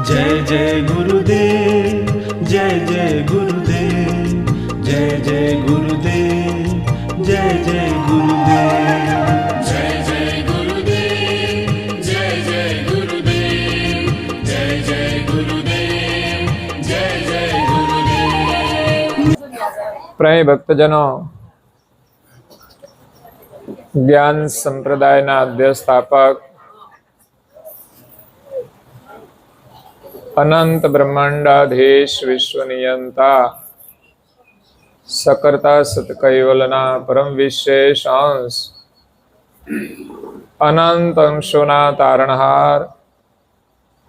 जय जय गुरुदेव, जय जय गुरुदेव, जय जय गुरुदेव, जय जय गुरुदेव, जय जय गुरुदेव, जय जय गुरुदेव, जय जय गुरुदेव, जय जय गुरुदेव। प्रिय भक्तजनों, ज्ञान संप्रदायના અધ્યસ્થાપક અનંત બ્રહ્માંડાધીશ વિશ્વનિયંતા સકર્તા સતકૈવલના પરમ વિશેષ અંશ અનંત અંશોના તારણહાર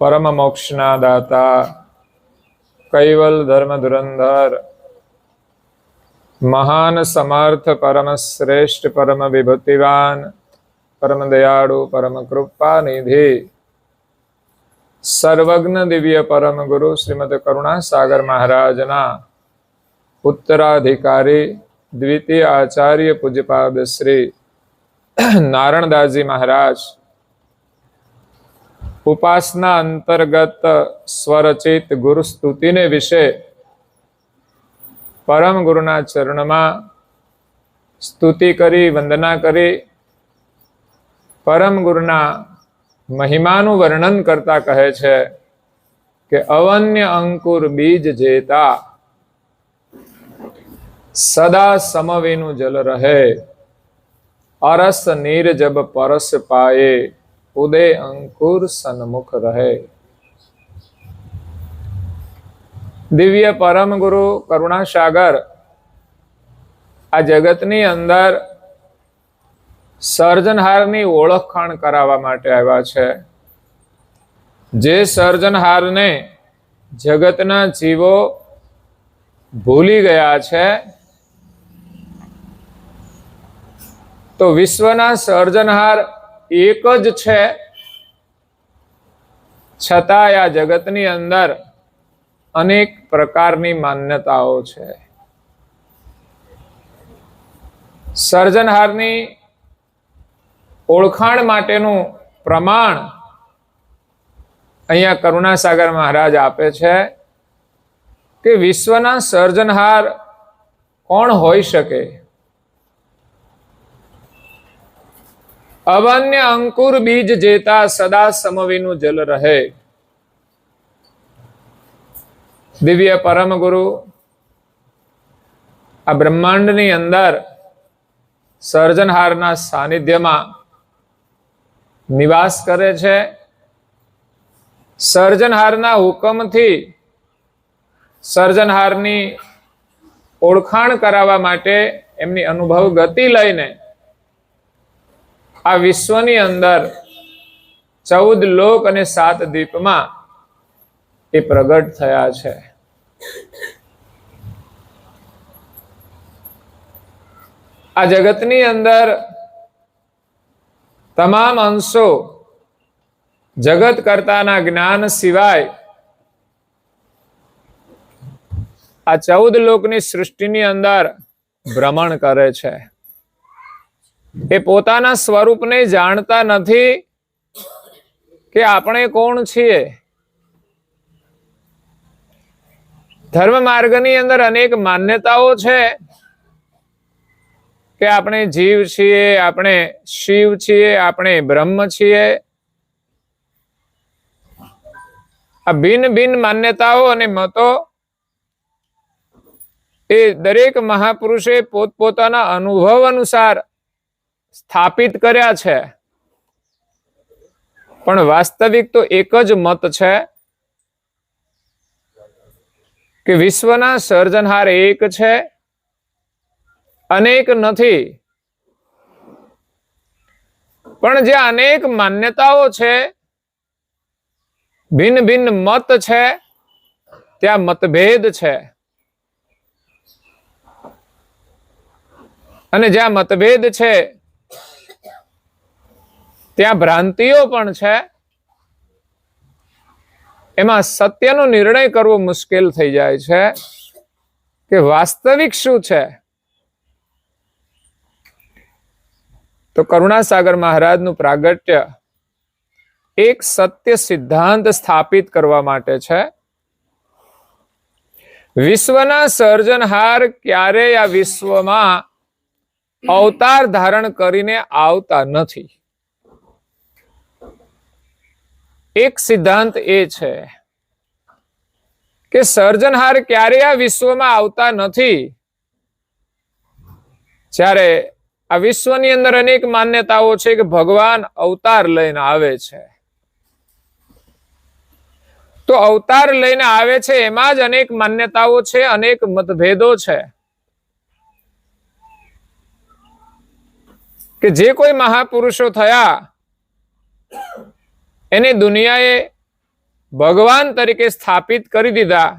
પરમ મોક્ષના દાતા કૈવલ ધર્મ ધુરંધર महान समर्थ परम श्रेष्ठ परम विभूतिवान परम दयाळु परम कृपा निधि सर्वज्ञ दिव्य परम गुरु श्रीमद करुणा सागर महाराजना उत्तराधिकारी द्वितीय आचार्य पूज्यपाद श्री नारायणदासजी महाराज उपासना अंतर्गत स्वरचित गुरु स्तुति ने विषय परम गुरुना चरण में स्तुति करी वंदना करी परम गुरुना महिमानु वर्णन करता कहे छे के अवन्य अंकुर बीज जेता सदा समवीनु जल रहे अरस नीर जब परस पाए उदय अंकुर सन्मुख रहे। दिव्य परम गुरु करुणा सागर आ जगतनी अंदर सर्जनहारनी ओळखाण करावा माटे आव्या छे। जे सर्जनहारने जगतना जीवो भूली गया छे तो विश्वना सर्जनहार एक ज छे, छतां आ जगतनी अंदर अनेक प्रकारनी मान्यताओ छे। सर्जनहारनी ओळखाण माटेनुं प्रमाण अहींया करुणासागर महाराज आपे छे के विश्वना सर्जनहार कोण होई शके। अवन्य अंकुर बीज जेता सदा समवीनु जल रहे। दिव्य परम गुरु आ ब्रह्मांडनी अंदर सर्जनहारना सानिध्यमां निवास करे छे। सर्जनहारना हुकमथी सर्जनहारनी ओळखाण करावा माटे एमनी अनुभव गति लईने आ विश्वनी अंदर 14 लोक अने 7 द्वीपमां ए प्रगट थया छे। आ जगतनी अंदर तमाम अंशो जगत कर्ताना ज्ञान सिवाय आ 14 लोकनी सृष्टिनी अंदर भ्रमण करे छे। ए पोताना स्वरूपने जाणता नथी के आपणे कोण छीए। धर्म मार्गनी अंदर अनेक मान्यताओ छे के आपणे जीव छीए, आपणे शिव छीए, आपणे ब्रह्म छीए। आ भिन्न भिन्न मान्यताओ अने मतो ए दरेक महापुरुषे पोतपोताना अनुभव अनुसार स्थापित कर्या छे, पण वास्तविक तो एक ज मत छे कि विश्वना सर्जनहार एक छे, अनेक नथी। पण जे अनेक मान्यताओ छे, भिन्न भिन्न मत छे, त्या मतभेद छे। अने ज्यां मतभेद छे त्यां भ्रांतिओ पण छे। एमां सत्यनो निर्णय करवो मुश्किल थई जाय छे के वास्तविक शुं छे। तो करुणासागर महाराजनुं प्रागट्य એક સત્ય સિદ્ધાંત સ્થાપિત કરવા માટે છે. વિશ્વના સર્જનહાર ક્યારેય આ વિશ્વમાં અવતાર ધારણ કરીને આવતા નથી. એક સિદ્ધાંત એ છે કે સર્જનહાર ક્યારેય આ વિશ્વમાં આવતા નથી. જ્યારે આ વિશ્વની અંદર અનેક માન્યતાઓ છે કે ભગવાન અવતાર લઈને આવે છે, તો અવતાર લઈને આવે છે એમાં જ અનેક માન્યતાઓ છે, અનેક મતભેદો છે. કે જે કોઈ મહાપુરુષો થયા એને દુનિયાએ ભગવાન તરીકે સ્થાપિત કરી દીધા,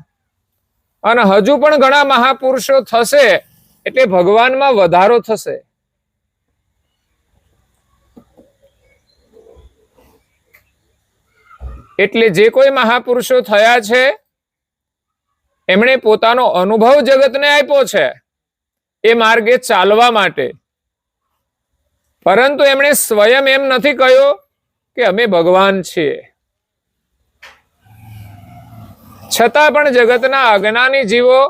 અને હજુ પણ ઘણા મહાપુરુષો થશે એટલે ભગવાનમાં વધારો થશે. એટલે જે કોઈ મહાપુરુષો થયા છે એમણે પોતાનો અનુભવ જગતને આપ્યો છે એ માર્ગે ચાલવા માટે, પરંતુ એમણે સ્વયં એમ નથી કહ્યું કે અમે ભગવાન છીએ. છતાં પણ જગતના અજ્ઞાની જીવો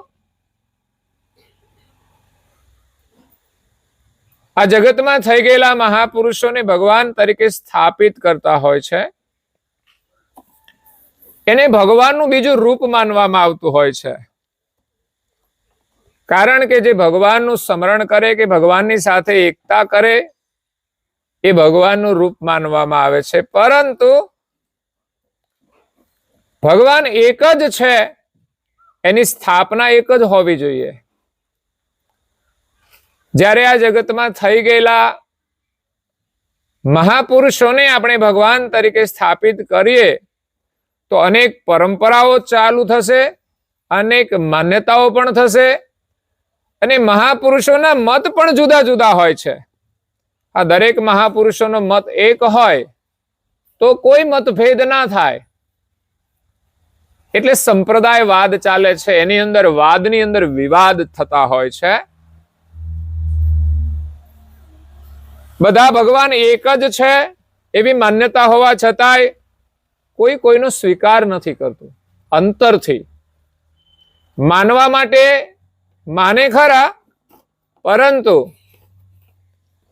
આ જગતમાં થઈ ગયેલા મહાપુરુષોને ભગવાન તરીકે સ્થાપિત કરતા હોય છે. એને ભગવાનનું બીજું રૂપ માનવામાં આવતું હોય છે. કારણ કે જે ભગવાનનું સ્મરણ કરે કે ભગવાનની સાથે એકતા કરે એ ભગવાનનું રૂપ માનવામાં આવે છે. પરંતુ ભગવાન એક જ છે, એની સ્થાપના એક જ હોવી જોઈએ. જ્યારે આ જગતમાં થઈ ગયેલા મહાપુરુષોને આપણે ભગવાન તરીકે સ્થાપિત કરીએ તો અનેક પરંપરાઓ ચાલુ થશે, અનેક માન્યતાઓ પણ થશે, અને મહાપુરુષોના મત પણ જુદા જુદા હોય છે. આ દરેક મહાપુરુષોનો મત એક હોય તો કોઈ મતભેદ ના થાય. એટલે સંપ્રદાયવાદ ચાલે છે, એની અંદર વાદની અંદર વિવાદ થતા હોય છે. બધા ભગવાન એક જ છે એવી માન્યતા હોવા છતાંય કોઈ કોઈનો સ્વીકાર નથી કરતું. અંતરથી માનવા માટે માને ખરા, પરંતુ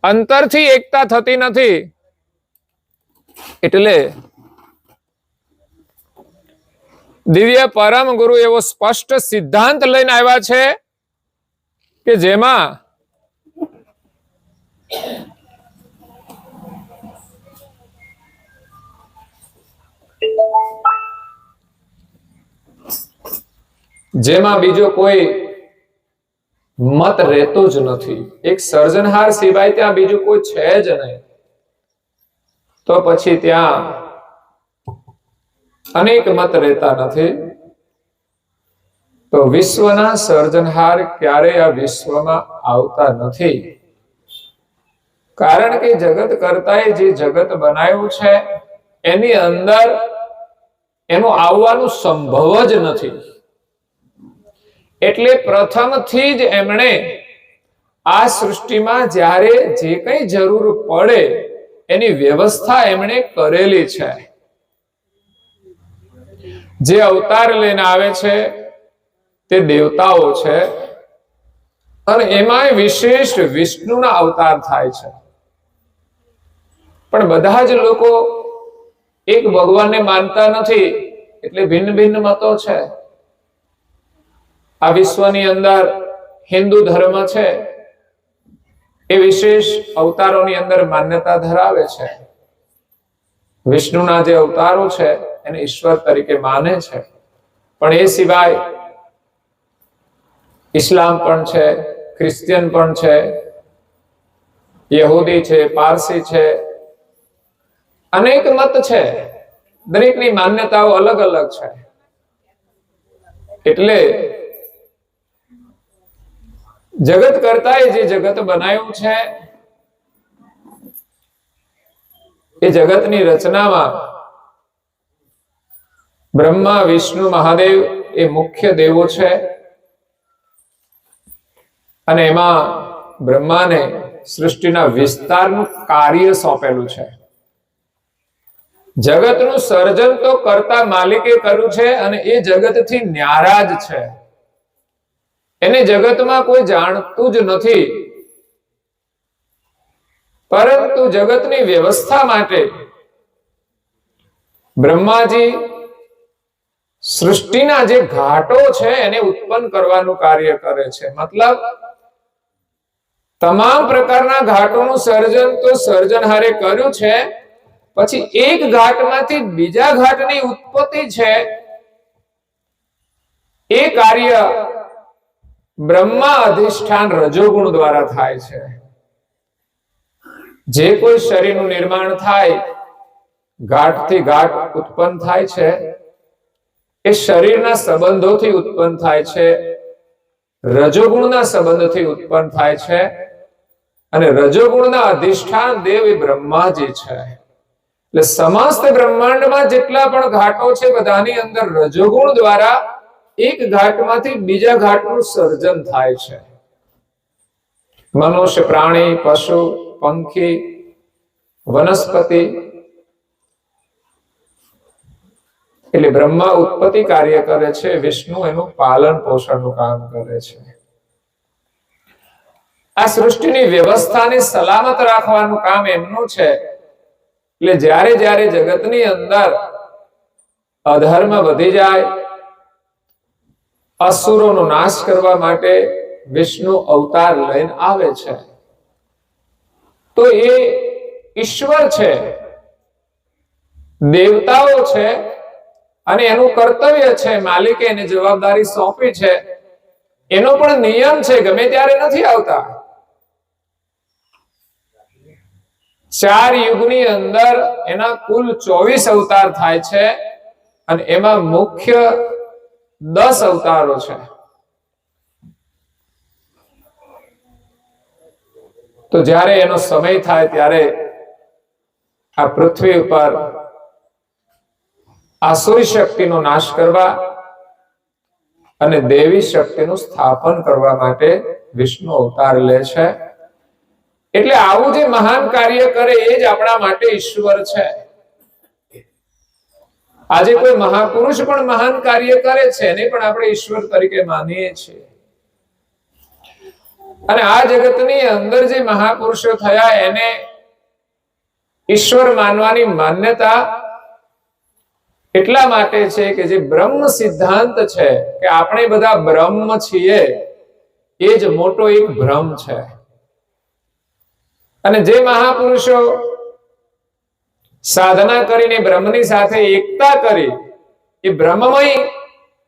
અંતરથી એકતા થતી નથી. એટલે દિવ્ય પરમ ગુરુ એવો સ્પષ્ટ સિદ્ધાંત લઈને આવ્યા છે કે જેમાં બીજો કોઈ મત રહેતો જ નથી. એક સર્જનહાર સિવાય ત્યાં બીજું કોઈ છે જ નહીં. તો પછી ત્યાં અનેક મત રહેતા નથી. તો વિશ્વના સર્જનહાર ક્યારેય આ વિશ્વમાં આવતા નથી. કારણ કે જગત કરતાંય જે જગત બનાવ્યું છે એની અંદર એનું આવવાનું સંભવ જ નથી. એટલે પ્રથમથી જ એમણે આ સૃષ્ટિમાં જ્યારે જે કંઈ જરૂર પડે એની વ્યવસ્થા એમણે કરેલી છે. જે અવતાર લઈને આવે છે તે દેવતાઓ છે, અને એમાં વિશેષ વિષ્ણુના અવતાર થાય છે. પણ બધા જ લોકો એક ભગવાનને માનતા નથી, એટલે ભિન્ન ભિન્ન મતો છે. આ વિશ્વની અંદર હિન્દુ ધર્મ છે એ વિશેષ અવતારોની અંદર માન્યતા ધરાવે છે. વિષ્ણુના જે અવતારો છે એને ઈશ્વર તરીકે માને છે. પણ એ સિવાય ઇસ્લામ પણ છે, ક્રિશ્ચિયન પણ છે, યહૂદી છે, પારસી છે, અનેક મત છે. દરેકની માન્યતાઓ અલગ અલગ છે. એટલે જગત કરતાંય જે જગત બનાવ્યું છે એ જગતની રચનામાં બ્રહ્મા, વિષ્ણુ, મહાદેવ એ મુખ્ય દેવો છે. અને એમાં બ્રહ્માને સૃષ્ટિના વિસ્તારનું કાર્ય સોંપેલું છે. જગતનું સર્જન તો કરતા માલિકે કર્યું છે અને એ જગતથી નારાજ છે. એને જગતમાં કોઈ જાણતું જ નથી, પરંતુ જગતની વ્યવસ્થા માટે બ્રહ્માજી સૃષ્ટિના જે ઘાટો છે એને ઉત્પન્ન કરવાનું કાર્ય કરે છે. મતલબ તમામ પ્રકારના ઘાટોનું સર્જન તો સર્જનહારે કર્યું છે, પછી એક ઘાટમાંથી બીજા ઘાટની ઉત્પત્તિ છે એ કાર્ય બ્રહ્મા અધિષ્ઠાન રજોગુણ દ્વારા થાય છે. જે કોઈ શરીરનું નિર્માણ થાય, ઘાટથી ઘાટ ઉત્પન્ન થાય છે, એ શરીરના સંબંધોથી ઉત્પન્ન થાય છે, રજોગુણના સંબંધથી ઉત્પન્ન થાય છે. અને રજોગુણના અધિષ્ઠાન દેવ એ બ્રહ્માજી છે. એટલે સમસ્ત બ્રહ્માંડમાં જેટલા પણ ઘાટો છે બધાની અંદર રજોગુણ દ્વારા એક ઘાટમાંથી બીજા ઘાટનું સર્જન થાય છે. મનુષ્ય, પ્રાણી, પશુ, પંખી, વનસ્પતિ, એટલે બ્રહ્મા ઉત્પત્તિ કાર્ય કરે છે, વિષ્ણુ એનું પાલન પોષણનું કામ કરે છે. આ સૃષ્ટિની વ્યવસ્થાને સલામત રાખવાનું કામ એમનું છે. એટલે જ્યારે જ્યારે જગતની અંદર અધર્મ વધી જાય, અસુરોનો નાશ કરવા માટે વિષ્ણુ અવતાર લઈને આવે છે, તો એ ઈશ્વર છે, દેવતાઓ છે, અને એનું કર્તવ્ય છે, માલિકે એને જવાબદારી સોંપી છે. એનો પણ નિયમ છે, ગમે ત્યારે નથી આવતા. 4 યુગની અંદર એના કુલ 24 અવતાર થાય છે અને એમાં મુખ્ય 10 અવતારો છે. તો જ્યારે એનો સમય થાય ત્યારે આ પૃથ્વી ઉપર આસુરી શક્તિનો નાશ કરવા અને દેવી શક્તિનું સ્થાપન કરવા માટે વિષ્ણુ અવતાર લે છે. એટલે આવું જે મહાન કાર્ય કરે એ જ આપણા માટે ઈશ્વર છે. આજે કોઈ મહાપુરુષ પણ મહાન કાર્ય કરે છે એને પણ આપણે ઈશ્વર તરીકે માનીએ છીએ. અને આ જગતની અંદર જે મહાપુરુષો થયા એને ઈશ્વર માનવાની માન્યતા એટલા માટે છે કે જે બ્રહ્મ સિદ્ધાંત છે કે આપણે બધા બ્રહ્મ છીએ, એ જ મોટો એક ભ્રમ છે. અને જે મહાપુરુષો સાધના કરીને બ્રહ્મની સાથે એકતા કરી, એ બ્રહ્મમય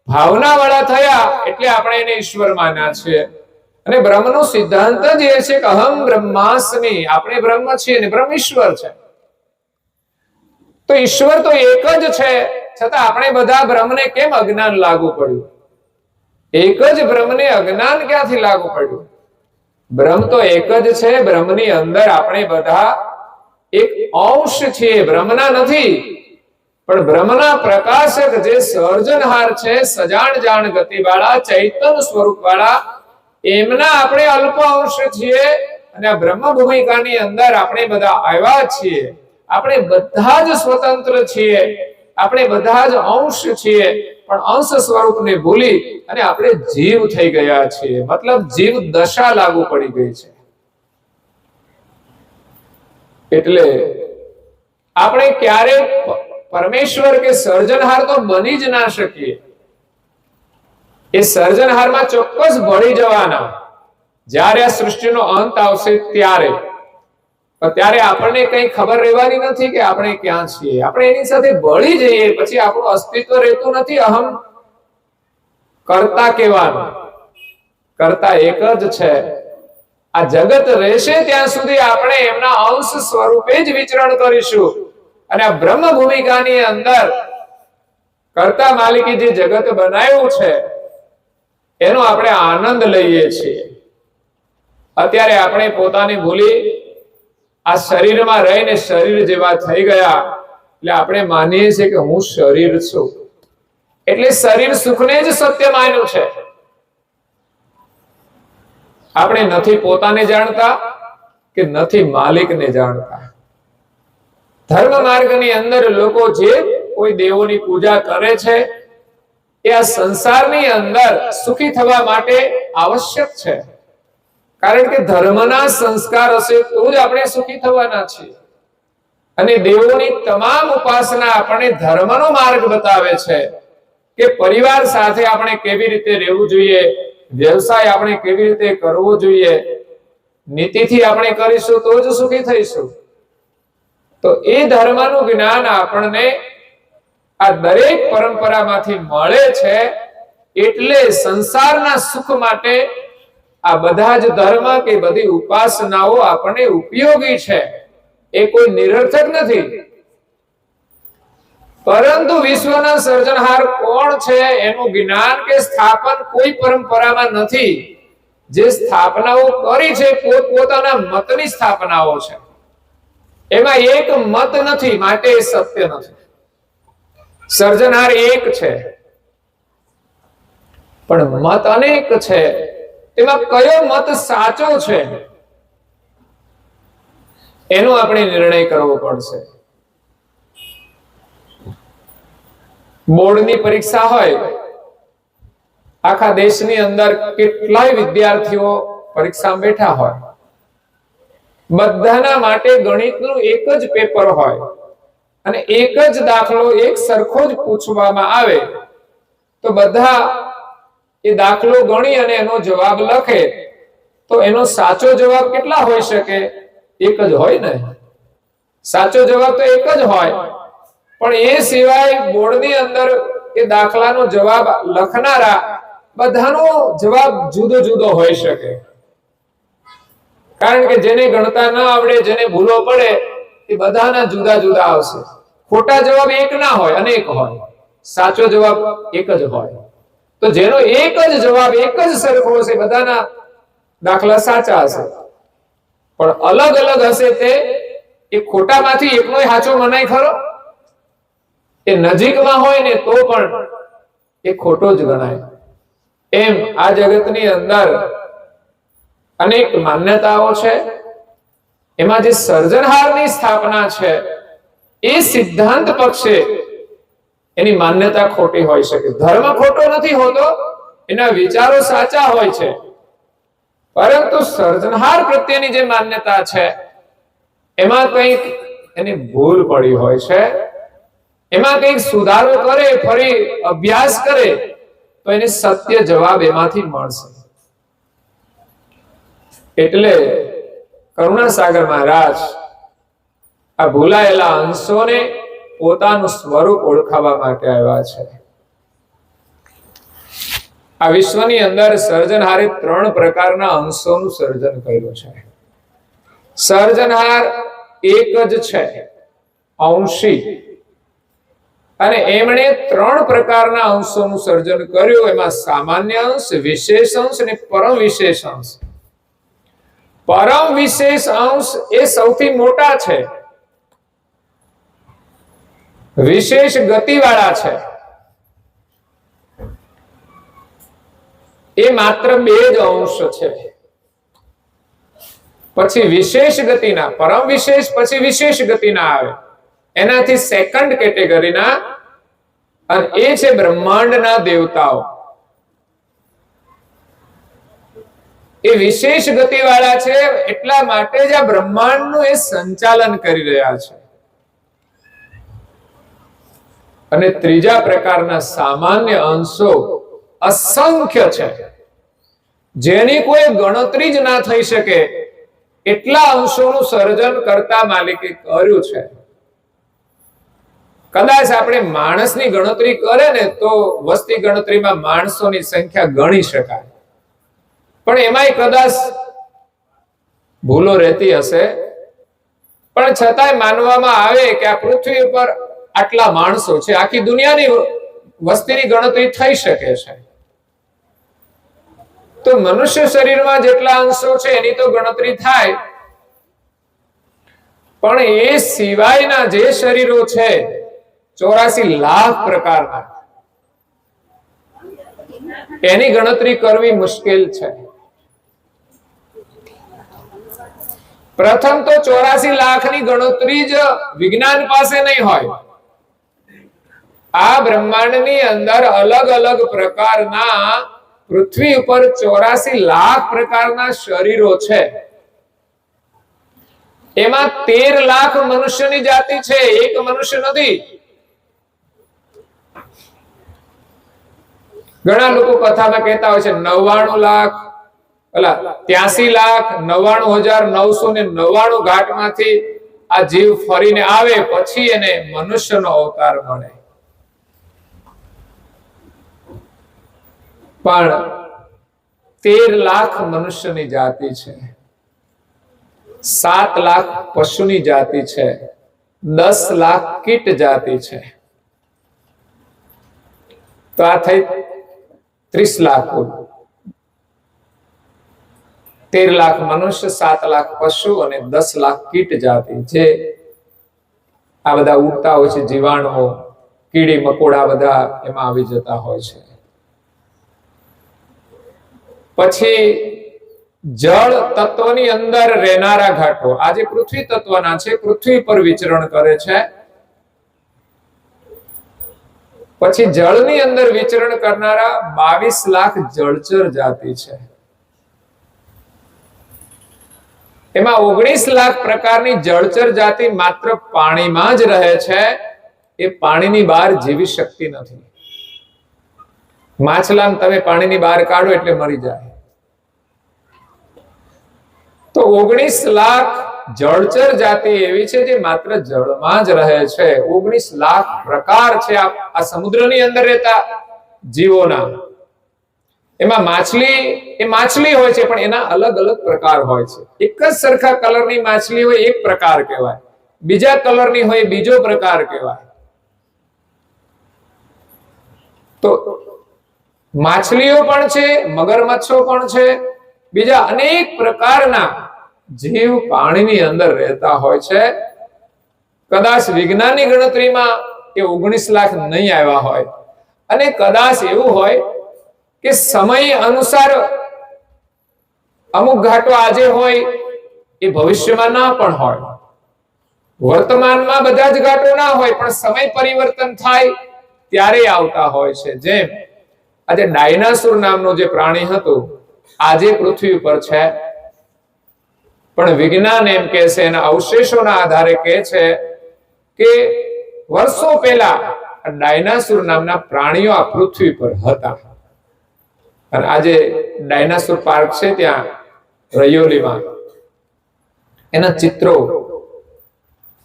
ભાવના વાળા થયા એટલે આપણે એને ઈશ્વર માન્યા છે. અને બ્રહ્મનો સિદ્ધાંત જ એ છે કે અહમ બ્રહ્માસ્મિ, આપણે બ્રહ્મ છીએ ને બ્રહ્મ ઈશ્વર છે. તો ઈશ્વર તો એક જ છે, છતાં આપણે બધા બ્રહ્મને કેમ અજ્ઞાન લાગુ પડ્યું? એક જ બ્રહ્મને અજ્ઞાન ક્યાંથી લાગુ પડ્યું? બ્રહ્મ તો એક જ છે. બ્રહ્મની અંદર આપણે બધા એક અંશ છીએ, બ્રહ્મના નથી. પણ બ્રહ્મના પ્રકાશક જે સર્જનહાર છે, સજાણ જાણ ગતિ વાળા, ચૈતન્ય સ્વરૂપ વાળા, એમના આપણે અલ્પ અંશ છીએ. અને આ બ્રહ્મ ભૂમિકાની અંદર આપણે બધા આવ્યા છીએ. આપણે બધા જ સ્વતંત્ર છીએ, આપણે બધા જ અંશ છીએ, પણ અંશ સ્વરૂપને ભૂલી અને આપણે જીવ થઈ ગયા છીએ. મતલબ જીવ દશા લાગુ પડી ગઈ છે. એટલે આપણે ક્યારે પરમેશ્વર કે સર્જનહાર તો બની જ ના શકીએ. એ સર્જનહારમાં ચોક્કસ ભળી જવાના. જ્યારે આ સૃષ્ટિનો અંત આવશે ત્યારે આપણને કઈ ખબર રહેવાની નથી કે આપણે ક્યાં છીએ. આપણે એની સાથે ભળી જઈએ પછી આપણું અસ્તિત્વ રહેતું નથી. અહમ કરતા કહેવાનું, કરતા એક જ છે. આ જગત રહેશે ત્યાં સુધી આપણે એમના અંશ સ્વરૂપે જ વિચરણ કરીશું. અને આ બ્રહ્મ ભૂમિકાની અંદર કરતા માલિકે જે જગત બનાવ્યું છે એનો આપણે આનંદ લઈએ છીએ. અત્યારે આપણે પોતાને ભૂલી આ શરીરમાં રહીને શરીર જેવા થઈ ગયા. એટલે આપણે માનીએ છીએ કે હું શરીર છું. એટલે શરીર સુખને જ સત્ય માન્યું છે. આપણે નથી પોતાને જાણતા કે નથી માલિકને જાણતા. ધર્મ માર્ગની અંદર લોકો જે કોઈ દેવોની પૂજા કરે છે એ આ સંસારની અંદર સુખી થવા માટે આવશ્યક છે, કારણ કે ધર્મના સંસ્કાર હશે તો જ આપણે સુખી થવાના છીએ. અને દેવોની તમામ ઉપાસના આપણને ધર્મનો માર્ગ બતાવે છે કે પરિવાર સાથે આપણે કેવી રીતે રહેવું જોઈએ, વ્યવસાય આપણે કેવી રીતે કરવો જોઈએ, નીતિથી આપણે કરીશું તો જ સુખી થઈશું. તો એ ધર્મનું જ્ઞાન આપણને આ દરેક પરંપરામાંથી મળે છે. એટલે સંસારના સુખ માટે આ બધા જ ધર્મ કે બધી ઉપાસનાઓ આપણને ઉપયોગી છે, એ કોઈ નિરર્થક નથી. પરંતુ વિશ્વના સર્જનહાર કોણ છે એનું જ્ઞાન કે સ્થાપન કોઈ પરંપરામાં નથી. જે સ્થાપનાઓ કરી છે પોતપોતાના મતની સ્થાપનાઓ છે, એમાં એક મત નથી, માટે એ સત્ય નથી. સર્જનહાર એક છે પણ મત અનેક છે. એમાં કયો મત સાચો છે એનો આપણે નિર્ણય કરવો પડશે. બોર્ડની પરીક્ષા હોય, આખા દેશની અંદર કેટલાય વિદ્યાર્થીઓ પરીક્ષામાં બેઠા હોય, બધાના માટે ગણિતનું એક જ પેપર હોય અને એક જ દાખલો એક સરખો જ પૂછવામાં આવે તો બધા એ દાખલો ગણી અને એનો જવાબ લખે તો એનો સાચો જવાબ કેટલા હોઈ શકે? એક જ હોય ને. સાચો જવાબ તો એક જ હોય, પણ એ સિવાય બોર્ડની અંદર એ દાખલાનો જવાબ લખનારા બધાનો જવાબ જુદો જુદો હોઈ શકે. કારણ કે જેને ગણતા ન આવડે, જેને ભૂલો પડે, એ બધાના જુદા જુદા આવશે. ખોટા જવાબ એક ના હોય, અનેક હોય. સાચો જવાબ એક જ હોય. તો જેનો એક જ જવાબ એક જ સરખો હશે, બધાના દાખલા સાચા હશે, પણ અલગ અલગ હશે તે એ ખોટામાંથી એકનો સાચો મનાય ખરો? એ નજીકમાં હોય ને તો પણ એ ખોટો જ ગણાય. એમ આ જગતની અંદર અનેક માન્યતાઓ છે. એમાં જે સર્જનહારની સ્થાપના છે એ સિદ્ધાંત પક્ષે એની માન્યતા ખોટી હોઈ શકે. ધર્મ ખોટો નથી હોતો, એના વિચારો સાચા હોય છે, પરંતુ સર્જનહાર પ્રત્યેની જે માન્યતા છે એમાં કંઈક એની ભૂલ પડી હોય છે. એમાં કંઈક સુધારો કરે, ફરી અભ્યાસ કરે તો એને સત્ય જવાબ એમાંથી મળશે. એટલે કરુણાસાગર મહારાજ આ ભૂલાયેલા અંશોને પોતાનું સ્વરૂપ ઓળખાવવા માટે આવ્યા છે. આ વિશ્વની અંદર સર્જનહારે 3 પ્રકારના અંશોનું સર્જન કર્યું છે. સર્જનહાર એક જ છે, અંશી, અને એમણે 3 પ્રકારના અંશોનું સર્જન કર્યું. એમાં સામાન્ય અંશ, વિશેષ અંશ અને પરમ વિશેષ અંશ. પરમ વિશેષ અંશ એ સૌથી મોટા છે, વિશેષ ગતિવાળા છે. એ માત્ર 2 જ અંશ છે. પછી વિશેષ ગતિના, પરમ વિશેષ પછી વિશેષ ગતિના આવે, એનાથી સેકન્ડ કેટેગરીના, અને એ છે બ્રહ્માંડના દેવતાઓ. એ વિશેષ ગતિવાળા છે એટલા માટે જ આ બ્રહ્માંડનું એ સંચાલન કરી રહ્યા છે. અને ત્રીજા પ્રકારના સામાન્ય અંશો અસંખ્ય છે, જેની કોઈ ગણતરી જ ના થઈ શકે એટલા અંશોનું સર્જન કરતા માલિકે કર્યું છે. કદાચ આપણે માણસની ગણતરી કરે ને તો વસ્તી ગણતરીમાં માણસોની સંખ્યા ગણી શકાય, પણ એમાંય કદાચ ભૂલો રહેતી હશે, પણ છતાંય માનવામાં આવે કે આ પૃથ્વી ઉપર આટલા માણસો છે, આખી દુનિયાની વસ્તીની ગણતરી થઈ શકે છે. તો મનુષ્ય શરીરમાં જેટલા અંશો છે એની તો ગણતરી થાય, પણ એ સિવાયના જે શરીરો છે 84 લાખ પ્રકારના, એની ગણતરી કરવી મુશ્કેલ છે. પ્રથમ તો 84 લાખની ગણતરી જ વિજ્ઞાન પાસે નહીં હોય. આ બ્રહ્માંડની અંદર અલગ અલગ પ્રકારના પૃથ્વી ઉપર 84 લાખ પ્રકારના શરીરો છે. એમાં 13 લાખ મનુષ્યની જાતિ છે, એક મનુષ્ય નથી. ઘણા લોકો કથામાં કહેતા હોય છે 99 લાખ 83,99,999 ઘાટમાંથી આ જીવ ફરીને આવે પછી એને મનુષ્યનો અવતાર મળે. પણ 13 લાખ મનુષ્યની જાતિ છે, 7 લાખ પશુની જાતિ છે, 10 લાખ કીટ જાતિ છે. તો આ થઈ 30 લાખ. 13 લાખ મનુષ્ય, 7 લાખ પશુ અને 10 લાખ કીટ જાતિ, જે આ બધા ઉડતા હોય છે જીવાણુઓ, કીડી મકોડા બધા એમાં આવી જતા હોય છે. પછી જળ તત્વની અંદર રહેનારા ઘાટો, આજે પૃથ્વી તત્વના છે, પૃથ્વી પર વિચરણ કરે છે. પછી જળની અંદર વિચરણ કરનારા 22 લાખ જળચર જાતિ છે. એમાં 19 લાખ પ્રકારની જળચર જાતિ માત્ર પાણીમાં જ રહે છે, એ પાણીની બહાર જીવી શકતી નથી. માછલાને તમે પાણીની બહાર કાઢો એટલે મરી જાય. તો 19 લાખ જળચર જાતિ એવી છે જે માત્ર જળમાં જ રહે છે. 19 લાખ પ્રકાર છે આ સમુદ્રની અંદર રહેતા જીવોના. એમાં માછલી એ માછલી હોય છે, પણ એના અલગ અલગ પ્રકાર હોય છે. એક જ સરખા કલરની માછલી હોય એક પ્રકાર કહેવાય, બીજા કલરની હોય બીજો પ્રકાર કહેવાય. તો માછલીઓ પણ છે, મગરમચ્છો પણ છે, બીજા અનેક પ્રકારના જીવ પાણીની અંદર રહેતા હોય છે. કદાચ વિજ્ઞાનની ગણતરીમાં એ 19 લાખ નહીં આવ્યા હોય, અને કદાચ એવું હોય કે સમય અનુસાર અમુક ઘાટો આજે હોય એ ભવિષ્યમાં ના પણ હોય. વર્તમાનમાં બધા જ ઘાટો ના હોય, પણ સમય પરિવર્તન થાય ત્યારે આવતા હોય છે. જેમ આજે ડાયનાસોર નામનું જે પ્રાણી હતું આજે પૃથ્વી ઉપર છે, પણ વિજ્ઞાન એમ કહે છે, એના અવશેષોના આધારે કહે છે કે વર્ષો પહેલા ડાયનાસોર નામના પ્રાણીઓ આ પૃથ્વી પર હતા. અને આજે ડાયનાસોર પાર્ક છે ત્યાં રૈયોલીમાં, એના ચિત્રો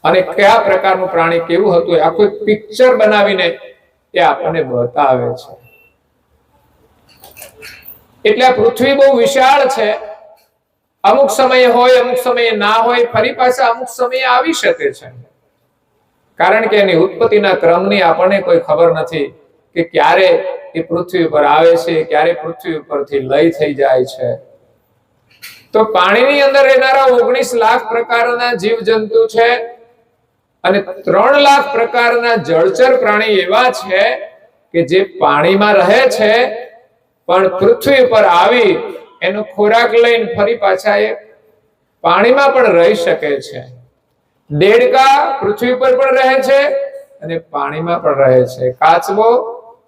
અને કયા પ્રકારનું પ્રાણી કેવું હતું આખું એક પિક્ચર બનાવીને એ આપણને બતાવે છે. એટલે આ પૃથ્વી બહુ વિશાળ છે. અમુક સમયે હોય, અમુક સમયે ના હોય, ફરી પાછા અમુક સમયે આવી શકે છે. કારણ કે એની ઉત્પત્તિના ક્રમની આપણને કોઈ ખબર નથી કે ક્યારે એ પૃથ્વી ઉપર આવે છે, ક્યારે પૃથ્વી ઉપરથી લય થઈ જાય છે. તો પાણીની અંદર રહેનારા 19 લાખ પ્રકારના જીવજંતુ છે, અને 3 લાખ પ્રકારના જળચર પ્રાણી એવા છે કે જે પાણીમાં રહે છે, પણ પૃથ્વી પર આવી એનો ખોરાક લઈને ફરી પાછા એ પાણીમાં પણ રહી શકે છે. દેડકા પૃથ્વી પર પણ રહે છે અને પાણીમાં પણ રહે છે. કાચબો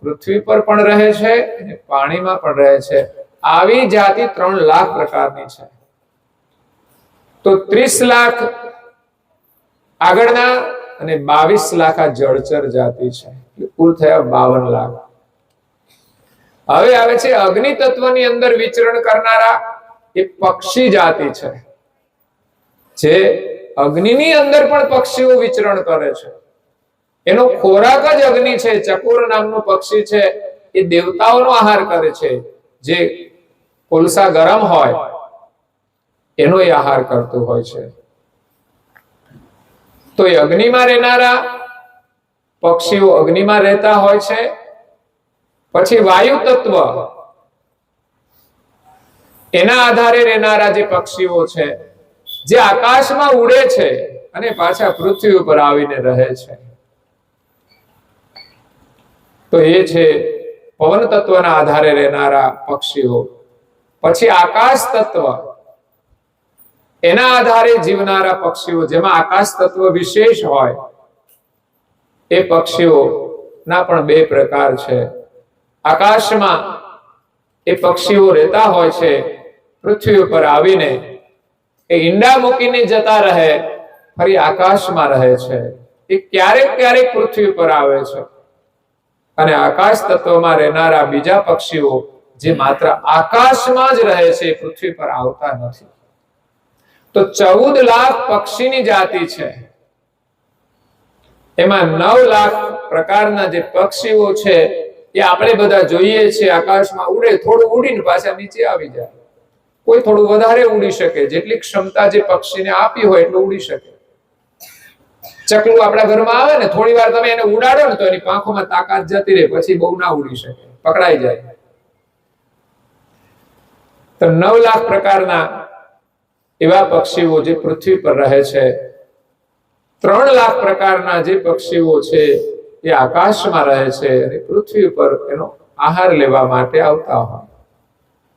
પૃથ્વી પર પણ રહે છે અને પાણીમાં પણ રહે છે. આવી જાતિ 3 લાખ પ્રકારની છે. તો 30 લાખ આગળના અને 22 લાખ આ જળચર જાતિ છે. કુલ થયા 52 લાખ. હવે આવે છે અગ્નિ તત્વની અંદર વિચરણ કરનારા એ પક્ષી જાતિ છે, જે અગ્નિની અંદર પણ પક્ષીઓ વિચરણ કરે છે. એનો ખોરાક જ અગ્નિ છે. ચકોર નામનું પક્ષી છે, એ દેવતાઓનો આહાર કરે છે. જે કોલસા ગરમ હોય એનો એ આહાર કરતું હોય છે. તો એ અગ્નિમાં રહેનારા પક્ષીઓ અગ્નિમાં રહેતા હોય છે. પછી વાયુ તત્વ, એના આધારે રહેનારા જે પક્ષીઓ છે, જે આકાશમાં ઉડે છે અને પાછા પૃથ્વી ઉપર આવીને રહે છે, તો એ છે પવન તત્વના આધારે રહેનારા પક્ષીઓ. પછી આકાશ તત્વ, એના આધારે જીવનારા પક્ષીઓ, જેમાં આકાશ તત્વ વિશેષ હોય, એ પક્ષીઓના પણ બે પ્રકાર છે. આકાશમાં એ પક્ષીઓ રહેતા હોય છે, પૃથ્વી ઉપર આવીને એ ઈંડા મૂકીને જતા રહે, ફરી આકાશમાં રહે છે. એ ક્યારેક ક્યારેક પૃથ્વી ઉપર આવે છે. અને આકાશ તત્વમાં રહેનારા બીજા પક્ષીઓ જે માત્ર આકાશમાં જ રહે છે, પૃથ્વી પર આવતા નથી. તો 14 લાખ પક્ષીની જાતિ છે. એમાં 9 લાખ પ્રકારના જે પક્ષીઓ છે એ આપણે બધા જોઈએ છીએ, આકાશમાં ઉડે, થોડું ઉડીને પાછા નીચે આવી જાય. કોઈ થોડું વધારે ઉડી શકે, જેટલી ક્ષમતા જે પક્ષીને આપી હોય એટલું ઉડી શકે. ચકલું આપણા ઘરમાં આવે ને, થોડી વાર તમે એને ઉડાડો ને તો એની પાંખોમાં તાકાત જતી રહે, પછી બહુ ના ઉડી શકે, પકડાઈ જાય. તો 9 લાખ પ્રકારના એવા પક્ષીઓ જે પૃથ્વી પર રહે છે. 3 લાખ પ્રકારના જે પક્ષીઓ છે એ આકાશમાં રહે છે અને પૃથ્વી પર એનો આહાર લેવા માટે આવતા હોય.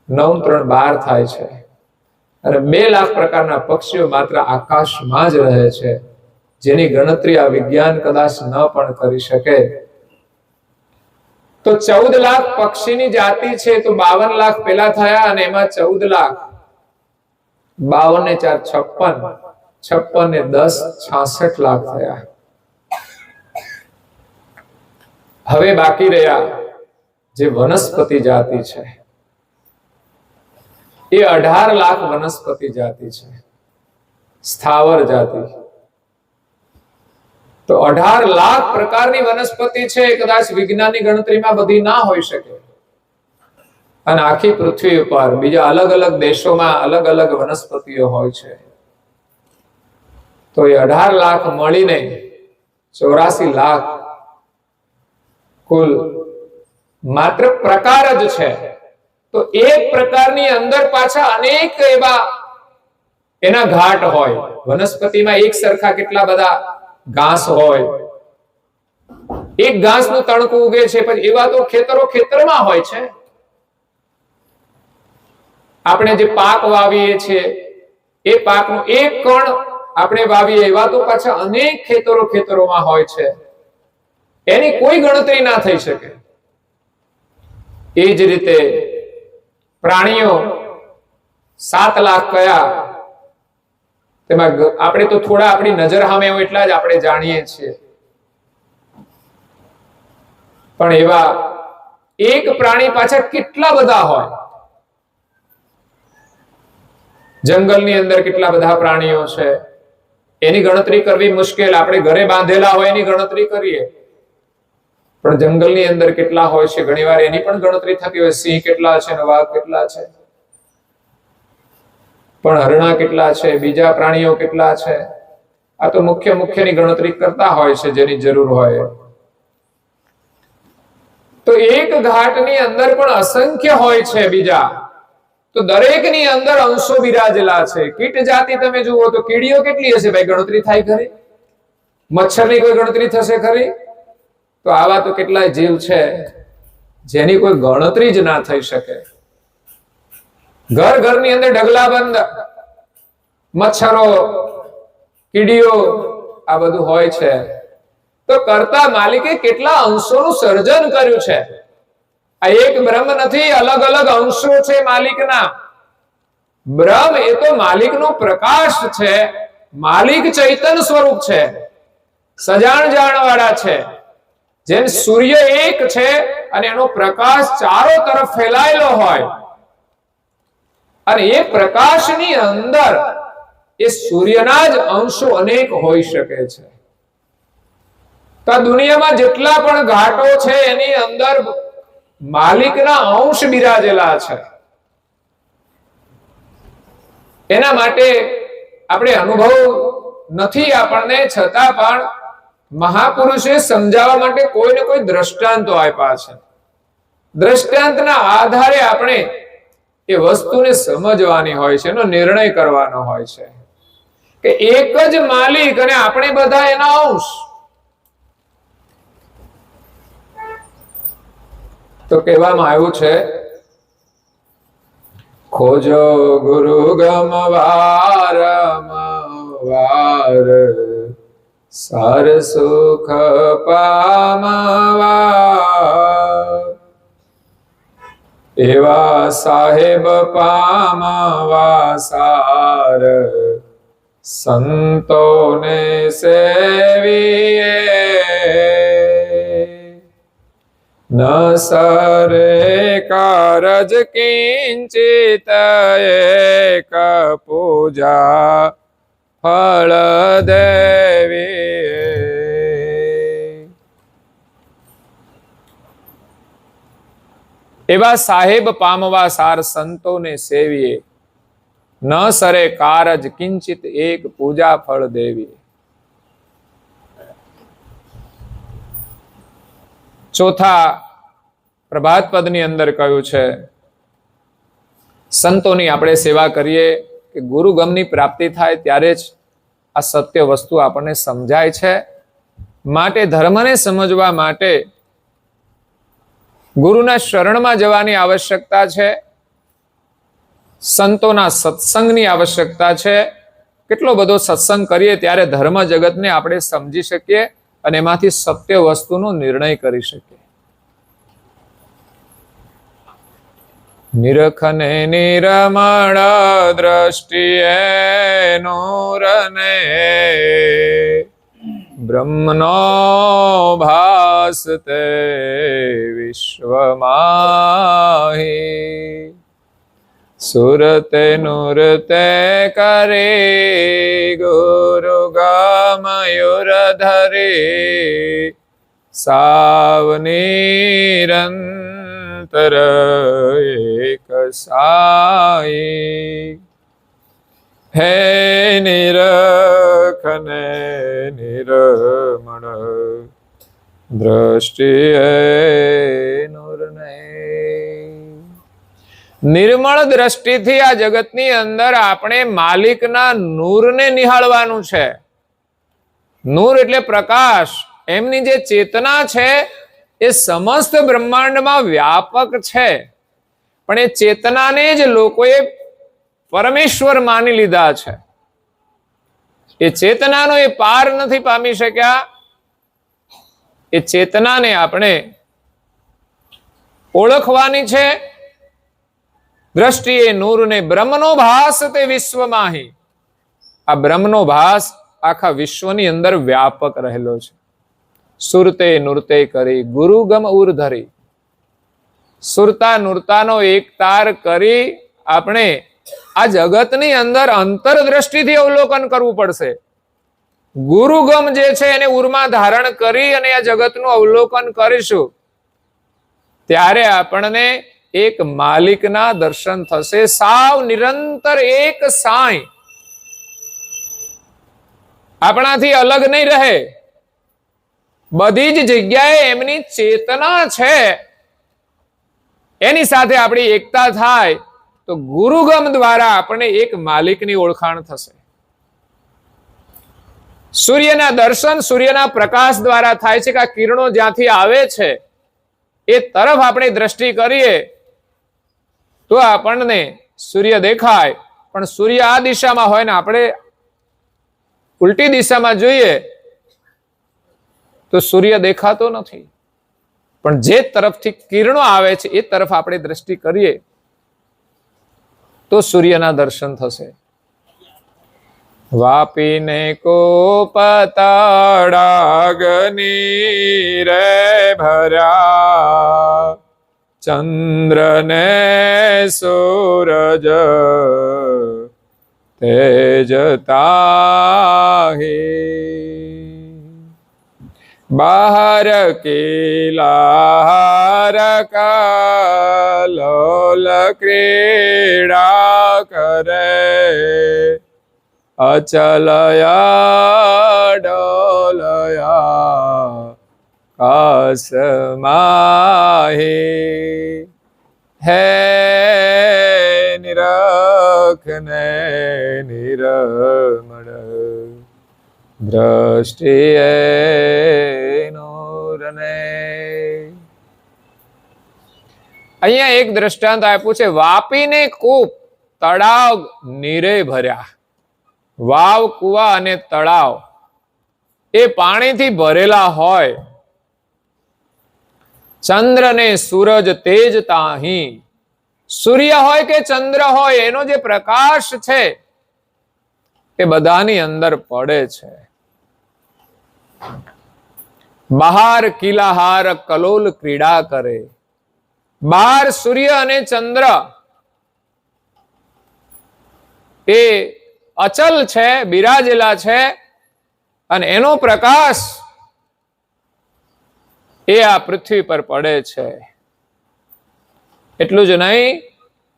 9 3 12 થાય છે. અને 2 લાખ પ્રકારના પક્ષીઓ માત્ર આકાશમાં જ રહે છે, જેની ગણતરી આ વિજ્ઞાન કદાચ ન પણ કરી શકે. તો 14 લાખ પક્ષીની જાતિ છે, તો 52 લાખ પેલા થયા, અને એમાં 14 લાખ, 52 ને 4 56, 56 ને 10 66 લાખ થયા. હવે બાકી રહ્યા જે વનસ્પતિ જાતિ છે, એ 18 લાખ વનસ્પતિ જાતિ છે, સ્થાવર જાતિ. તો 18 લાખ પ્રકારની વનસ્પતિ છે. કદાચ વિજ્ઞાનની ગણતરીમાં બધી ના હોઈ શકે. અને આખી પૃથ્વી ઉપર બીજા અલગ અલગ દેશોમાં અલગ અલગ વનસ્પતિઓ હોય છે. તો એ 18 લાખ મળીને 84 લાખ કુલ માત્ર પ્રકાર જ છે. તો એક પ્રકારની અંદર પાછા અનેક એવા એના ઘાટ હોય. વનસ્પતિમાં એક સરખા કેટલા બધા ઘાસ હોય, એક ઘાસનું તણકું ઉગે છે, પછી એવા તો ખેતરમાં હોય છે. આપણે જે પાક વાવીએ છીએ એ પાકનું એક કણ આપણે વાવીએ, એવા તો પાછા અનેક ખેતરોમાં હોય છે. એની કોઈ ગણતરી ના થઈ શકે. એ જ રીતે પ્રાણીઓ 7 લાખ કયા, તેમાં આપણે તો થોડા આપણી નજર સામે હોય એટલા જ આપણે જાણીએ છીએ. પણ એવા એક પ્રાણી પાછળ કેટલા બધા હોય. જંગલની અંદર કેટલા બધા પ્રાણીઓ છે, એની ગણતરી કરવી મુશ્કેલ. આપણે ઘરે બાંધેલા હોય એની ગણતરી કરીએ, પણ જંગલની અંદર કેટલા હોય છે ઘણીવાર એની પણ ગણતરી થતી હોય. સિંહ કેટલા છે, વાઘ કેટલા છે, પણ હરણા કેટલા છે, બીજા પ્રાણીઓ કેટલા છે, આ તો મુખ્યની ગણતરી કરતા હોય છે જેની જરૂર હોય. તો એક ઘાટની અંદર પણ અસંખ્ય હોય છે બીજા. તો દરેકની અંદર અંશો બિરાજેલા છે. કીટ જાતિ તમે જુઓ તો કીડીઓ કેટલી હશે ભાઈ, ગણતરી થાય ખરી? મચ્છરની કોઈ ગણતરી થશે ખરી? તો આવા તો કેટલાય જીવ છે જેની કોઈ ગણતરી જ ના થઈ શકે. ઘરની અંદર ઢગલાબંધ મચ્છરો, કીડીઓ, આ બધું હોય છે. તો કરતા માલિકે કેટલા અંશોનું સર્જન કર્યું છે. આ એક બ્રહ્મ નથી, અલગ અલગ અંશો છે માલિકના. બ્રહ્મ એ તો માલિકનો પ્રકાશ છે. માલિક ચૈતન્ય સ્વરૂપ છે, સજાણ જાણવાળા છે. જેમ સૂર્ય એક છે અને એનો પ્રકાશ ચારો તરફ ફેલાયેલો હોય, અને એ પ્રકાશની અંદર એ સૂર્યના જ અંશો અનેક હોઈ શકે છે. તો આ દુનિયામાં જેટલા પણ ઘાટો છે એની અંદર માલિકના અંશ બિરાજેલા છે. એના માટે આપણે અનુભવ નથી આપણને, છતાં પણ મહાપુરુષે સમજાવવા માટે કોઈ ને કોઈ દ્રષ્ટાંતો આપ્યા છે. દ્રષ્ટાંતના આધારે આપણે એ વસ્તુને સમજવાની હોય છે, એનો નિર્ણય કરવાનો હોય છે કે એક જ માલિક અને આપણે બધા એના અંશ. તો કહેવામાં આવ્યું છે ખોજો ગુરુ ગમ વારંવાર, સાર સુખ પામવા. એવા સાહેબ પામવા સાર, સંતોને સેવીએ. ન સરે કારજ કિંચિત એક પૂજા ફળ દેવી. એવા સાહેબ પામવા સાર, સંતોને સેવીએ. ન સરે કારજ કિંચિત એક પૂજા ફળ દેવી. ચોથા પ્રભાત પદની અંદર કહ્યું છે, સંતોની આપણે સેવા કરીએ કે ગુરુગમની પ્રાપ્તિ થાય ત્યારે જ આ સત્ય વસ્તુ આપણને સમજાય છે. માટે ધર્મને સમજવા માટે ગુરુના શરણમાં જવાની આવશ્યકતા છે, સંતોના સત્સંગની આવશ્યકતા છે. કેટલો બધો સત્સંગ કરીએ ત્યારે ધર્મ જગતને આપણે સમજી શકીએ અને એમાંથી સત્ય વસ્તુનો નિર્ણય કરી શકીએ. નિરખને નિરમણ દ્રષ્ટિએ નૂરને, બ્રહ્મનો ભાસ તે વિશ્વમાહી. સુરતે નૂરતે કરે ગુરુ ગમયુર ધરે, સાવ નિરંતર એક સાઈ. હે નિરખને નિરમણ દ્રષ્ટિએ નૂરને. નિર્મળ દ્રષ્ટિથી આ જગતની અંદર આપણે માલિકના નૂરને નિહાળવાનું છે. નૂર એટલે પ્રકાશ. એમની જે ચેતના છે એ સમસ્ત બ્રહ્માંડમાં વ્યાપક છે, પણ એ ચેતનાને જ લોકોએ પરમેશ્વર માની લીધા છે. એ ચેતનાનો એ પાર નથી પામી શક્યા. એ ચેતનાને આપણે ઓળખવાની છે. દ્રષ્ટિએ નૂરને બ્રહ્મનો ભાસ તે વિશ્વમાહી. આ બ્રહ્મનો ભાસ આખા વિશ્વની અંદર વ્યાપક રહેલો છે. સુરતે નૃત્ય કરી ગુરુગમ ઉર ધરી. સુરતા નૃતાનો એક તાર કરી આપણે આ જગતની અંદર અંતરદ્રષ્ટિથી અવલોકન કરવું પડશે. ગુરુગમ જે છે એને ઉરમાં ધારણ કરી અને આ જગતનું અવલોકન કરીશું ત્યારે આપણને એક માલિકના દર્શન થશે. સાવ નિરંતર એક સાંઈ, આપણાથી અલગ નહીં રહે. બધી જ જગ્યાએ એમની ચેતના છે, એની સાથે આપણી એકતા થાય તો ગુરુગમ દ્વારા આપણને એક માલિકની ઓળખાણ થશે. સૂર્યના દર્શન સૂર્યના પ્રકાશ દ્વારા થાય છે કે આ કિરણો જ્યાંથી આવે છે એ તરફ આપણે દ્રષ્ટિ કરીએ તો આપણને સૂર્ય દેખાય. પણ સૂર્ય આ દિશામાં હોય ને આપણે ઉલટી દિશામાં જોઈએ તો સૂર્ય દેખાતો નથી. પણ જે તરફથી કિરણો આવે છે એ તરફ આપણે દ્રષ્ટિ કરીએ તો સૂર્યના દર્શન થશે. વાપીને કોપતાડાગની રે ભર્યા, ચંદ્રને સૂરજ તેજતાહી. બહાર કિલાહાર કલોલ ક્રીડા કરે, અચલયા ડોલયા કાસમાહી. હે નિરખને નિરમણ દ્રષ્ટિએ નૂરને. અહીંયા એક દ્રષ્ટાંત આપ્યું છે. વાપીને કૂપ તળાવ નીરે ભર્યા. વાવ, કુવા અને તળાવ એ પાણીથી ભરેલા હોય. ચંદ્ર ને સૂરજ તેજ તાહી. સૂર્ય હોય કે ચંદ્ર હોય, એનો જે પ્રકાશ છે એ બધાની અંદર પડે છે. બહાર કિલાહાર કલોલ ક્રીડા કરે. બહાર સૂર્ય અને ચંદ્ર એ અચલ છે, બિરાજેલા છે, અને એનો પ્રકાશ એ આ પૃથ્વી પર પડે છે. એટલું જ નહીં,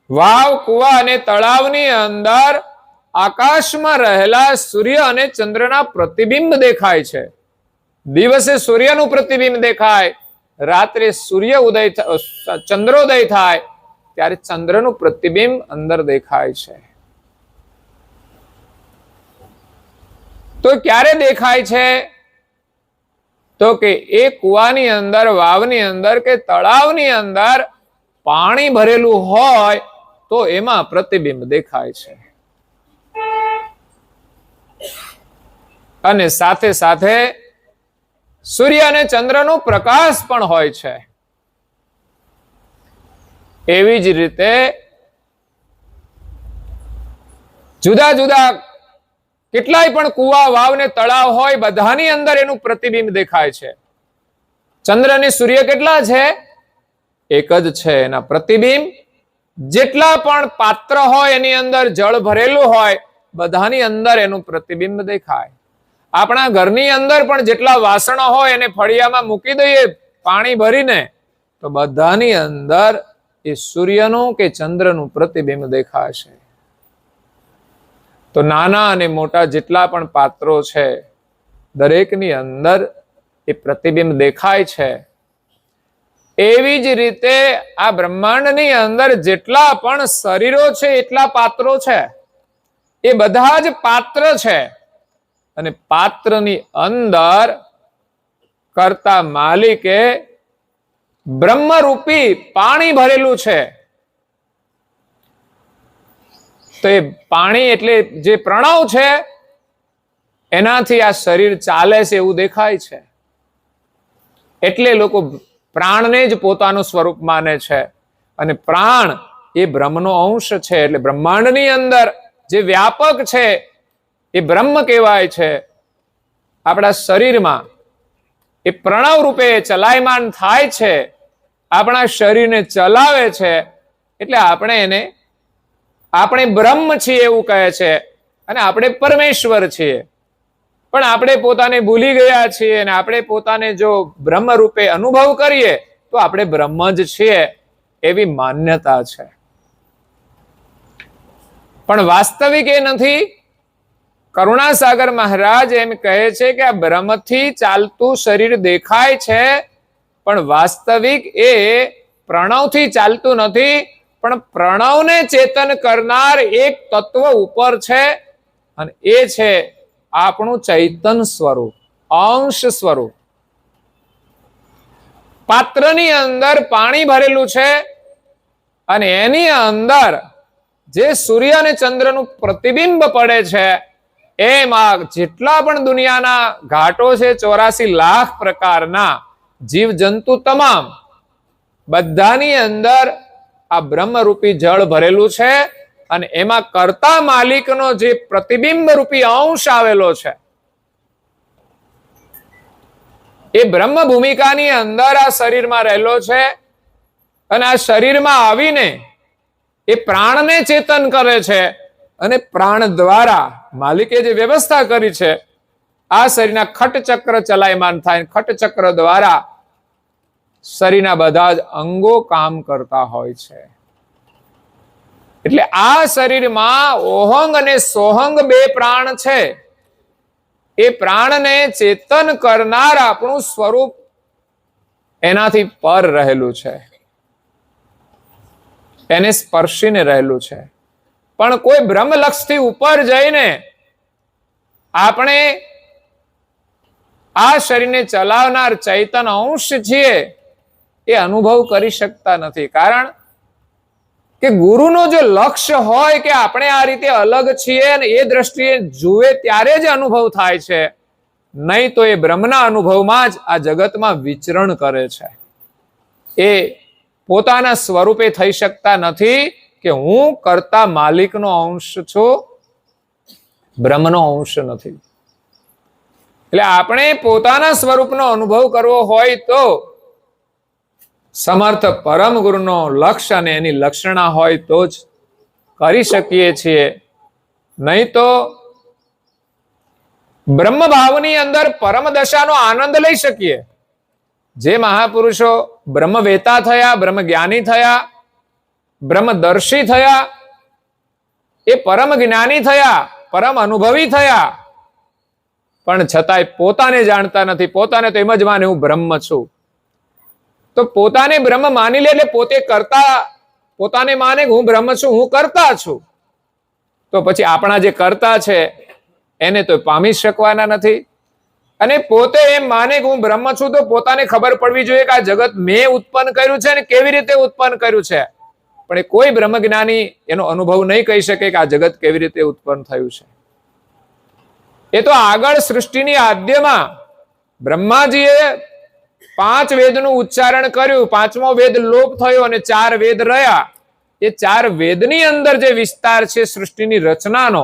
વાવ, કુવા અને તળાવની અંદર આકાશમાં રહેલા સૂર્ય અને ચંદ્રના પ્રતિબિંબ દેખાય છે. દિવસે સૂર્યનું પ્રતિબિંબ દેખાય, રાત્રે સૂર્ય ઉદય ચંદ્રોદય થાય ત્યારે ચંદ્રનું પ્રતિબિંબ અંદર દેખાય છે. તો ક્યારે દેખાય છે? તો કે એ કુવાની અંદર, વાવની અંદર કે તળાવની અંદર પાણી ભરેલું હોય તો એમાં પ્રતિબિંબ દેખાય છે. અને સાથે સાથે સૂર્ય અને ચંદ્રનો પ્રકાશ પણ હોય છે. એવી જ રીતે જુદા જુદા કેટલાય પણ કુવા, વાવ ને તળાવ હોય, બધાની અંદર એનું પ્રતિબિંબ દેખાય છે. ચંદ્ર અને સૂર્ય કેટલા છે? એક જ છે. એના પ્રતિબિંબ જેટલા પણ પાત્ર હોય એની અંદર જળ ભરેલું હોય, બધાની અંદર એનું પ્રતિબિંબ દેખાય. આપણા ઘરની અંદર પણ જેટલા વાસણો હોય એને ફળિયામાં મૂકી દઈએ પાણી ભરીને, તો બધાની અંદર એ સૂર્યનું કે ચંદ્રનું પ્રતિબિંબ દેખાશે. તો નાના અને મોટા જેટલા પણ પાત્રો છે, દરેકની અંદર એ પ્રતિબિંબ દેખાય છે. એવી જ રીતે આ બ્રહ્માંડની અંદર જેટલા પણ શરીરો છે, એટલા પાત્રો છે. એ બધા જ પાત્ર છે. અને પાત્રની અંદર કરતા માલિકે બ્રહ્મરૂપી પાણી ભરેલું છે. તો એ પાણી એટલે જે પ્રણવ છે, એનાથી આ શરીર ચાલે છે એવું દેખાય છે. એટલે લોકો પ્રાણને જ પોતાનું સ્વરૂપ માને છે. અને પ્રાણ એ બ્રહ્મનો અંશ છે. એટલે બ્રહ્માંડની અંદર જે વ્યાપક છે એ બ્રહ્મ કહેવાય છે. આપણા શરીરમાં એ પ્રણવ રૂપે ચલાયમાન થાય છે, આપણા શરીરને ચલાવે છે. એટલે આપણે બ્રહ્મ છીએ એવું કહે છે, અને આપણે પરમેશ્વર છીએ. પણ આપણે પોતાને ભૂલી ગયા છીએ, અને આપણે પોતાને જો બ્રહ્મ રૂપે અનુભવ કરીએ તો આપણે બ્રહ્મ જ છીએ એવી માન્યતા છે. પણ વાસ્તવિક એ નથી. કરુણાસાગર મહારાજ એમ કહે છે કે આ બ્રહ્મથી ચાલતું શરીર દેખાય છે, પણ વાસ્તવિક એ પ્રણવથી ચાલતું નથી. પણ પ્રણવને ચેતન કરનાર એક તત્વ ઉપર છે, અને એ છે આપણું ચૈતન સ્વરૂપ, અંશ સ્વરૂપ. પાત્રની અંદર પાણી ભરેલું છે, અને એની અંદર જે સૂર્ય અને ચંદ્રનું પ્રતિબિંબ પડે છે, એમાં જેટલા પણ દુનિયાના ઘાટો છે, 84 લાખ પ્રકારના જીવ જંતુ તમામ, બધાની અંદર આ બ્રહ્મરૂપી જળ ભરેલું છે. અને એમાં કર્તા માલિકનો જે પ્રતિબિંબ રૂપી અંશ આવેલો છે, એ બ્રહ્મ ભૂમિકાની અંદર આ શરીરમાં રહેલો છે. અને આ શરીરમાં આવીને એ પ્રાણને ચેતન કરે છે. અને પ્રાણ દ્વારા માલિકે જે વ્યવસ્થા કરી છે, આ શરીરના ખટચક્ર ચલાયમાન થાય. ખટચક્ર દ્વારા શરીરના બધા જ અંગો કામ કરતા હોય છે. એટલે આ શરીરમાં ઓહંગ અને સોહંગ બે પ્રાણ છે. એ પ્રાણને ચેતન કરનાર આપણું સ્વરૂપ એનાથી પર રહેલું છે, એને સ્પર્શીને રહેલું છે. પણ કોઈ બ્રહ્મલક્ષથી ઉપર જઈને આપણે આ શરીરને ચલાવનાર ચૈતન અંશ છીએ એ અનુભવ કરી શકતા નથી. કારણ કે ગુરુનો જો લક્ષ્ય હોય કે આપણે આ રીતે અલગ છીએ અને એ દ્રષ્ટિએ જુએ ત્યારે જ અનુભવ થાય છે, નહીં તો એ બ્રહ્મના અનુભવમાં જ આ જગતમાં વિચરણ કરે છે. એ પોતાના સ્વરૂપે થઈ શકતા નથી કે હું કરતા માલિકનો અંશ છું, બ્રહ્મનો અંશ નથી. એટલે આપણે પોતાના સ્વરૂપનો અનુભવ કરવો હોય તો સમર્થ પરમ ગુરુનો લક્ષ્ય અને એની લક્ષણા હોય તો જ કરી શકીએ છીએ, નહીં તો બ્રહ્મ ભાવની અંદર પરમ દશાનો આનંદ લઈ શકીએ. જે મહાપુરુષો બ્રહ્મવેતા થયા, બ્રહ્મ જ્ઞાની થયા, બ્રહ્મદર્શી થયા, એ પરમ જ્ઞાની થયા, પરમ અનુભવી થયા, પણ છતાંય પોતાને જાણતા નથી. પોતાને તો એમ જ માને હું બ્રહ્મ છું. તો પોતાને બ્રહ્મ માની લે એટલે પોતે કરતા, પોતાને માને હું બ્રહ્મ છું, હું કરતા છું. તો પછી આપણા જે કરતા છે એને તો પામી શકવાના નથી. અને પોતે એમ માને કે હું બ્રહ્મ છું તો પોતાને ખબર પડવી જોઈએ કે આ જગત મેં ઉત્પન્ન કર્યું છે અને કેવી રીતે ઉત્પન્ન કર્યું છે. પણ એ કોઈ બ્રહ્મ જ્ઞાની એનો અનુભવ નહીં કહી શકે કે આ જગત કેવી રીતે ઉત્પન્ન થયું છે. એ તો આગળ સૃષ્ટિની આદ્યમાં બ્રહ્માજીએ 5 વેદનું ઉચ્ચારણ કર્યું, 5મો વેદ લોપ થયો અને 4 વેદ રહ્યા. એ 4 વેદની અંદર જે વિસ્તાર છે સૃષ્ટિની રચનાનો,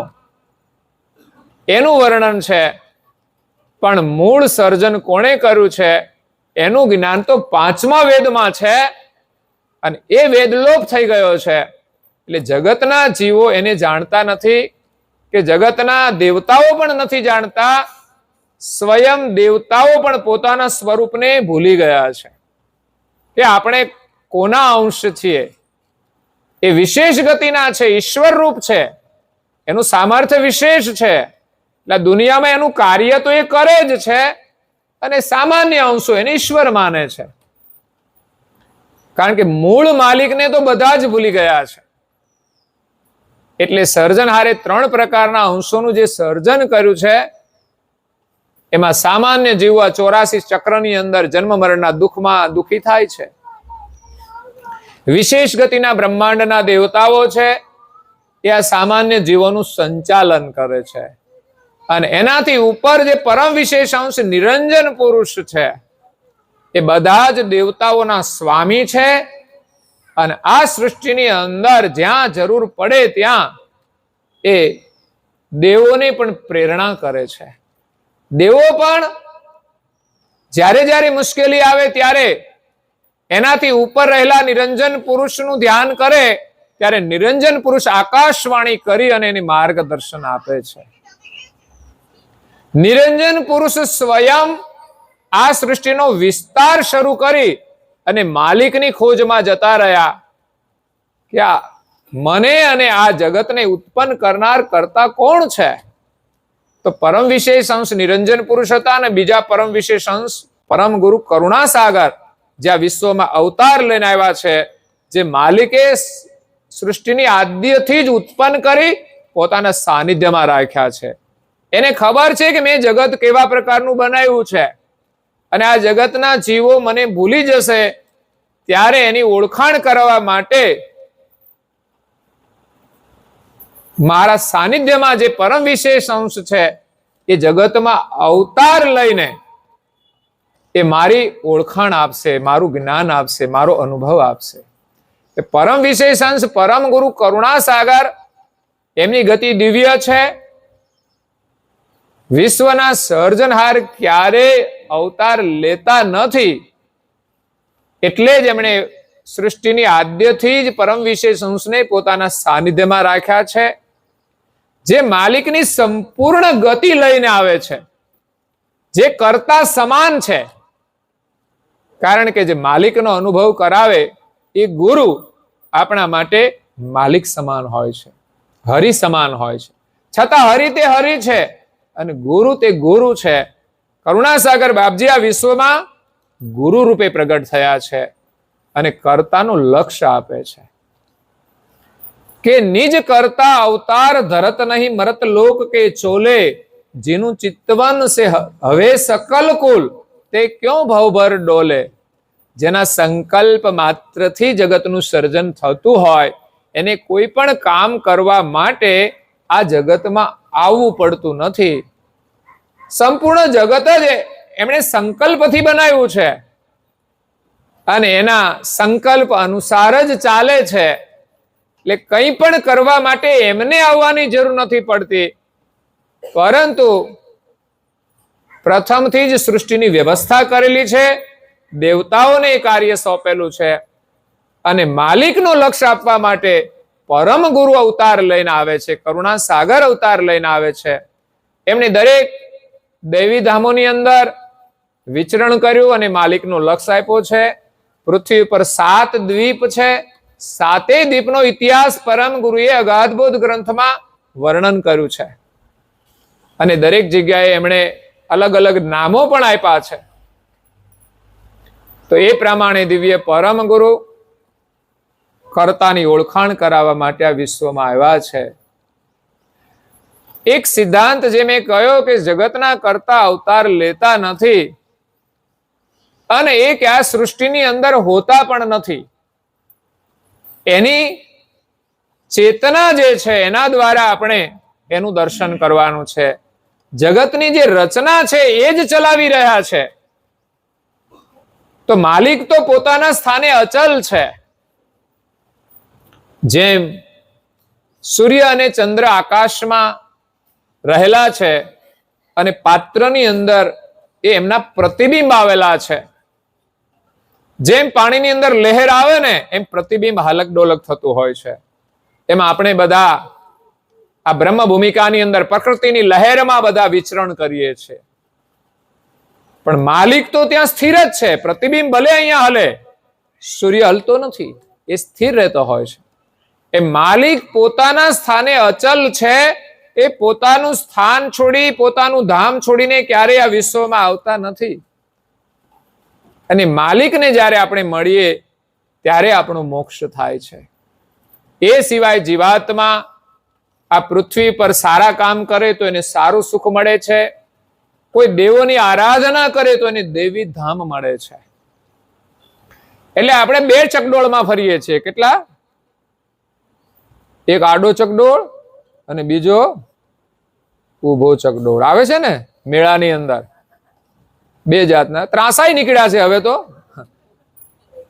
એનું વર્ણન છે. પણ મૂળ સર્જન કોણે કર્યું છે એનું જ્ઞાન તો 5મા વેદમાં છે, અને એ વેદ લોપ થઈ ગયો છે. એટલે જગતના જીવો એને જાણતા નથી, કે જગતના દેવતાઓ પણ નથી જાણતા. સ્વયં દેવતાઓ પણ પોતાના સ્વરૂપને ભૂલી ગયા છે કે આપણે કોના અંશ છીએ. એ વિશેષ ગતિના છે, ઈશ્વર રૂપ છે, એનું સામર્થ્ય વિશેષ છે. એટલે દુનિયામાં એનું કાર્ય તો એ કરે જ છે, અને સામાન્ય અંશો એને ઈશ્વર માને છે. કારણ કે મૂળ માલિકને તો બધા જ ભૂલી ગયા છે. એટલે સર્જનહારે 3 પ્રકારના અંશોનું જે સર્જન કર્યું છે એમાં સામાન્ય જીવ આ 84 ચક્રની અંદર જન્મ મરણના દુઃખમાં દુઃખી થાય છે. વિશેષ ગતિના બ્રહ્માંડના દેવતાઓ છે એ આ સામાન્ય જીવોનું સંચાલન કરે છે. અને એનાથી ઉપર જે પરમ વિશેષ અંશ નિરંજન પુરુષ છે એ બધા જ દેવતાઓના સ્વામી છે. અને આ સૃષ્ટિની અંદર જ્યાં જરૂર પડે ત્યાં એ દેવોને પણ પ્રેરણા કરે છે. દેવો પણ જ્યારે જ્યારે મુશ્કેલી આવે ત્યારે એનાથી ઉપર રહેલા નિરંજન પુરુષનું ધ્યાન કરે ત્યારે નિરંજન પુરુષ આકાશવાણી કરી અને એની માર્ગદર્શન આપે છે. નિરંજન પુરુષ સ્વયં આ સૃષ્ટિનો વિસ્તાર શરૂ કરી અને માલિકની ખોજમાં જતા રહ્યા કે આ મને અને આ જગતને ઉત્પન્ન કરનાર કરતા કોણ છે. તો પરમ વિશેષ અંશ નિરંજન પુરુષ હતા, અને બીજા પરમ વિશેષ અંશ પરમ ગુરુ કરુણાસાગર જ્યાં વિશ્વમાં અવતાર લઈને આવ્યા છે, જે માલિકે સૃષ્ટિની આદ્યથી જ ઉત્પન્ન કરી પોતાના સાનિધ્યમાં રાખ્યા છે. એને ખબર છે કે મેં જગત કેવા પ્રકારનું બનાવ્યું છે, અને આ જગતના જીવો મને ભૂલી જશે ત્યારે એની ઓળખાણ કરવા માટે મારા સાનિધ્યમાં જે પરમ વિશેષ અંશ છે એ જગતમાં અવતાર લઈને એ મારી ઓળખાણ આપશે, મારું જ્ઞાન આપશે, મારો અનુભવ આપશે. એ પરમ વિશેષ અંશ પરમ ગુરુ કરુણાસાગર, એમની ગતિ દિવ્ય છે. વિશ્વના સર્જનહાર ક્યારે અવતાર લેતા નથી, એટલે જ એમણે સૃષ્ટિની આદ્યથી જ પરમ વિશેષ અંશને પોતાના સાનિધ્યમાં રાખ્યા છે, જે માલિકની સંપૂર્ણ ગતિ લઈને આવે છે, જે કરતા સમાન છે. કારણ કે જે માલિકનો અનુભવ કરાવે એ ગુરુ આપણા માટે માલિક સમાન હોય છે, હરિ સમાન હોય છે. છતાં હરિ તે હરિ છે અને ગુરુ તે ગુરુ છે. કરુણાસાગર બાપજી આ વિશ્વમાં ગુરુ રૂપે પ્રગટ થયા છે અને કર્તાનું લક્ષ્ય આપે છે કે નિજ કરતા અવતાર ધરત નહીં મરત લોક કે ચોલે, જેનું ચિત્તવન સે હવે સકલ કુલ તે ક્યો ભવભર ડોલે. જેના સંકલ્પ માત્રથી જગતનું સર્જન થતું હોય એને કોઈ પણ કામ કરવા માટે આ જગતમાં આવવું પડતું નથી. સંપૂર્ણ જગત જ એમણે સંકલ્પથી બનાવ્યું છે અને એના સંકલ્પ અનુસાર જ ચાલે છે. એટલે કંઈ પણ કરવા માટે એમને આવવાની જરૂર નથી પડતી, પરંતુ પ્રથમથી જ સૃષ્ટિની વ્યવસ્થા કરેલી છે, દેવતાઓને એ કાર્ય સોંપેલું છે અને માલિકનો લક્ષ્ય આપવા માટે પરમ ગુરુ અવતાર લઈને આવે છે, કરુણા સાગર અવતાર લઈને આવે છે. એમણે દરેક દૈવી ધામોની અંદર વિચરણ કર્યું અને માલિકનો લક્ષ્ય આપ્યો છે. પૃથ્વી ઉપર 7 દ્વીપ છે. 7 દ્વીપનો ઇતિહાસ પરમ ગુરુએ અગાધબોધ ગ્રંથમાં વર્ણન કર્યું છે અને દરેક જગ્યાએ એમણે અલગ અલગ નામો પણ આપ્યા છે. તો એ પ્રમાણે દિવ્ય પરમ ગુરુ કર્તાની ઓળખાણ કરાવવા માટે આ વિશ્વમાં આવ્યા છે. એક સિદ્ધાંત જે મેં કહ્યો કે જગતના કર્તા અવતાર લેતા નથી અને એ કે આ સૃષ્ટિની અંદર હોતા પણ નથી. એની ચેતના જે છે એના દ્વારા આપણે એનું દર્શન કરવાનું છે. જગતની જે રચના છે એ જ ચલાવી રહ્યા છે. તો માલિક તો પોતાના સ્થાને અચલ છે. જેમ સૂર્ય અને ચંદ્ર આકાશમાં રહેલા છે અને પાત્રની અંદર એ એમના પ્રતિબિંબ આવેલા છે. જેમ પાણીની અંદર લહેર આવે ને એમ પ્રતિબિંબ હાલક ડોલક થતું હોય છે. એમાં આપણે બધા આ બ્રહ્મ ભૂમિકાની અંદર પ્રકૃતિની લહેરમાં બધા વિચરણ કરીએ છીએ, પણ માલિક તો ત્યાં સ્થિર જ છે. પ્રતિબિંબ ભલે અહીંયા હલે, સૂર્ય હલતો નથી, એ સ્થિર રહેતો હોય છે. એ માલિક પોતાના સ્થાને અચલ છે. એ પોતાનું સ્થાન છોડી, પોતાનું ધામ છોડીને ક્યારેય આ વિશ્વમાં આવતા નથી. અને માલિકને જ્યારે આપણે મળીએ ત્યારે આપણો મોક્ષ થાય છે. એ સિવાય જીવાત્મા આ પૃથ્વી પર સારા કામ કરે તો એને સારું સુખ મળે છે. કોઈ દેવોની આરાધના કરે તો એને દેવી ધામ મળે છે. એટલે આપણે 2 ચકડોળમાં ફરીએ છીએ. કેટલા? એક આડો ચકડોળ અને બીજો ઊભો ચકડોળ આવે છે ને મેળાની અંદર. 2 જાતના ત્રાસાય નીકળ્યા છે હવે તો.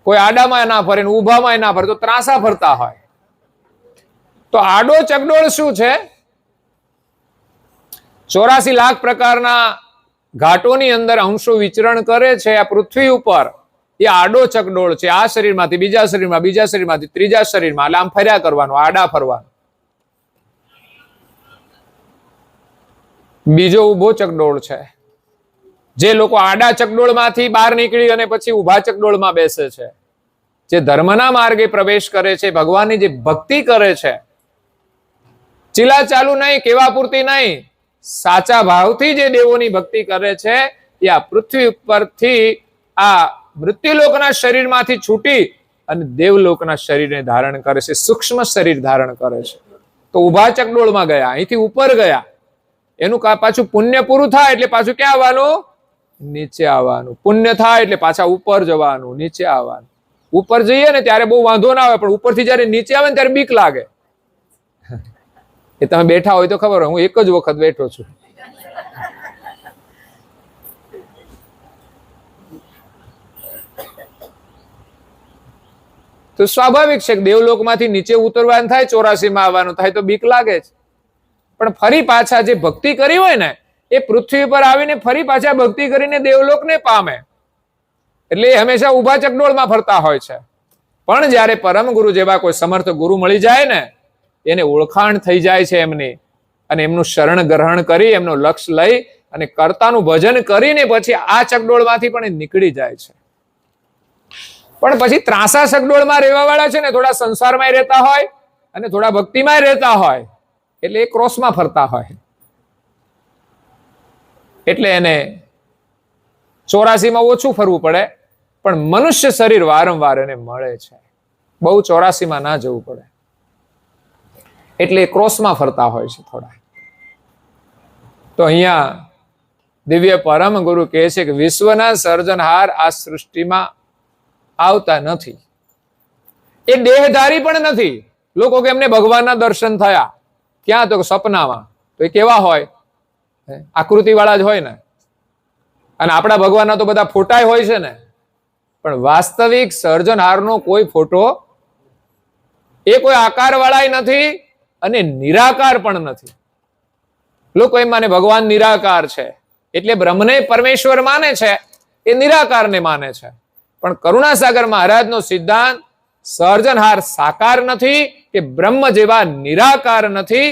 કોઈ આડામાં ના ફરે, ઊભામાં ના ફરે, તો ત્રાસા ફરતા હોય. તો આડો ચકડોળ શું છે? 84 લાખ પ્રકારના ઘાટોની અંદર અંશો વિચરણ કરે છે આ પૃથ્વી ઉપર. એ આડો ચકડોળ છે. આ શરીરમાંથી બીજા શરીરમાં, બીજા શરીરમાંથી ત્રીજા શરીરમાં, એટલે આમ ફર્યા કરવાનું, આડા ફરવાનું. બીજો ઊભો ચકડોળ છે. જે લોકો આડા ચકડોળમાંથી બહાર નીકળી અને પછી ઊભા ચકડોળમાં બેસે છે, જે ધર્મના માર્ગે પ્રવેશ કરે છે, ભગવાનની જે ભક્તિ કરે છે, ચીલા ચાલુ નહીં, કેવા પૂરતી નહીં, સાચા ભાવથી જે દેવોની ભક્તિ કરે છે, એ આ પૃથ્વી ઉપરથી આ મૃત્યુલોકના શરીરમાંથી છૂટી અને દેવલોકના શરીરને ધારણ કરે છે, સૂક્ષ્મ શરીર ધારણ કરે છે. તો ઊભા ચકડોળમાં ગયા, અહીંથી ઉપર ગયા. એનું પાછું પુણ્ય પૂરું થાય એટલે પાછું ક્યાં આવવાનું? નીચે આવવાનું. પુણ્ય થાય એટલે પાછા ઉપર જવાનું, નીચે આવવાનું. ઉપર જઈએ ને ત્યારે બહુ વાંધો ના આવે, પણ ઉપરથી જયારે નીચે આવે ને ત્યારે બીક લાગે. એ તમે બેઠા હોય તો ખબર હોય, હું એક જ વખત બેઠો છું. તો સ્વાભાવિક છે કે દેવલોકમાંથી નીચે ઉતરવાનું થાય, 84 માં આવવાનું થાય તો બીક લાગે છે. પણ ફરી પાછા જે ભક્તિ કરી હોય ને એ પૃથ્વી પર આવીને ફરી પાછા ભક્તિ કરીને દેવલોકને પામે. એટલે એ હંમેશા ઊભા ચકડોળમાં ફરતા હોય છે. પણ જ્યારે પરમ ગુરુ જેવા કોઈ સમર્થ ગુરુ મળી જાય ને, એને ઓળખાણ થઈ જાય છે એમની, અને એમનું શરણ ગ્રહણ કરી, એમનું લક્ષ્ય લઈ અને કર્તાનું ભજન કરીને પછી આ ચકડોળમાંથી પણ એ નીકળી જાય છે. પણ પછી ત્રાસા ચકડોળમાં રહેવા વાળા છે ને, થોડા સંસારમાં રહેતા હોય અને થોડા ભક્તિમાં રહેતા હોય, એટલે એ ક્રોસમાં ફરતા હોય. એટલે એને 84 માં ઓછું ફરવું પડે, પણ મનુષ્ય શરીર વારંવાર એને મળે છે. બહુ 84 માં ના જવું પડે, એટલે ક્રોસમાં ફરતા હોય છે થોડા. તો અહીંયા દિવ્ય પરમ ગુરુ કહે છે કે વિશ્વના સર્જનહાર આ સૃષ્ટિમાં આવતા નથી. એ દેહધારી પણ નથી. લોકો કે એમને ભગવાનના દર્શન થયા. ક્યાં? તો સપનામાં. તો એ કેવા હોય? આકૃતિ વાળા જ હોય ને. અને આપણા ભગવાનના તો બધા ફોટાય હોય છે ને. પણ વાસ્તવિક સર્જનહારનો કોઈ ફોટો, એ કોઈ આકાર વાળાય નથી અને નિરાકાર પણ નથી. લોકો એમ માને ભગવાન નિરાકાર છે એટલે બ્રહ્મને પરમેશ્વર માને છે, એ નિરાકારને માને છે. પણ કરુણાસાગર મહારાજનો સિદ્ધાંત સર્જનહાર સાકાર નથી કે બ્રહ્મ જેવા નિરાકાર નથી,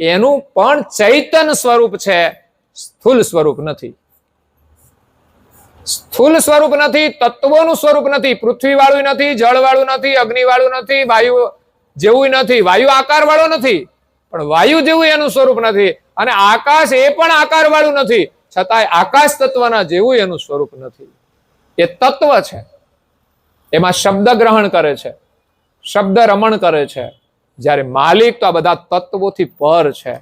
એનું પણ ચૈતન સ્વરૂપ છે, સ્થૂલ સ્વરૂપ નથી. સ્થૂલ સ્વરૂપ નથી, તત્વોનું સ્વરૂપ નથી. પૃથ્વી વાળું નથી, જળ વાળું નથી, અગ્નિ વાળું નથી, વાયુ જેવું નથી. વાયુ આકાર વાળો નથી પણ વાયુ જેવું એનું સ્વરૂપ નથી. અને આકાશ એ પણ આકાર વાળું નથી, છતાંય આકાશ તત્વના જેવું એનું સ્વરૂપ નથી. એ તત્વ છે. એમાં શબ્દ ગ્રહણ કરે છે, શબ્દ રમણ કરે છે. જ્યારે માલિક તો આ બધા તત્વોથી પર છે.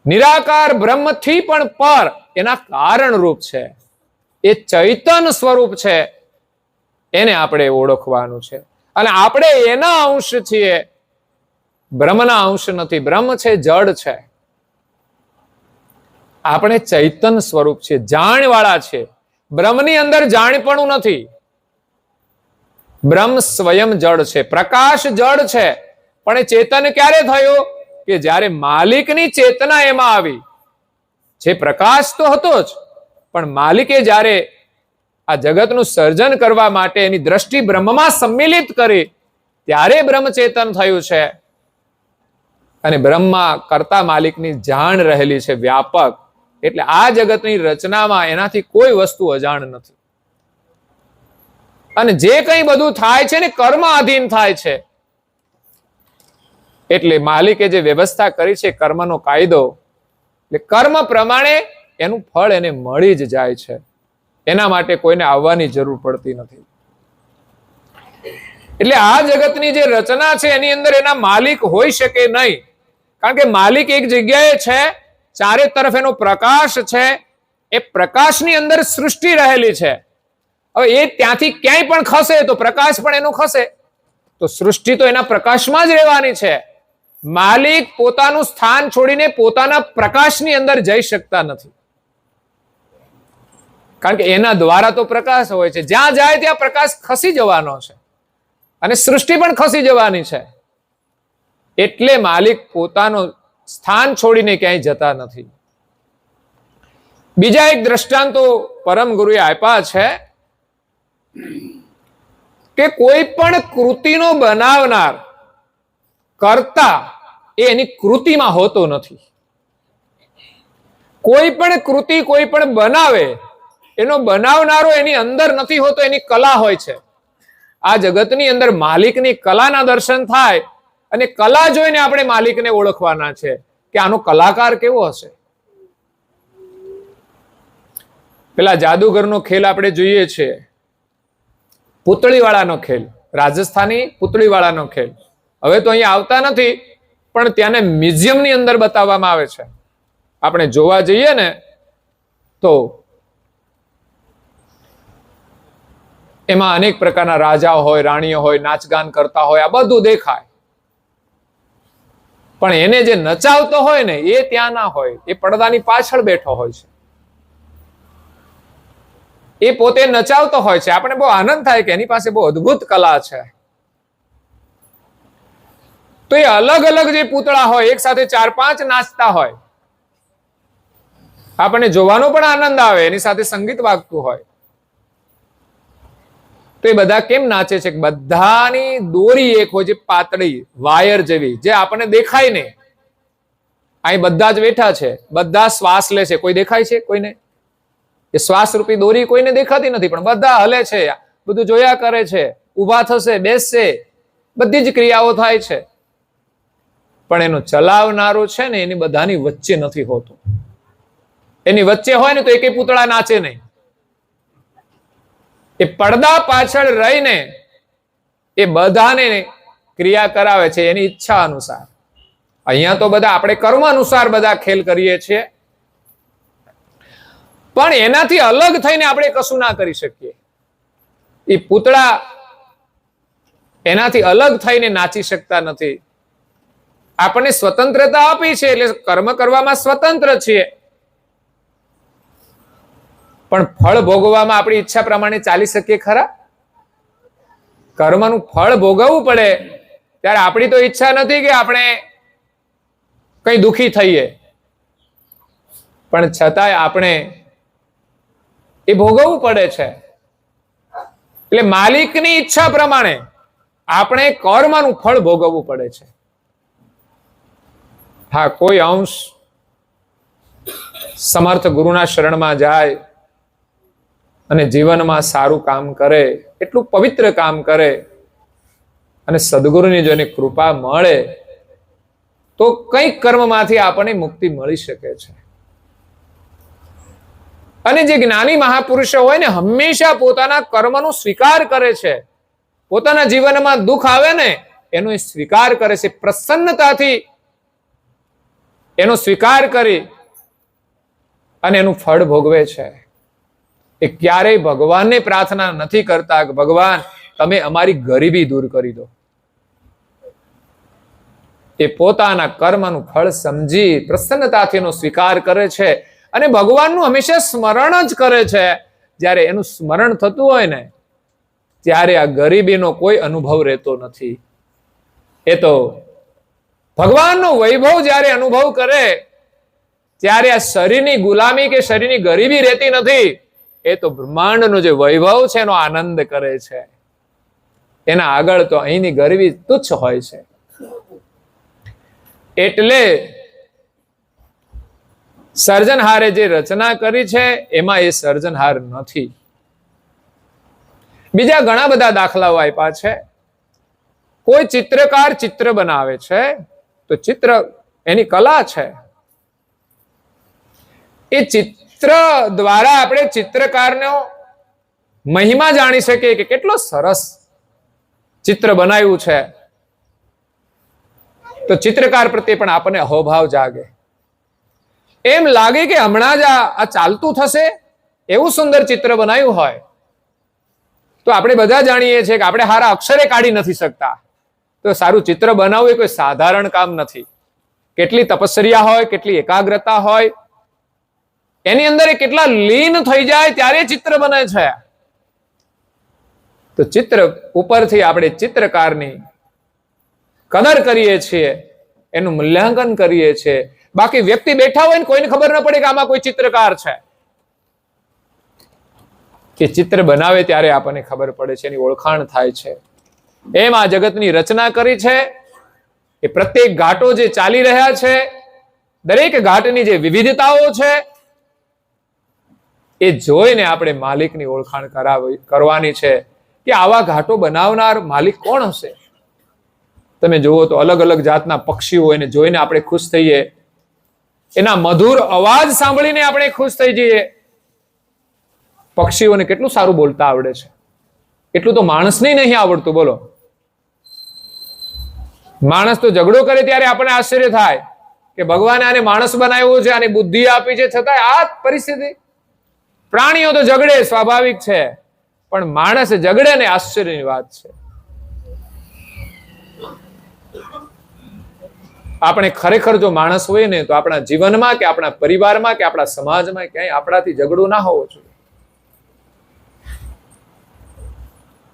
નિરાકાર બ્રહ્મથી પણ પર, એના કારણ રૂપ છે. એ ચૈતન સ્વરૂપ છે. એને આપણે ઓળખવાનું છે. અને આપણે એના અંશ છીએ, બ્રહ્મના અંશ નથી. બ્રહ્મ છે, જડ છે. આપણે ચૈતન સ્વરૂપ છે, જાણવાળા છે. બ્રહ્મની અંદર જાણપણું નથી. બ્રહ્મ સ્વયં જડ છે, પ્રકાશ જડ છે. પણ એ ચેતન ક્યારે થયો? કે જ્યારે માલિકની ચેતના એમાં આવી. જે પ્રકાશ તો હતો જ, પણ માલિકે જ્યારે આ જગતનું સર્જન કરવા માટે એની દ્રષ્ટિ બ્રહ્મમાં સંમિલિત કરી, ત્યારે બ્રહ્મ ચેતન થયું છે. અને બ્રહ્મા કરતા માલિકની જાણ રહેલી છે, વ્યાપક. એટલે આ જગતની રચનામાં એનાથી કોઈ વસ્તુ અજાણ નથી. અને જે કંઈ બધું થાય છે ને કર્મ આધીન થાય છે. એટલે માલિકે જે વ્યવસ્થા કરી છે, કર્મનો કાયદો, એટલે કર્મ પ્રમાણે એનું ફળ એને મળી જ જાય છે. એના માટે કોઈને આવવાની જરૂર પડતી નથી. એટલે આ જગતની જે રચના છે એની અંદર એના માલિક હોઈ શકે નહીં. કારણ કે માલિક એક જગ્યાએ છે, ચારે તરફ એનો પ્રકાશ છે. એ પ્રકાશની અંદર સૃષ્ટિ રહેલી છે. હવે એ ત્યાંથી ક્યાંય પણ ખસે તો પ્રકાશ પણ એનો ખસે. તો સૃષ્ટિ તો એના પ્રકાશમાં જ રહેવાની છે. માલિક પોતાનું સ્થાન છોડીને પોતાના પ્રકાશની અંદર જઈ શકતા નથી. કારણ કે એના દ્વારા તો પ્રકાશ હોય છે. જ્યાં જાય ત્યાં પ્રકાશ ખસી જવાનો છે. અને સૃષ્ટિ પણ ખસી જવાની છે. એટલે માલિક પોતાનું સ્થાન છોડીને ક્યાંય જતા નથી. બીજા એક દ્રષ્ટાંતો પરમ ગુરુએ આપ્યા છે કે કોઈ પણ કૃતિનો બનાવનાર કર્તા એ એની કૃતિમાં હોતો નથી. કોઈ પણ કૃતિ કોઈ પણ બનાવે, એનો બનાવનારો એની અંદર નથી હોતો, એની કલા હોય છે. આ જગતની અંદર માલિકની કલાના દર્શન થાય, અને કલા જોઈને આપણે માલિકને ઓળખવાના છે કે આનો કલાકાર કેવો હશે. પેલા જાદુગરનો ખેલ આપણે જોઈએ છીએ, પૂતળીવાળાનો ખેલ, રાજસ્થાની પૂતળીવાળાનો ખેલ. હવે તો અહીંયા આવતા નથી, પણ ત્યાંને મ્યુઝિયમની અંદર બતાવવામાં આવે છે. આપણે જોવા જઈએ ને તો એમાં અનેક પ્રકારના રાજા હોય, રાણીઓ હોય, નાચગાન કરતા હોય, આ બધું દેખાય. પણ એને જે નચાવતો હોય ને એ ત્યાં ના હોય, એ પડદાની પાછળ બેઠો હોય છે. એ પોતે નચાવતો હોય છે. આપણે બહુ આનંદ થાય કે એની પાસે બહુ અદ્ભુત કલા છે. તો એ અલગ અલગ જે પૂતળા હોય, એક સાથે 4-5 નાચતા હોય, આપણને જોવાનો પણ આનંદ આવે. એની સાથે સંગીત વાગતું હોય. તો એ બધા કેમ નાચે છે? બધાની દોરી એક હોય, જે પાતળી વાયર જેવી, જે આપણને દેખાય નહીં. અહીં બધા જ બેઠા છે, બધા શ્વાસ લે છે. કોઈ દેખાય છે કોઈને? એ શ્વાસ રૂપી દોરી કોઈને દેખાતી નથી, પણ બધા હલે છે, બધું જોયા કરે છે, ઊભા થશે, બેસશે, બધી જ ક્રિયાઓ થાય છે. પણ એનો ચલાવનારો છે ને એની બધાની વચ્ચે નથી હોતો. એની વચ્ચે હોય ને તો એકે પૂતળા નાચે નહીં. એ પડદા પાછળ રહીને એ બધાને ક્રિયા કરાવે છે એની ઈચ્છા અનુસાર. અહીંયા તો બધા આપણે કર્મ અનુસાર બધા ખેલ કરીએ છીએ, પણ એનાથી અલગ થઈને આપણે કશું ના કરી શકીએ. એ પૂતળા એનાથી અલગ થઈને નાચી શકતા નથી. આપણને સ્વતંત્રતા આપી છે એટલે કર્મ કરવામાં સ્વતંત્ર છીએ, પણ ફળ ભોગવવામાં આપણી ઈચ્છા પ્રમાણે ચાલી શકીએ ખરા? કર્મનું ફળ ભોગવવું પડે ત્યારે આપણી તો ઈચ્છા નથી કે આપણે કઈ દુખી થઈએ, પણ છતાંય આપણે એ ભોગવવું પડે છે. એટલે માલિકની ઈચ્છા પ્રમાણે આપણે કર્મનું ફળ ભોગવવું પડે છે. હા, કોઈ અંશ સમર્થ ગુરુના શરણમાં જાય અને જીવનમાં સારું કામ કરે, એટલું પવિત્ર કામ કરે અને સદગુરુની જો એની કૃપા મળે તો કંઈક કર્મમાંથી આપણને મુક્તિ મળી શકે છે. અને જે જ્ઞાની મહાપુરુષો હોય ને, હંમેશા પોતાના કર્મનો સ્વીકાર કરે છે. પોતાના જીવનમાં દુઃખ આવે ને એનો એ સ્વીકાર કરે છે, પ્રસન્નતાથી એનો સ્વીકાર કરી અને એનું ફળ ભોગવે છે. એ ક્યારેય ભગવાનને પ્રાર્થના નથી કરતા કે ભગવાન તમે અમારી ગરીબી દૂર કરી દો. એ પોતાના કર્મનું ફળ સમજી પ્રસન્નતાથી એનો સ્વીકાર કરે છે અને ભગવાનનું હંમેશા સ્મરણ જ કરે છે. જ્યારે એનું સ્મરણ થતું હોય ને ત્યારે આ ગરીબીનો કોઈ અનુભવ રહેતો નથી. એ તો ભગવાનનો વૈભવ જ્યારે અનુભવ કરે ત્યારે આ શરીરની ગુલામી કે શરીરની ગરીબી રહેતી નથી. એ તો બ્રહ્માંડનો જે વૈભવ છે એનો આનંદ કરે છે. એના આગળ તો અહીંની ગરીબી તુચ્છ હોય છે. એટલે સર્જનહારે જે રચના કરી છે એમાં એ સર્જનહાર નથી. બીજા ઘણા બધા દાખલાઓ આપ્યા છે. કોઈ ચિત્રકાર ચિત્ર બનાવે છે તો ચિત્ર એની કલા છે. એ ચિત્ર દ્વારા આપણે ચિત્રકારનો મહિમા જાણી શકીએ કે કેટલો સરસ ચિત્ર બનાવ્યું છે. તો ચિત્રકાર પ્રત્યે પણ આપણને અહોભાવ જાગે. એમ લાગે કે હમણાં જ આ ચાલતું થશે એવું સુંદર ચિત્ર બનાવ્યું હોય. તો આપણે બધા જાણીએ છીએ કે આપણે સારા અક્ષરે કાઢી નથી શકતા. તો સારું ચિત્ર બનાવવું એ કોઈ સાધારણ કામ નથી. કેટલી તપસ્યા હોય, કેટલી એકાગ્રતા હોય, એની અંદર એ કેટલા લીન થઈ જાય ત્યારે ચિત્ર બને છે. તો ચિત્ર ઉપરથી આપણે ચિત્રકારની કદર કરીએ છીએ, એનું મૂલ્યાંકન કરીએ છીએ. બાકી વ્યક્તિ બેઠા હોય ને કોઈને ખબર ન પડે કે આમાં કોઈ ચિત્રકાર છે. કે ચિત્ર બનાવે ત્યારે આપણને ખબર પડે છે, એની ઓળખાણ થાય છે. એમ આ જગતની રચના કરી છે. એ પ્રત્યેક ઘાટો જે ચાલી રહ્યા છે, દરેક ઘાટની જે વિવિધતાઓ છે એ જોઈને આપણે માલિકની ઓળખાણ કરવાની છે કે આવા ઘાટો બનાવનાર માલિક કોણ હશે. તમે જુઓ તો અલગ અલગ જાતના પક્ષીઓ એને જોઈને આપણે ખુશ થઈએ, એના મધુર અવાજ સાંભળીને આપણે ખુશ થઈ જઈએ. પક્ષીઓને કેટલું સારું બોલતા આવડે છે, એટલું તો માણસને નહીં આવડતું. બોલો, માણસ તો ઝઘડો કરે ત્યારે આપણને આશ્ચર્ય થાય કે ભગવાને આને માણસ બનાવ્યો છે, આને બુદ્ધિ આપી છે, છતાં આ પરિસ્થિતિ. પ્રાણીઓ તો ઝઘડે, સ્વાભાવિક છે, પણ માણસ ઝઘડે ને આશ્ચર્યની વાત છે. આપણે ખરેખર જો માણસ હોય ને તો આપણા જીવનમાં કે આપણા પરિવારમાં કે આપણા સમાજમાં ક્યાંય આપણાથી ઝઘડો ના હોવો જોઈએ.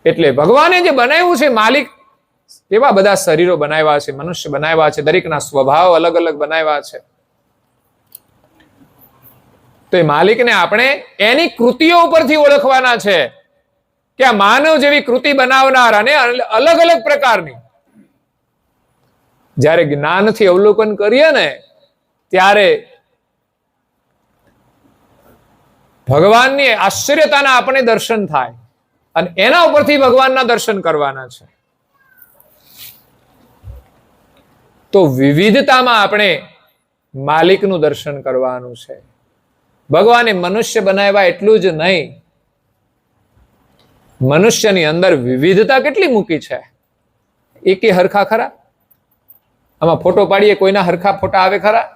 એટલે ભગવાને જે બનાવ્યું છે, માલિક એવા બધા શરીરો બનાવ્યા છે, મનુષ્ય બનાવ્યા છે, દરેકના સ્વભાવ અલગ અલગ બનાવ્યા છે. તો એ માલિકને આપણે એની કૃતિઓ ઉપરથી ઓળખવાના છે કે આ માનવ જેવી કૃતિ બનાવનાર અને અલગ અલગ પ્રકારની. જ્યારે જ્ઞાનથી અવલોકન કરીએ ને ત્યારે ભગવાનની આશ્ચર્યતાના આપણને દર્શન થાય અને એના ઉપરથી ભગવાનના દર્શન કરવાના છે. તો વિવિધતામાં આપણે માલિકનું દર્શન કરવાનું છે. ભગવાને મનુષ્ય બનાવ્યા એટલું જ નહીં, મનુષ્યની અંદર વિવિધતા કેટલી મૂકી છે. એકે હરખા ખરા? આમાં ફોટો પાડીએ, કોઈના હરખા ફોટા આવે ખરા?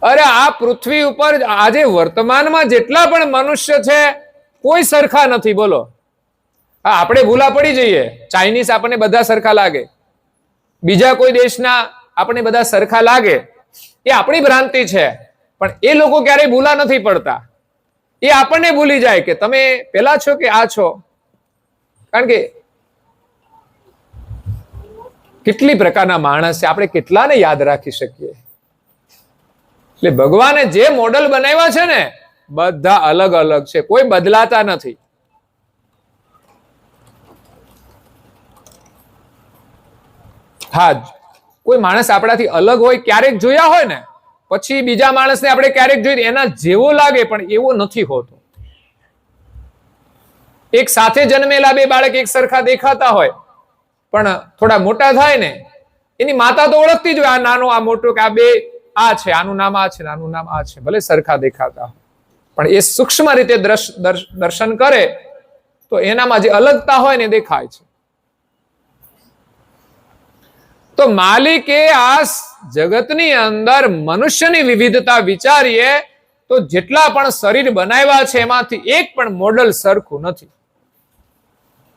અરે આ પૃથ્વી ઉપર આજે વર્તમાનમાં જેટલા પણ મનુષ્ય છે કોઈ સરખા નથી. બોલો, હા, આપણે ભૂલા પડી જઈએ. ચાઇનીઝ આપણને બધા સરખા લાગે, બીજા કોઈ દેશના આપણને બધા સરખા લાગે, એ આપણી ભ્રાંતિ છે. પણ એ લોકો ક્યારેય ભૂલા નથી પડતા. એ આપણને ભૂલી જાય કે તમે પેલા છો કે આ છો. કારણ કે કેટલી પ્રકારના માણસ છે, આપણે કેટલાને યાદ રાખી શકીએ? એટલે ભગવાને જે મોડલ બનાવ્યા છે ને, બધા અલગ અલગ છે, કોઈ બદલાતા નથી. હા, કોઈ માણસ આપણાથી અલગ હોય ક્યારેક જોયા હોય ને, પછી બીજા માણસને આપણે ક્યારેક જોઈએ એના જેવો લાગે, પણ એવો નથી હોતો. એક સાથે જન્મેલા બે બાળક એક સરખા દેખાતા હોય, પણ થોડા મોટા થાય ને, એની માતા તો ઓળખતી જ હોય, આ નાનો આ મોટો, કે આ બે આ છે, આનું નામ આ છે, આનું નામ આ છે. ભલે સરખા દેખાતા હોય, પણ એ સૂક્ષ્મ રીતે દર્શન કરે તો એનામાં જે અલગતા હોય ને દેખાય છે. તો માલિકે આ જગતની અંદર મનુષ્યની વિવિધતા વિચારીએ તો જેટલા પણ શરીર બનાવ્યા છે એમાંથી એક પણ મોડલ સરખું નથી.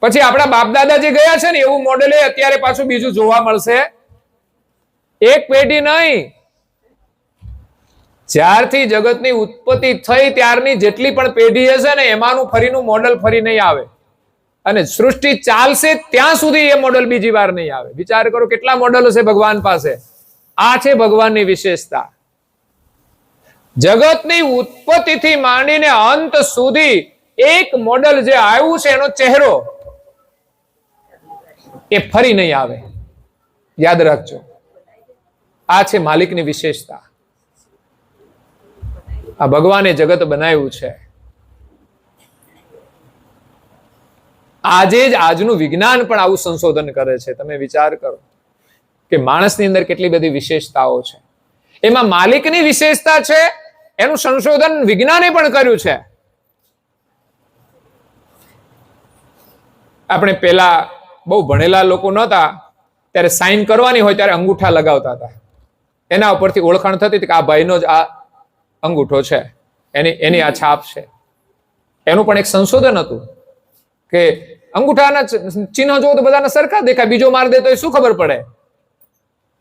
પછી આપણા બાપ દાદા જે ગયા છે ને એવું મોડેલ અત્યારે પાછું બીજું જોવા મળશે. એક પેઢી નહીં, જ્યારથી જગતની ઉત્પત્તિ થઈ ત્યારની જેટલી પણ પેઢી હશે ને એમાંનું ફરીનું મોડલ ફરી નહીં આવે. અને સૃષ્ટિ ચાલશે ત્યાં સુધી એ મોડલ બીજી વાર નહીં આવે. વિચાર કરો કેટલા મોડલ હશે ભગવાન પાસે. આ છે ભગવાનની વિશેષતા. જગતની ઉત્પત્તિથી માંડીને અંત સુધી એક મોડલ જે આવ્યું છે એનો ચહેરો એ ફરી નહીં આવે. યાદ રાખજો, આ છે માલિકની વિશેષતા. આ ભગવાને જગત બનાવ્યું છે. આજે જ આજનું વિજ્ઞાન પણ આવું સંશોધન કરે છે. તમે વિચાર કરો કે માણસની અંદર કેટલી બધી વિશેષતાઓ છે. એમાં માલિકની વિશેષતા છે એનું સંશોધન વિજ્ઞાને પણ કર્યું છે. આપણે પેલા બહુ ભણેલા લોકો નહોતા ત્યારે સાઈન કરવાની હોય ત્યારે અંગૂઠા લગાવતા હતા. એના ઉપરથી ઓળખાણ થતી હતી કે આ ભાઈનો જ આ અંગૂઠો છે, એની આ છાપ છે. એનું પણ એક સંશોધન હતું કે અંગૂઠાના ચિહ્ન જો તો બધાના સરખા દેખાય, બીજો માર દે તો એ શું ખબર પડે?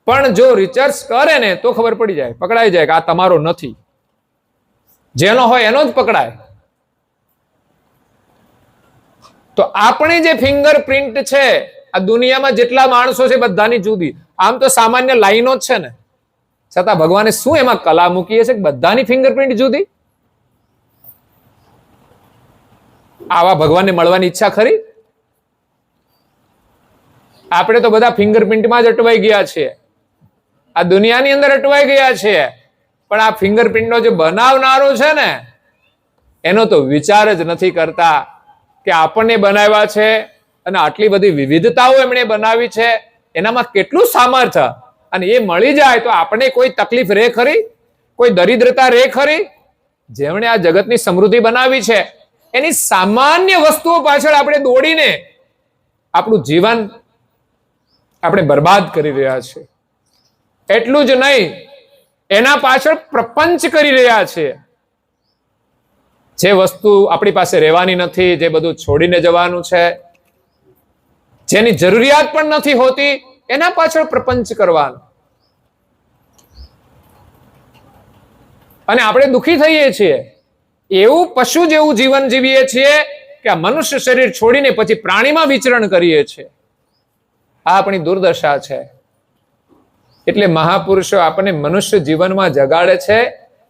પણ જો રિસર્ચ કરે ને તો ખબર પડી જાય, પકડાઈ જાય કે આ તમારો નથી. જેનો હોય એનો જ પકડાય. તો આપણી જે ફિંગરપ્રિન્ટ છે આ દુનિયામાં જેટલા માણસો છે બધાની જુદી. આમ તો સામાન્ય લાઈનો જ છે ને, છતાં ભગવાને શું એમાં કલા મૂકી છે કે બધાની ફિંગરપ્રિન્ટ જુદી. આવા ભગવાનને મળવાની ઈચ્છા ખરી? આપણે તો બધા ફિંગરપ્રિન્ટમાં જ અટવાઈ ગયા છીએ, આ દુનિયાની અંદર અટવાઈ ગયા છીએ. પણ આ ફિંગરપ્રિન્ટનો જે બનાવનારો છે ને એનો તો વિચાર જ નથી કરતા કે આપણને બનાવ્યા છે અને આટલી બધી વિવિધતાઓ એમણે બનાવી છે, એનામાં કેટલું સામર્થ્ય. અને એ મળી જાય તો આપણે કોઈ તકલીફ રહે ખરી? કોઈ દરિદ્રતા રહે ખરી? જેમણે આ જગતની સમૃદ્ધિ બનાવી છે એની સામાન્ય વસ્તુઓ પાછળ આપણે દોડીને આપણું જીવન આપણે બરબાદ કરી રહ્યા છીએ. એટલું જ નહીં, એના પાછળ પ્રપંચ કરી રહ્યા છીએ. જે વસ્તુ આપણી પાસે રહેવાની નથી, જે બધું છોડીને જવાનું છે, જેની જરૂરિયાત પણ નથી હોતી, એના પાછળ પ્રપંચ કરવાનું. અને આપણે દુઃખી થઈએ છીએ. એવું પશુ જેવું જીવન જીવીએ છીએ કે આ મનુષ્ય શરીર છોડીને પછી પ્રાણીમાં વિચરણ કરીએ છીએ. આ આપણી દુર્દશા છે. એટલે મહાપુરુષો આપણને મનુષ્ય જીવનમાં જગાડે છે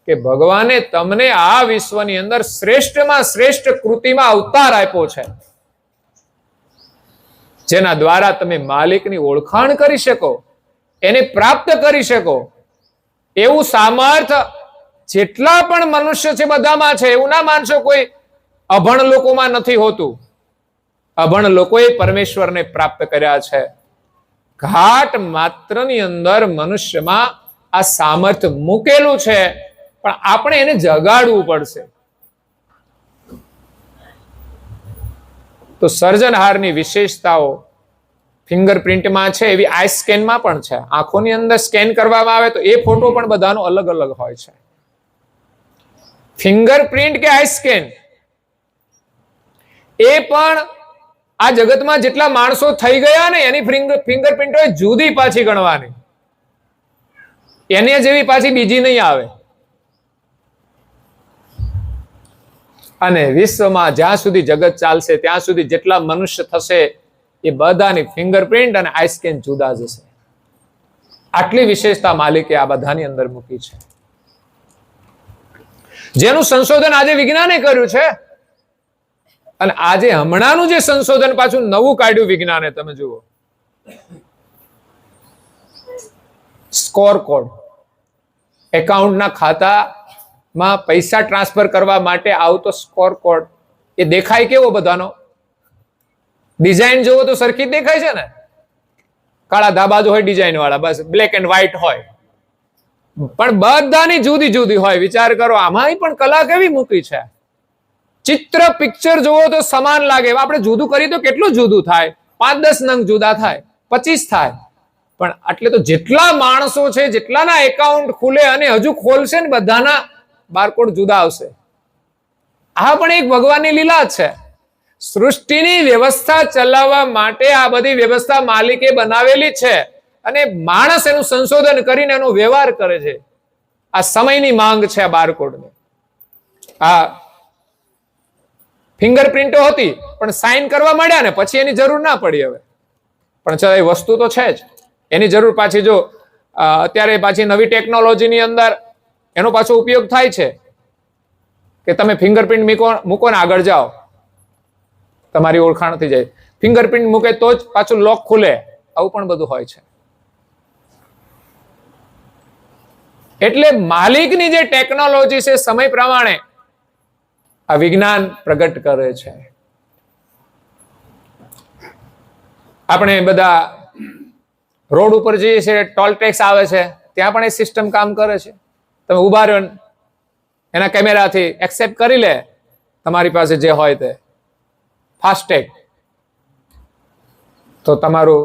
કે ભગવાને તમને આ વિશ્વની અંદર શ્રેષ્ઠમાં શ્રેષ્ઠ કૃતિમાં અવતાર આપ્યો છે, જેના દ્વારા તમે માલિકની ઓળખાણ કરી શકો, એને પ્રાપ્ત કરી શકો. એવું સામર્થ્ય જેટલા પણ મનુષ્ય છે બધામાં છે. એવું ના માનશો કોઈ અભણ લોકોમાં નથી હોતું. અભણ લોકોએ પરમેશ્વરને પ્રાપ્ત કર્યા છે. ઘાટ માત્રની અંદર મનુષ્યમાં આ સામર્થ્ય મૂકેલું છે, પણ આપણે એને જગાડવું પડશે. તો સર્જનહારની વિશેષતાઓ ફિંગરપ્રિન્ટમાં છે, એવી આઈ સ્કેનમાં પણ છે. આંખોની અંદર સ્કેન કરવામાં આવે તો એ ફોટો પણ બધાનો અલગ અલગ હોય છે. ફિંગરપ્રિન્ટ કે આઈ સ્કેન એ પણ આ જગતમાં જેટલા માણસો થઈ ગયા ને એની ફિંગરપ્રિન્ટો જુદી પાછી ગણવાની, એને જેવી પાછી બીજી નહીં આવે. અને વિશ્વમાં જ્યાં સુધી જગત ચાલશે ત્યાં સુધી જેટલા મનુષ્ય થશે એ બધાની ફિંગરપ્રિન્ટ અને આઈ સ્કેન જુદા જ હશે. આટલી વિશેષતા માલિકે આ બધાની અંદર મૂકી છે, જેનું સંશોધન આજે વિજ્ઞાને કર્યું છે. અને આજે હમણાંનું જે સંશોધન પાછું નવું કાઢ્યું વિજ્ઞાને, તમે જુઓ, સ્કોર કોડ. એકાઉન્ટના ખાતામાં પૈસા ટ્રાન્સફર કરવા માટે આવતો સ્કોર કોડ, એ દેખાય કેવો બધાનો? ડિઝાઇન જોવો તો સરખી જ દેખાય છે ને, કાળા ધાબા જ હોય ડિઝાઇન વાળા, બસ બ્લેક એન્ડ વ્હાઈટ હોય, પણ બધાની જુદી જુદી હોય. વિચાર કરો, આમાંય પણ કલા કેવી મૂકી છે. ચિત્ર પિક્ચર જોવો તો સમાન લાગે, આપણે જુદું કરીએ તો કેટલું જુદું થાય, 5-10 નંગ જુદા થાય, 25 થાય, પણ આટલે તો જેટલા માણસો છે જેટલાના એકાઉન્ટ ખુલે અને હજુ ખોલશે ને બધાના બારકોડ જુદા આવશે. આ પણ એક ભગવાનની લીલા છે. સૃષ્ટિની વ્યવસ્થા ચલાવવા માટે આ બધી વ્યવસ્થા માલિકે બનાવેલી છે અને માણસ એનું સંશોધન કરીને એનો વ્યવહાર કરે છે. આ સમયની માંગ છે આ બારકોડની. આ ફિંગરપ્રિન્ટો હતી પણ સાઇન કરવા માંડ્યા ને પછી એની જરૂર ના પડી હવે, પણ ચાલો એ વસ્તુ તો છે જ, એની જરૂર પાછી જો અત્યારે પાછી નવી ટેકનોલોજીની અંદર એનો પાછો ઉપયોગ થાય છે કે તમે ફિંગરપ્રિન્ટ મૂકો ને આગળ જાઓ, તમારી ઓળખાણ થઈ જાય. ફિંગરપ્રિન્ટ મૂકે તો જ પાછું લોક ખુલે, આવું પણ બધું હોય છે. એટલે માલિકની જે ટેકનોલોજી છે સમય પ્રમાણે આ વિજ્ઞાન પ્રગટ કરે છે. આપણે બધા રોડ ઉપર જઈએ છીએ, ટોલ ટેક્સ આવે છે, ત્યાં પણ એ સિસ્ટમ કામ કરે છે. તમે ઉભા રહ્યો, એના કેમેરાથી એક્સેપ્ટ કરી લે તમારી પાસે જે હોય તે ફાસ્ટેગ, તો તમારું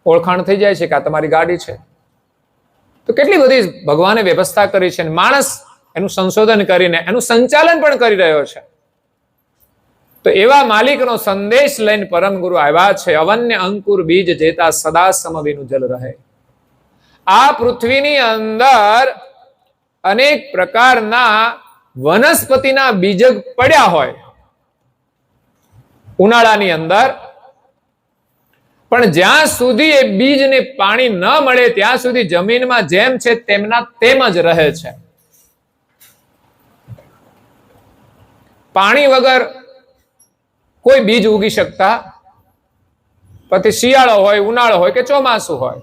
ઓળખાણ થઈ જાય છે કે આ તમારી ગાડી છે. તો કેટલી બધી ભગવાને વ્યવસ્થા કરી છે, માણસ એનું સંશોધન કરીને એનું સંચાલન પણ કરી રહ્યો છે. તો એવા માલિકનો સંદેશ લઈને પરમ ગુરુ આવ્યા છે. અવન્ય અંકુર બીજ જેતા સદા સમવિનું જલ રહે. આ પૃથ્વીની અંદર અનેક પ્રકારના વનસ્પતિના બીજ પડ્યા હોય ઉનાળાની અંદર, પણ જ્યાં સુધી એ બીજને પાણી ન મળે ત્યાં સુધી જમીનમાં જેમ છે તેમના તેમ જ રહે છે. પાણી વગર કોઈ બીજ ઉગી શકતા, પછી શિયાળો હોય, ઉનાળો હોય કે ચોમાસું હોય.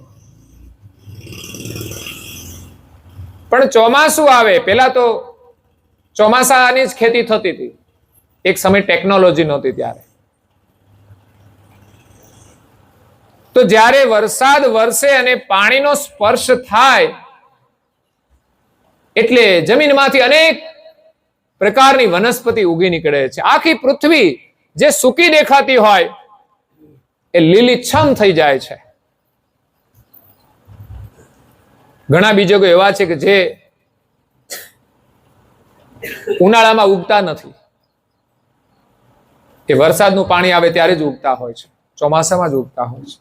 પણ ચોમાસું આવે પેલા તો ચોમાસાની જ ખેતી થતી હતી, એક સમય ટેકનોલોજી નહોતી ત્યારે. તો જ્યારે વરસાદ વરસે અને પાણીનો સ્પર્શ થાય એટલે જમીનમાંથી અનેક પ્રકારની વનસ્પતિ ઉગી નીકળે છે. આખી પૃથ્વી જે સૂકી દેખાતી હોય એ લીલીછમ થઈ જાય છે. ઘણા બીજો એવા છે કે જે ઉનાળામાં ઉગતા નથી, એ વરસાદનું પાણી આવે ત્યારે જ ઉગતા હોય છે, ચોમાસામાં જ ઉગતા હોય છે.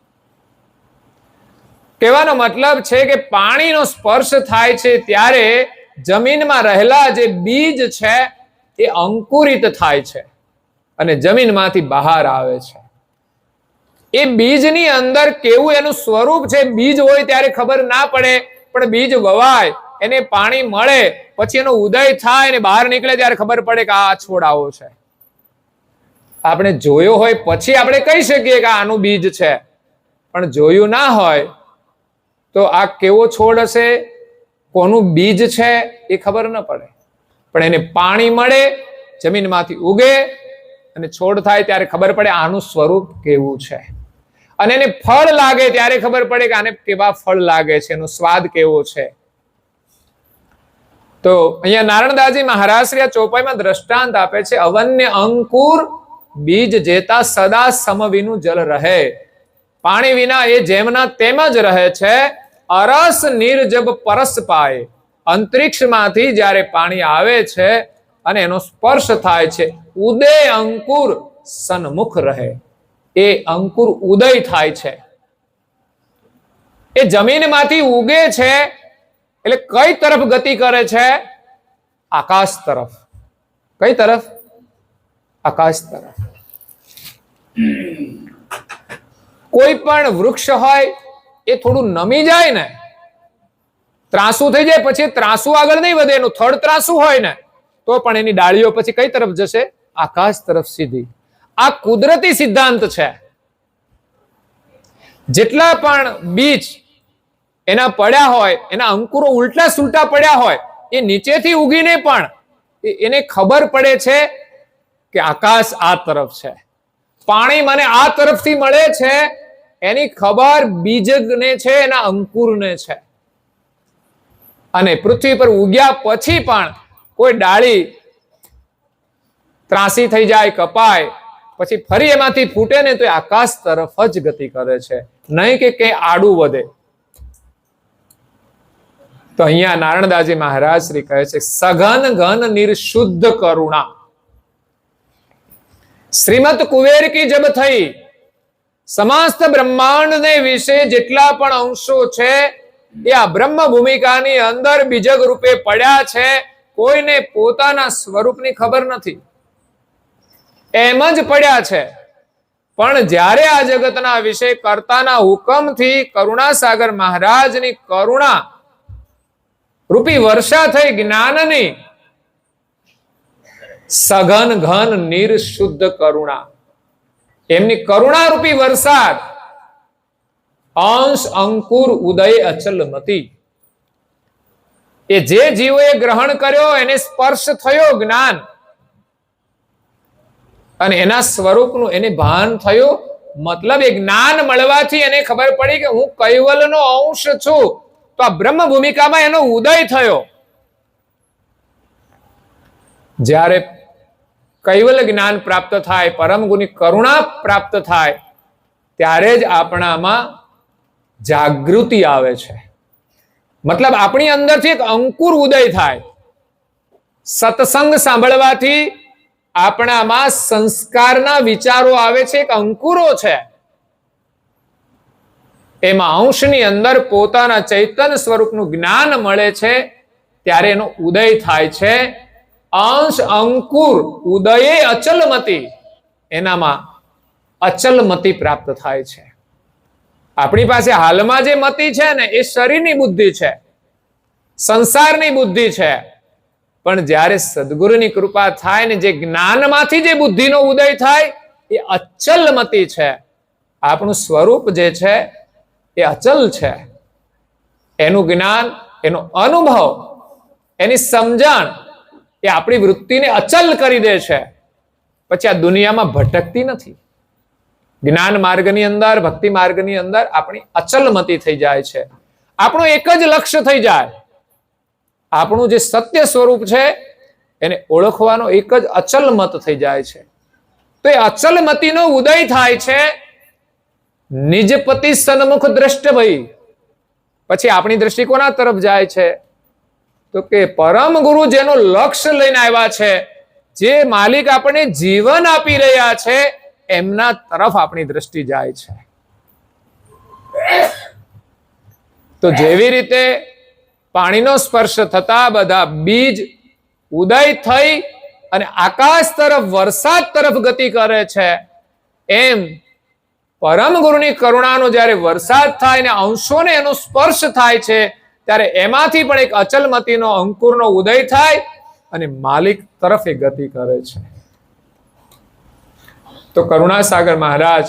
કહેવાનો મતલબ છે કે પાણીનો સ્પર્શ થાય છે ત્યારે જમીનમાં રહેલા જે બીજ છે એ અંકુરિત થાય છે અને જમીનમાંથી બહાર આવે છે. એ બીજની અંદર કેવું એનું સ્વરૂપ છે, બીજ હોય ત્યારે ખબર ના પડે, પણ બીજ વવાય, એને પાણી મળે, પછી એનો ઉદય થાય અને બહાર નીકળે ત્યારે ખબર પડે કે આ છોડ આવો છે. આપણે જોયો હોય પછી આપણે કહી શકીએ કે આનું બીજ છે, પણ જોયું ના હોય તો આ કેવો છોડ હશે, કોનું બીજ છે એ ખબર ન પડે. પણ એને પાણી મળે, જમીનમાંથી ઉગે અને છોડ થાય ત્યારે ખબર પડે આનું સ્વરૂપ કેવું છે. અને એને ફળ લાગે ત્યારે ખબર પડે કે આને કેવા ફળ લાગે છે, એનો સ્વાદ કેવો છે. તો અહીંયા નારણદાસજી મહારાજ ચોપાઈમાં દ્રષ્ટાંત આપે છે, અવન્ય અંકુર બીજ જેતા સદા સમવિનું જલ રહે. પાણી વિના એ જેમના તેમ જ રહે છે. અરસ નિર્જબ પરસ પાય. અંતરિક્ષમાંથી જ્યારે પાણી આવે છે અને એનો સ્પર્શ થાય છે, ઉદય અંકુર સન્મુખ રહે, એ અંકુર ઉદય થાય છે. એ જમીનમાંથી ઉગે છે એટલે કઈ તરફ ગતિ કરે છે? આકાશ તરફ. કઈ તરફ? આકાશ તરફ. કોઈ પણ વૃક્ષ હોય એ થોડું નમી જાય ને, ત્રાસુ થઈ જાય, પછી ત્રાસુ આગળ નહીં વધે, એનું થડ ત્રાસુ હોય ને તો પણ એની ડાળીઓ પછી કઈ તરફ જશે? આકાશ તરફ સીધી. આ કુદરતી સિદ્ધાંત છે. જેટલા પણ બીજ એના પડ્યા હોય, એના અંકુરો ઉલટા સુલટા પડ્યા હોય, એ નીચેથી ઉગીને પણ એને ખબર પડે છે કે આકાશ આ તરફ છે, પાણી મને આ તરફથી મળે છે, એની ખબર બીજને છે, એના અંકુરને છે. અને પૃથ્વી પર ઉગ્યા પછી પણ કોઈ ડાળી ત્રાસી થઈ જાય, કપાય, પછી ફરી એમાંથી ફૂટે ને તો આકાશ તરફ જ ગતિ કરે છે, નહીં કે કઈ આડું વધે. તો અહીંયા નારણદાસજી મહારાજ શ્રી કહે છે, સઘન ઘન નિર્શુદ્ધ કરુણા શ્રીમદ કુવેર કી જબ થઈ. સમસ્ત બ્રહ્માંડ ને વિશે જેટલા પણ અંશો છે એ આ બ્રહ્મ ભૂમિકાની અંદર બીજક રૂપે પડ્યા છે. કોઈને પોતાના સ્વરૂપની ખબર નથી, એમ જ પડ્યા છે. પણ જ્યારે આ જગતના વિશે કર્તાના હુકમથી કરુણાસાગર મહારાજની કરુણા રૂપી વર્ષા થઈ, જ્ઞાનની સઘન ઘન નિર્શુદ્ધ કરુણા, એમની કરુણા રૂપી વરસાદ, અંશ અંકુર ઉદય અચલમતી. એ જે જીવોએ ગ્રહણ કર્યો, એને સ્પર્શ થયો જ્ઞાન, અને એના સ્વરૂપનું એને ભાન થયું. મતલબ એ જ્ઞાન મળવાથી એને ખબર પડી કે હું કૈવલનો અંશ છું. તો આ બ્રહ્મ ભૂમિકામાં એનો ઉદય થયો. જ્યારે કૈવલ જ્ઞાન પ્રાપ્ત થાય, પરમ ગુરુની કરુણા પ્રાપ્ત થાય, ત્યારે જ આપણામાં જાગૃતિ આવે છે. મતલબ આપણી અંદરથી એક અંકુર ઉદય થાય. સત્સંગ સાંભળવાથી આપણામાં સંસ્કારના વિચારો આવે છે, એક અંકુરો છે. એમાં અંશની અંદર પોતાના ચૈતન્ય સ્વરૂપનું જ્ઞાન મળે છે, ત્યારે એનો ઉદય થાય છે. અંશ અંકુર ઉદયે અચલમતી, એનામાં અચલમતી પ્રાપ્ત થાય છે. આપણી પાસે હાલમાં જે મતિ છે ને એ શરીરની બુદ્ધિ છે, સંસારની બુદ્ધિ છે. પણ જ્યારે સદગુરુની કૃપા થાય ને જે જ્ઞાનમાંથી જે બુદ્ધિનો ઉદય થાય એ અચલમતી છે. આપણું સ્વરૂપ જે છે એ અચલ છે. એનું જ્ઞાન, એનો અનુભવ, એની સમજણ એ આપણી વૃત્તિને અચલ કરી દે છે. પછી આ દુનિયામાં ભટકતી નથી. જ્ઞાન માર્ગની અંદર, ભક્તિ માર્ગની અંદર આપણી અચલમતી થઈ જાય છે. આપણું એક જ લક્ષ્ય થઈ જાય. આપણું જે સત્ય સ્વરૂપ છે એને ઓળખવાનો એક જ અચલમત થઈ જાય છે. તો એ અચલમતીનો ઉદય થાય છે. નિજપતિ સન્મુખ દ્રષ્ટ ભઈ. પછી આપણી દ્રષ્ટિ કોના તરફ જાય છે? તો કે પરમ ગુરુ જેનો લક્ષ્ય લઈને આવ્યા છે, જે માલિક આપણે જીવન આપી રહ્યા છે, એમના તરફ આપણી દ્રષ્ટિ જાય છે. તો જેવી રીતે પાણીનો સ્પર્શ થતા બધા બીજ ઉદય થઈ અને આકાશ તરફ, વરસાદ તરફ ગતિ કરે છે, એમ પરમ ગુરુની કરુણાનો જ્યારે વરસાદ થાય ને અંશોને એનો સ્પર્શ થાય છે, ત્યારે એમાંથી પણ એક અચલમતીનો અંકુરનો ઉદય થાય અને માલિક તરફ એ ગતિ કરે છે. તો કરુણાસાગર મહારાજ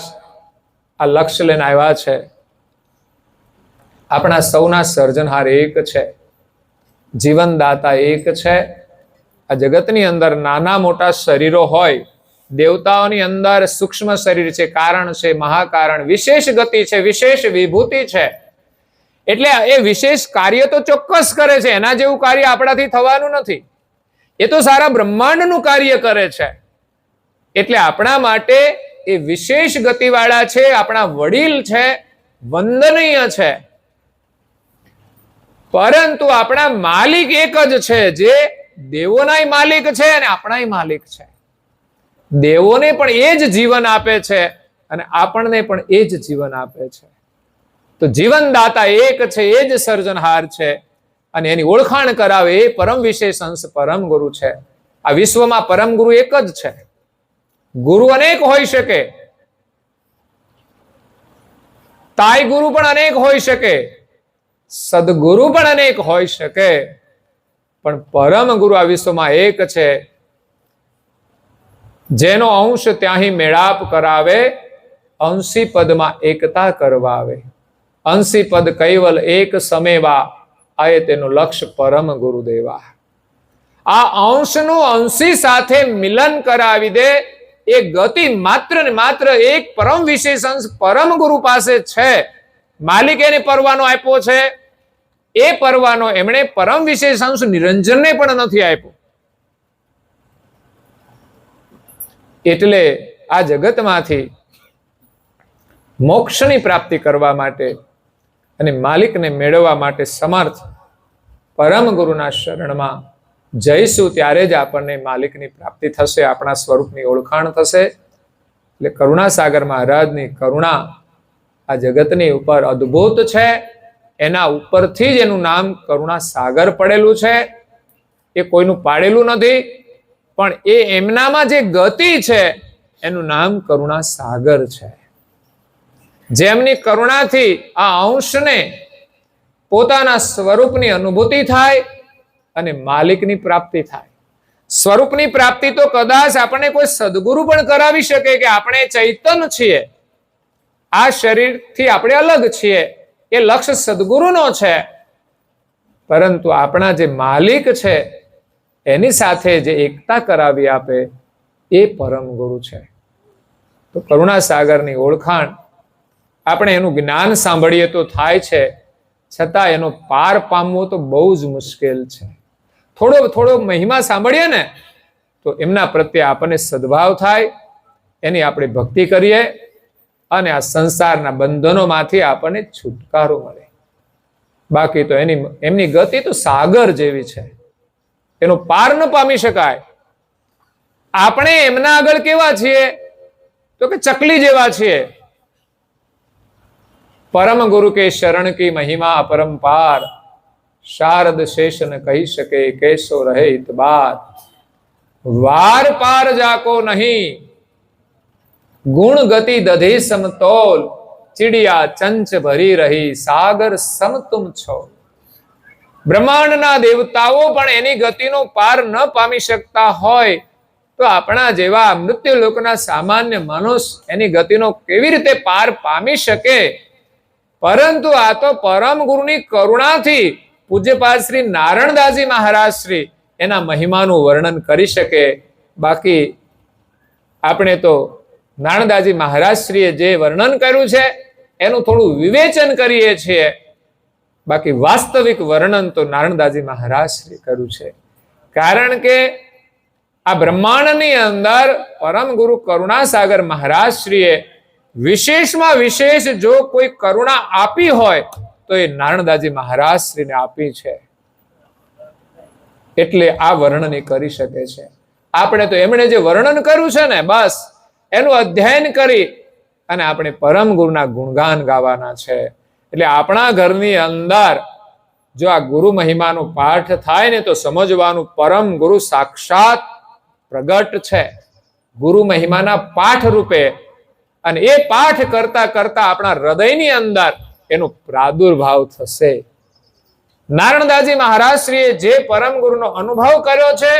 આ લક્ષ્ય લઈને આવ્યા છે. આપણા સૌના સર્જનહાર એક છે, જીવનદાતા એક છે. આ જગતની અંદર નાના મોટા શરીરો હોય, દેવતાઓની અંદર સૂક્ષ્મ શરીર છે, કારણ છે, મહાકારણ, વિશેષ ગતિ છે, વિશેષ વિભૂતિ છે. એટલે એ વિશેષ કાર્ય તો ચોક્કસ કરે છે, એના જેવું કાર્ય આપણાથી થવાનું નથી. એ તો સારા બ્રહ્માંડનું કાર્ય કરે છે. એટલે આપણા માટે એ વિશેષ ગતિવાળા છે, આપણા વડીલ છે, વંદનીય છે. પરંતુ આપણા માલિક એક જ છે, જે દેવોનાય માલિક છે અને આપણાય માલિક છે. દેવોને પણ એ જ જીવન આપે છે અને આપણને પણ એ જ જીવન આપે છે. તો જીવનદાતા એક છે, એ જ સર્જનહાર છે અને એની ઓળખાણ કરાવે એ પરમ વિશેષ અંશ પરમ ગુરુ છે. આ વિશ્વમાં પરમ ગુરુ એક જ છે. ગુરુ અનેક હોઈ શકે, તાય ગુરુ પણ અનેક હોઈ શકે, સદગુરુ પણ અનેક હોઈ શકે, પણ પરમ ગુરુ આ વિશ્વમાં એક છે, જેનો અંશ ત્યાંથી મેળાપ કરાવે, અંશી પદમાં એકતા કરવાવે. અંશી પદ કૈવલ એક સમેવા, આયે તેનું લક્ષ્ય પરમ ગુરુદેવા. આ અંશનું અંશી સાથે મિલન કરાવી દે એ ગતિ માત્ર ને માત્ર એક પરમ વિશેષ અંશ પરમ ગુરુ પાસે છે. માલિક એને પરવાનો આપ્યો છે. એ પરવાનો એમણે પરમ વિશેષ અંશ નિરંજનને પણ નથી આપ્યો. એટલે આ જગતમાંથી મોક્ષની પ્રાપ્તિ કરવા માટે અને માલિકને મેળવવા માટે સમર્થ પરમ ગુરુના શરણમાં જઈશું ત્યારે જ આપણને માલિકની પ્રાપ્તિ થશે, આપણા સ્વરૂપની ઓળખાણ થશે. એટલે કરુણાસાગર મહારાજની કરુણા આ જગતની ઉપર અદ્ભુત છે. એના ઉપરથી જ એનું નામ કરુણાસાગર પડેલું છે. એ કોઈનું પાડેલું નથી, પણ એ એમનામાં જે ગતિ છે એનું નામ કરુણાસાગર છે. જેમની કરુણાથી આ અંશને પોતાના સ્વરૂપની અનુભૂતિ થાય અને માલિકની પ્રાપ્તિ થાય. સ્વરૂપની પ્રાપ્તિ તો કદાચ આપણને કોઈ સદગુરુ પણ કરાવી શકે કે આપણે ચૈતન્ય છીએ, આ શરીરથી આપણે અલગ છીએ, એ લક્ષ્ય સદગુરુનો છે. પરંતુ આપણા જે માલિક છે એની સાથે જે એકતા કરાવી આપે એ પરમ ગુરુ છે. તો કરુણાસાગરની ઓળખાણ આપણે એનું જ્ઞાન સાંભળીએ તો થાય છે, છતાં એનો પાર પામવો તો બહુ જ મુશ્કેલ છે. થોડો મહિમા સાંભળીએ ને તો એમના પ્રત્યે આપણને સદભાવ થાય, એની આપણે ભક્તિ કરીએ અને આ સંસારના બંધનોમાંથી આપણને છુટકારો મળે. બાકી તો એમની ગતિ તો સાગર જેવી છે, એનો પાર ન પામી શકાય. આપણે એમના આગળ કેવા છીએ તો કે ચકલી જેવા છીએ. પરમ ગુરુ કે શરણ કી મહિમા અપરંપાર, શારદ શેષ ન કહી શકે કેસો રહે ઇતબાર. વાર પાર જાકો નહીં, ગુણ ગતિ દધે સમતોલ, ચિડિયા ચંચ ભરી રહી સાગર સમ તુમ છો. બ્રહ્માંડના દેવતાઓ પણ એની ગતિનો પાર ન પામી શકતા હોય તો આપણા જેવા મૃત્યુ લોકના સામાન્ય મનુષ્ય એની ગતિનો કેવી રીતે પાર પામી શકે? પરંતુ આ તો પરમ ગુરુની કરુણાથી પૂજ્યપાદ શ્રી નારણદાસજી મહારાજ શ્રી એના મહિમાનું વર્ણન કરી શકે. બાકી આપણે તો નારણદાસજી મહારાજ શ્રીએ જે વર્ણન કર્યું છે એનું થોડું વિવેચન કરીએ છીએ, બાકી વાસ્તવિક વર્ણન તો નારણદાસજી મહારાજ શ્રી કર્યું છે. કારણ કે આ બ્રહ્માંડની અંદર પરમ ગુરુ કરુણાસાગર મહારાજ શ્રીએ વિશેષમાં વિશેષ જો કોઈ કરુણા આપી હોય તો એ નારણદાસજી મહારાજ શ્રીને આપી છે. એટલે આ વર્ણન એ કરી શકે છે. આપણે તો એમણે જે વર્ણન કર્યું છે ને બસ એનું અધ્યયન કરી અને આપણે પરમ ગુરુના ગુણગાન ગાવાના છે. એટલે આપણા ઘરની અંદર જો આ ગુરુ મહિમાનો પાઠ થાય ને તો સમજવાનું પરમ ગુરુ સાક્ષાત પ્રગટ છે ગુરુ મહિમાના પાઠ રૂપે. અને એ પાઠ કરતા કરતા આપણા હૃદયની અંદર એનો પ્રાદુર્ભાવ થશે. નારણદાસજી મહારાજ શ્રીએ જે પરમ ગુરુનો અનુભવ કર્યો છે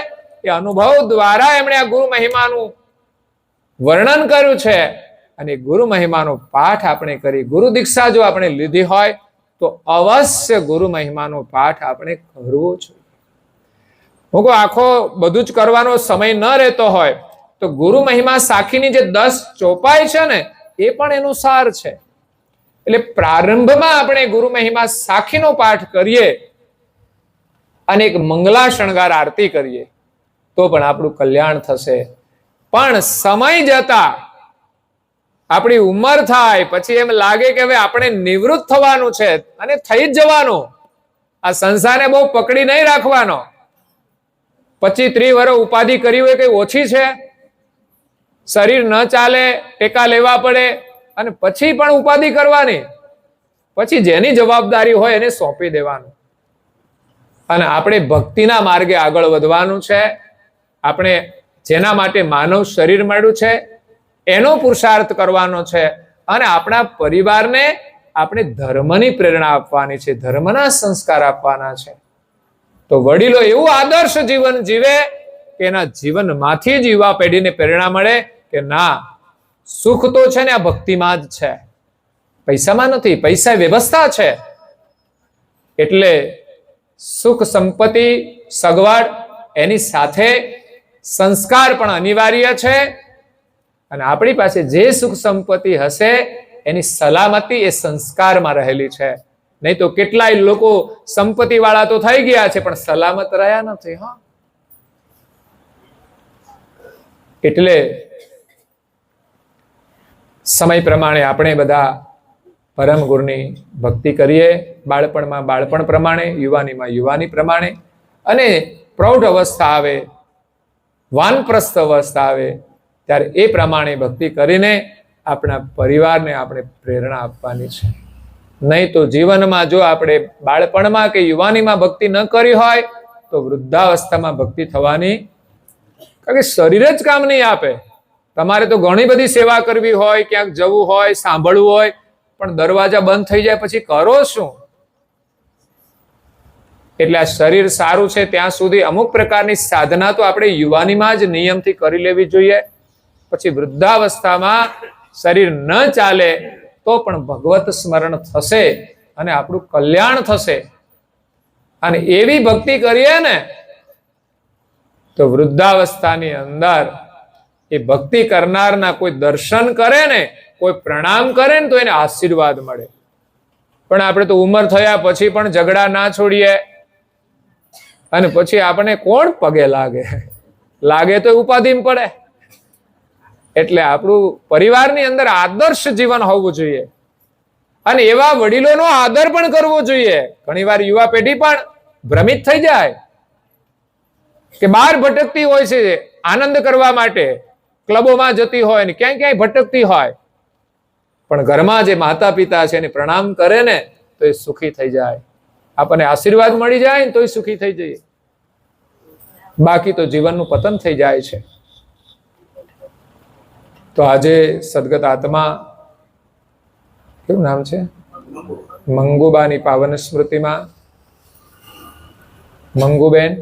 એ અનુભવ દ્વારા એમણે આ ગુરુ મહિમાનું વર્ણન કર્યું છે. અને ગુરુ મહિમાનો પાઠ આપણે કરી, ગુરુ દીક્ષા જો આપણે લીધી હોય તો અવશ્ય ગુરુ મહિમાનો પાઠ આપણે કરવો જોઈએ. હું કહું આખો બધું જ કરવાનો સમય ન રહેતો હોય તો ગુરુ મહિમા સાખીની જે 10 ચોપાઈ છે ને એ પણ એનો સાર છે. એટલે પ્રારંભમાં આપણે ગુરુ મહિમા સાખીનો પાઠ કરીએ અને એક મંગલા શણગાર આરતી કરીએ તો પણ આપણું કલ્યાણ થશે. પણ સમય જતા આપણી ઉંમર થાય પછી એમ લાગે કે હવે આપણે નિવૃત્ત થવાનું છે અને થઈ જ જવાનું. આ સંસારને બહુ પકડી નહીં રાખવાનો. 25-30 વર્ષ ઉપાધિ કરી હોય કઈ ઓછી છે? શરીર ન ચાલે, ટેકા લેવા પડે, અને પછી પણ ઉપાધિ કરવાની, પછી જેની જવાબદારી હોય એને સોંપી દેવાનું. અને આપણે ભક્તિના માર્ગે આગળ વધવાનું છે. આપણે જેના માટે માનવ શરીર મળ્યું છે એનો પુરુષાર્થ કરવાનો છે, અને આપણા પરિવારને આપણે ધર્મની પ્રેરણા આપવાની છે, ધર્મના સંસ્કાર આપવાના છે. તો વડીલો એવું આદર્શ જીવન જીવે કે એના જીવનમાંથી જ યુવા પેઢીને પ્રેરણા મળે કે ના, સુખ તો છે ને આ ભક્તિમાં જ છે, પૈસામાં નથી. પૈસા વ્યવસ્થા છે. એટલે સુખ સંપત્તિ સગવડ એની સાથે સંસ્કાર પણ અનિવાર્ય છે. અને આપણી પાસે જે સુખ સંપત્તિ હશે એની સલામતી એ સંસ્કારમાં રહેલી છે. નહીં તો કેટલાય લોકો સંપત્તિ વાળા તો થઈ ગયા છે પણ સલામત રહ્યા નથી. હા, એટલે સમય પ્રમાણે આપણે બધા પરમ ગુરુની ભક્તિ કરીએ. બાળપણમાં બાળપણ પ્રમાણે, યુવાનીમાં યુવાની પ્રમાણે, અને પ્રૌઢ અવસ્થા આવે, વાનપ્રસ્થ અવસ્થા આવે ત્યારે એ પ્રમાણે ભક્તિ કરીને આપણા પરિવારને આપણે પ્રેરણા આપવાની છે. નહીં તો જીવનમાં જો આપણે બાળપણમાં કે યુવાનીમાં ભક્તિ ન કરી હોય તો વૃદ્ધાવસ્થામાં ભક્તિ થવાની, કારણ કે શરીર જ કામ નહીં આપે. તમારે તો ઘણી બધી સેવા કરવી હોય, ક્યાંક જવું હોય, સાંભળવું હોય, પણ દરવાજા બંધ થઈ જાય પછી કરો શું? એટલે આ શરીર સારું છે ત્યાં સુધી અમુક પ્રકારની સાધના તો આપણે યુવાનીમાં જ નિયમથી કરી લેવી જોઈએ. પછી વૃદ્ધાવસ્થામાં શરીર ન ચાલે તો પણ ભગવત સ્મરણ થશે અને આપણું કલ્યાણ થશે. અને એવી ભક્તિ કરીએ ને તો વૃદ્ધાવસ્થાની અંદર એ ભક્તિ કરનારના કોઈ દર્શન કરે ને, કોઈ પ્રણામ કરે ને તો એને આશીર્વાદ મળે. પણ આપણે તો ઉંમર થયા પછી પણ ઝઘડા ના છોડીએ, અને પછી આપણે કોણ પગે લાગે? લાગે તો ઉપાધિમાં પડે. એટલે આપણું પરિવારની અંદર આદર્શ જીવન હોવું જોઈએ, અને એવા વડીલોનો આદર પણ કરવો જોઈએ. ઘણીવાર યુવા પેઢી પણ ભ્રમિત થઈ જાય કે બહાર ભટકતી હોય છે આનંદ કરવા માટે, ક્લબોમાં જતી હોય ને ક્યાંય ક્યાંય ભટકતી હોય, પણ ઘરમાં જે માતા પિતા છે એને પ્રણામ કરે ને તો એ સુખી થઈ જાય. આપણને આશીર્વાદ મળી જાય ને તો એ સુખી થઈ જઈએ. બાકી તો જીવનનું પતન થઈ જાય છે. તો આજે સદગત આત્મા, કેવું નામ છે, મંગુબાની પાવન સ્મૃતિમાં મંગુબેન,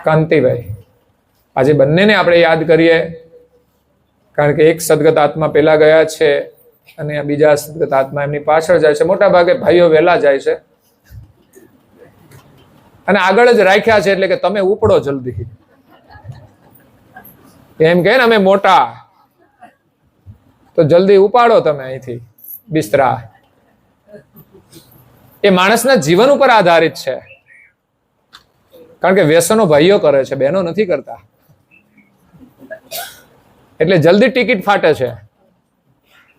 કાંતિભાઈ, આજે બંનેને આપણે યાદ કરીએ. કારણ કે એક સદગત આત્મા પેલા ગયા છે અને બીજા સદગત આત્મા એમની પાછળ જાય છે. મોટા ભાગે ભાઈઓ વહેલા જાય છે અને આગળ જ રાખ્યા છે, એટલે કે તમે ઉપડો જલ્દી, એમ કહે ને અમે મોટા, તો જલ્દી ઉપાડો તમે અહીંથી બિસ્તરા. એ માણસના જીવન ઉપર આધારિત છે. કારણ કે વ્યસનો ભાઈઓ કરે છે, બહેનો નથી કરતા. એટલે જલ્દી ટિકિટ ફાટે છે.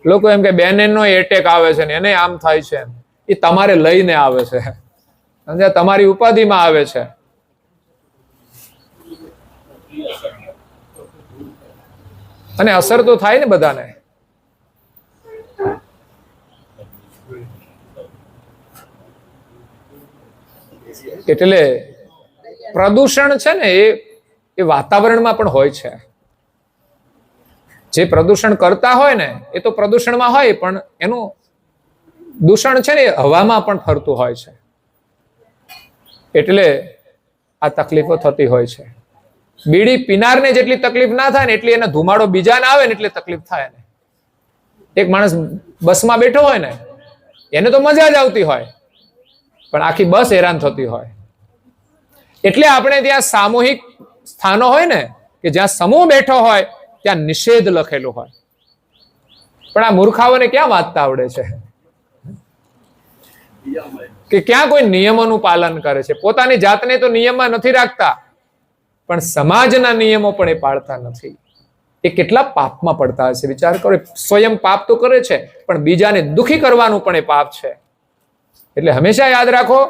લોકો એમ કે બેનનો એટેક આવે છે ને એને આમ થાય છે, એ તમારે લઈને આવે છે, તમારી ઉપાધિમાં આવે છે. અને અસર તો થાય ને બધાને. એટલે પ્રદૂષણ છે ને એ વાતાવરણમાં પણ હોય છે. જે પ્રદૂષણ કરતા હોય ને એ તો પ્રદૂષણમાં હોય, પણ એનું દૂષણ છે ને એ હવામાં પણ ફરતું હોય છે. એટલે આ તકલીફો થતી હોય છે. બીડી પીનારને જેટલી તકલીફ ના થાય ને એટલી એને ધુમાડો બીજાને આવે ને એટલે તકલીફ થાય ને. એક માણસ બસમાં બેઠો હોય ને એને તો મજા જ આવતી હોય, પણ આખી બસ હેરાન થતી હોય. એટલે આપણે ત્યાં સામૂહિક સ્થાનો હોય ને કે જ્યાં સમૂહ બેઠો હોય ત્યાં નિષેધ લખેલું હોય, પણ આ મૂર્ખાઓને ક્યાં વાંચતા આવડે છે કે ક્યાં કોઈ નિયમોનું પાલન કરે છે. પોતાની જાતને તો નિયમમાં નથી રાખતા, પણ સમાજના નિયમો પણ એ પાળતા નથી. એ કેટલા પાપમાં પડતા હશે વિચાર કરો. સ્વયં પાપ તો કરે છે, પણ બીજાને દુખી કરવાનું પણ એ પાપ છે. એટલે હંમેશા યાદ રાખો,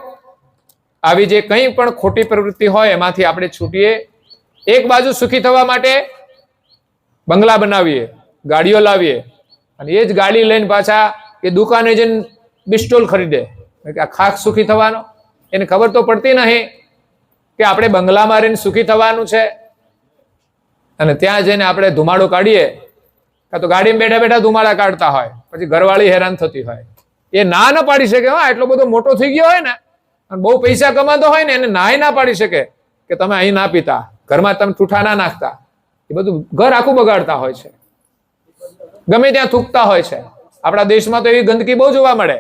આવી જે કંઈ પણ ખોટી પ્રવૃત્તિ હોય એમાંથી આપણે છૂટીએ એક બાજુ સુખી થવા માટે બંગલા બનાવીએ, ગાડીઓ લાવીએ, અને એ જ ગાડી લઈને પાછા એ દુકાને જઈને બિસ્ટોલ ખરીદે. આ ખાક સુખી થવાનો? એને ખબર તો પડતી નહીં કે આપણે બંગલામાં રહીને સુખી થવાનું છે, અને ત્યાં જઈને આપણે ધુમાડો કાઢીએ, કાં તો ગાડીમાં બેઠા બેઠા ધુમાડા કાઢતા હોય, પછી ઘરવાળી હેરાન થતી હોય. એ ના પાડી શકે. હા, એટલો બધો મોટો થઈ ગયો હોય ને અને બહુ પૈસા કમાતો હોય ને, એને ના પાડી શકે કે તમે અહીં ના પીતા, ઘરમાં તમે ઠૂઠા ના નાખતા. એ બધું ઘર આખું બગાડતા હોય છે, ગમે ત્યાં થૂકતા હોય છે. આપણા દેશમાં તો એવી ગંદકી બહુ જોવા મળે.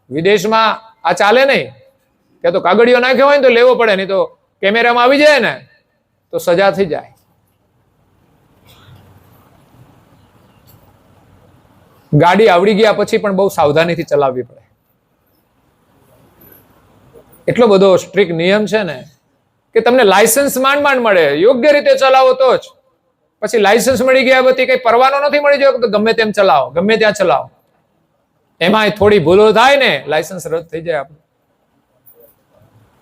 વિદેશમાં આ ચાલે નહીં. ત્યાં તો કાગળિયો નાખ્યો હોય ને તો લેવો પડે, નહીં તો કેમેરામાં આવી જાય ને તો સજા થઈ જાય. ગાડી આવડી ગયા પછી પણ બહુ સાવધાનીથી ચલાવવી પડે. એટલો બધો સ્ટ્રિક્ટ નિયમ છે ને કે તમને લાયસન્સ માંડ મળે. યોગ્ય રીતે ચલાવો તો જ. પછી લાયસન્સ મળી ગયા પછી કઈ પરવાનો નથી મળી ગયો તો ગમે તેમ ચલાવો, ગમે ત્યાં ચલાવો. એમાં થોડી ભૂલો થાય ને લાયસન્સ રદ થઈ જાય આપણું.